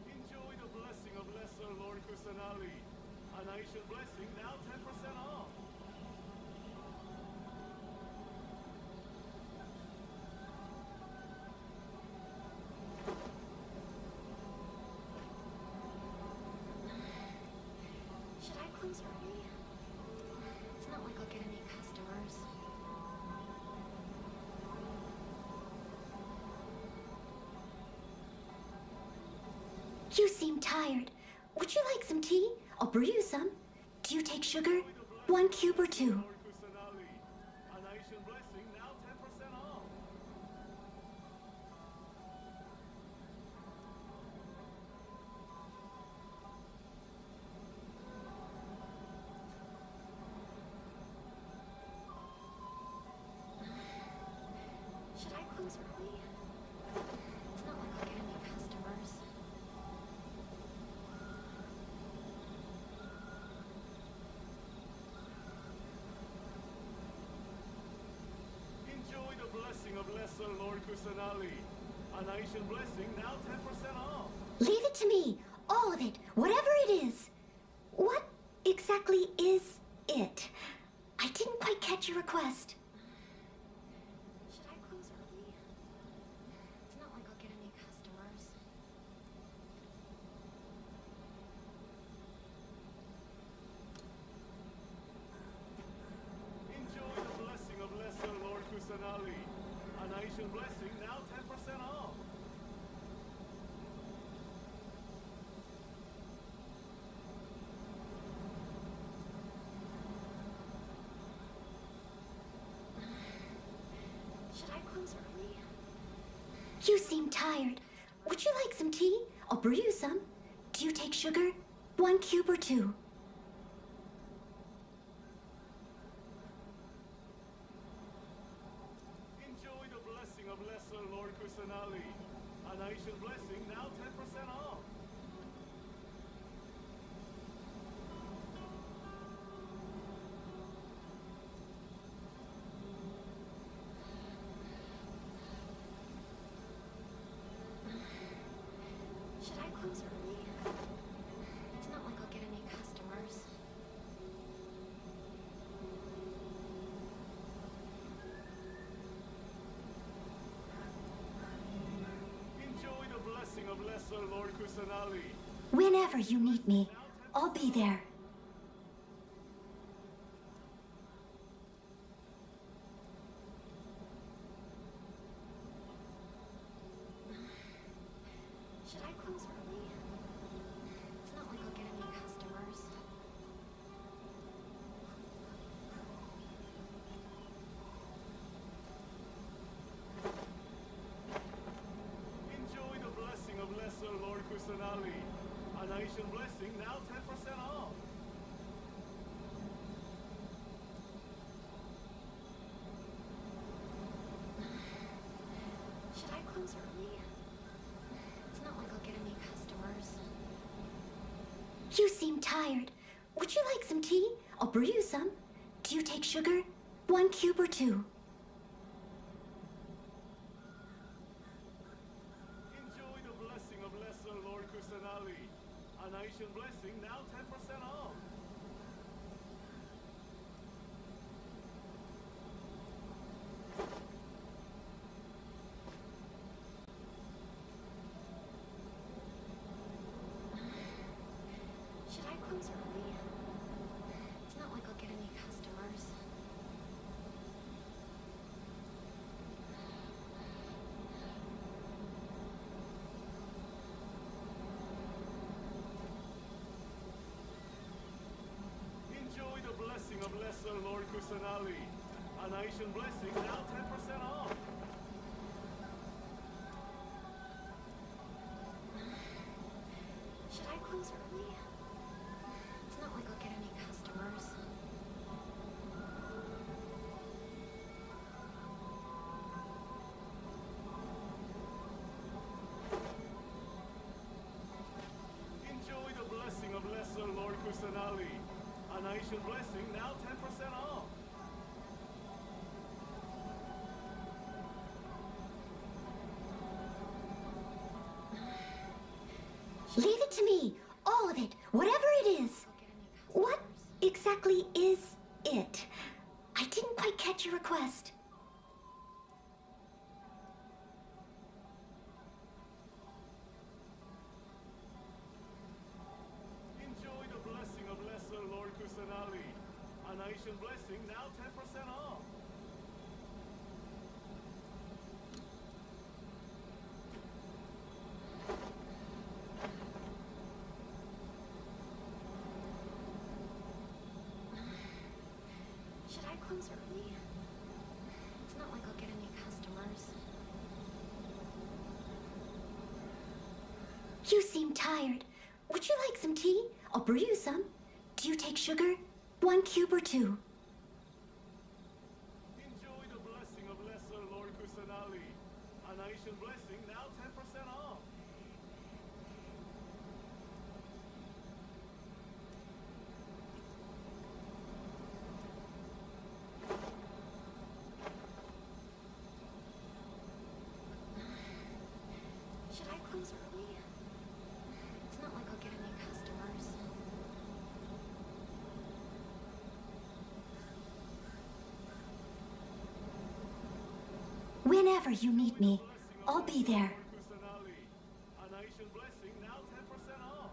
M: Enjoy the blessing of Lesser Lord Kusanali. A nation blessing, now 10% off.
H: Should I close early? It's not like I'll get any customers.
A: You seem tired. Would you like some tea? I'll brew you some. Do you take sugar? 1 cube or 2?
M: Lord Kusanali. A nation blessing, now 10% off.
H: Should I close early? It's not like I'll get any customers.
M: Enjoy the blessing of Lesser Lord Kusanali. A nation blessing, now 10% off.
A: Leave it to me. All of it. Whatever it is. What exactly is it? I didn't quite catch your request.
H: Should I close early? It's not like I'll get any customers.
M: Enjoy the blessing of Lesser Lord Kusanali. A nation blessing, now 10% off.
H: Should I close early?
A: You seem tired. Would you like some tea? I'll brew you some. Do you take sugar? 1 cube or 2?
M: Enjoy the blessing of Lesser Lord Kusanali. A nation blessing, now 10% off.
H: Should I close early? It's not like I'll get any customers.
M: Enjoy the blessing of Lesser Lord Kusanali.
A: Whenever you need me, I'll be there.
H: Should I close early? It's not like I'll get any customers.
M: Enjoy the blessing of Lesser Lord Kusanali. A nation blessing, now 10% off.
H: Should I close early? It's not like I'll get any customers.
A: You seem tired. Would you like some tea? I'll brew you some. Do you take sugar? 1 cube or 2?
M: Enjoy the blessing of Lesser Lord Kusanali. A nation blessing, now 10% off.
H: Should I close early? It's not like I'll get any customers.
M: Enjoy the blessing of Lesser Lord Kusanali. A nation blessing, now 10% off.
H: Should I close early? It's not like I'll get any customers.
M: Enjoy the blessing of Lesser Lord Kusanali. A nation blessing, now 10% off.
A: Leave it to me. All of it. Whatever it is. What exactly is it? I didn't quite catch your request.
M: Enjoy the blessing of Lesser Lord Kusanali. A nation blessing, now 10% off.
H: close early? It's not like I'll get any customers.
A: You seem tired. Would you like some tea? I'll brew you some. Do you take sugar? 1 cube or 2?
M: Enjoy the blessing of Lesser Lord Kusanali. A nation blessing, now 10% off.
H: Should I close early? It's not like I'll get any customers.
A: Whenever you need me, I'll be there.
M: Kusanali. A nation blessing, now 10% off.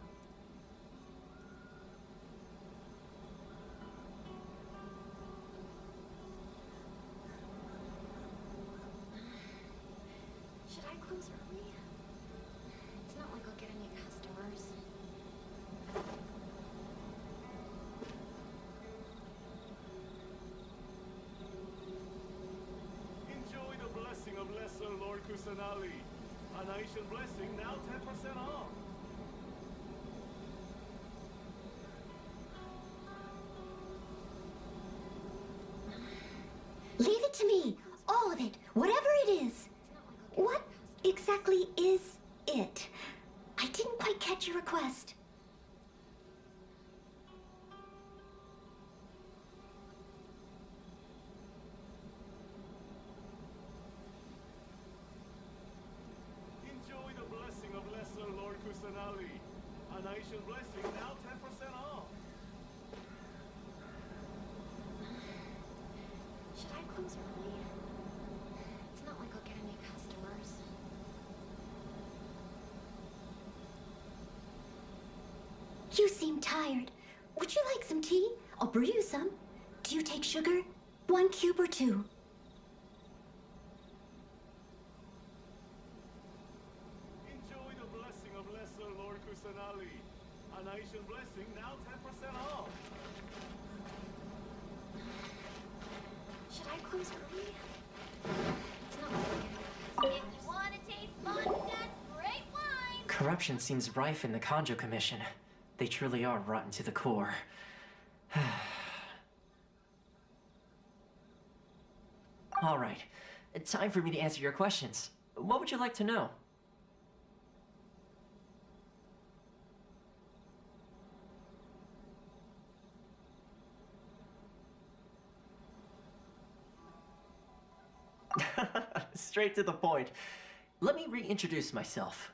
H: Should I close early? It's not like I'll get any customers.
M: Enjoy the blessing of Lesser Lord Kusanali. A nation blessing, now 10% off.
A: Leave it to me. All of it. Whatever it is. What exactly is it? I didn't quite catch your request.
M: Enjoy the blessing of Lesser Lord Kusanali. A nation blessing, now 10% off.
H: Should I close early? It's not like I'll get any customers.
A: You seem tired. Would you like some tea? I'll brew you some. Do you take sugar? 1 cube or 2?
M: Enjoy the blessing of Lesser Lord Kusanali. A nation blessing, now 10% off.
H: Should I close early? It's not like I'll get any customers. If you want to taste Mondstadt's great wine!
P: Corruption seems rife in the Kanjo Commission. They truly are rotten to the core. All right, time for me to answer your questions. What would you like to know? Straight to the point. Let me reintroduce myself.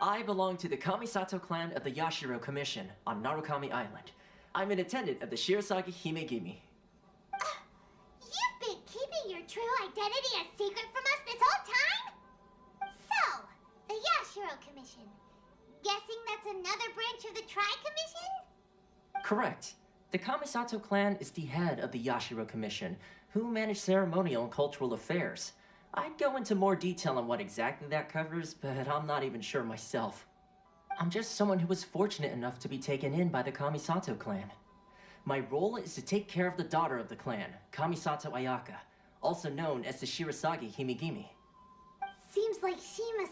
P: I belong to the Kamisato clan of the Yashiro Commission on Narukami Island. I'm an attendant of the Shirasagi Himegimi.
C: You've been keeping your true identity a secret from us this whole time? So, the Yashiro Commission. Guessing that's another branch of the Tri-Commission?
P: Correct. The Kamisato clan is the head of the Yashiro Commission, who manage ceremonial and cultural affairs. I'd go into more detail on what exactly that covers, but I'm not even sure myself. I'm just someone who was fortunate enough to be taken in by the Kamisato clan. My role is to take care of the daughter of the clan, Kamisato Ayaka, also known as the Shirasagi Himegimi.
C: Seems like she must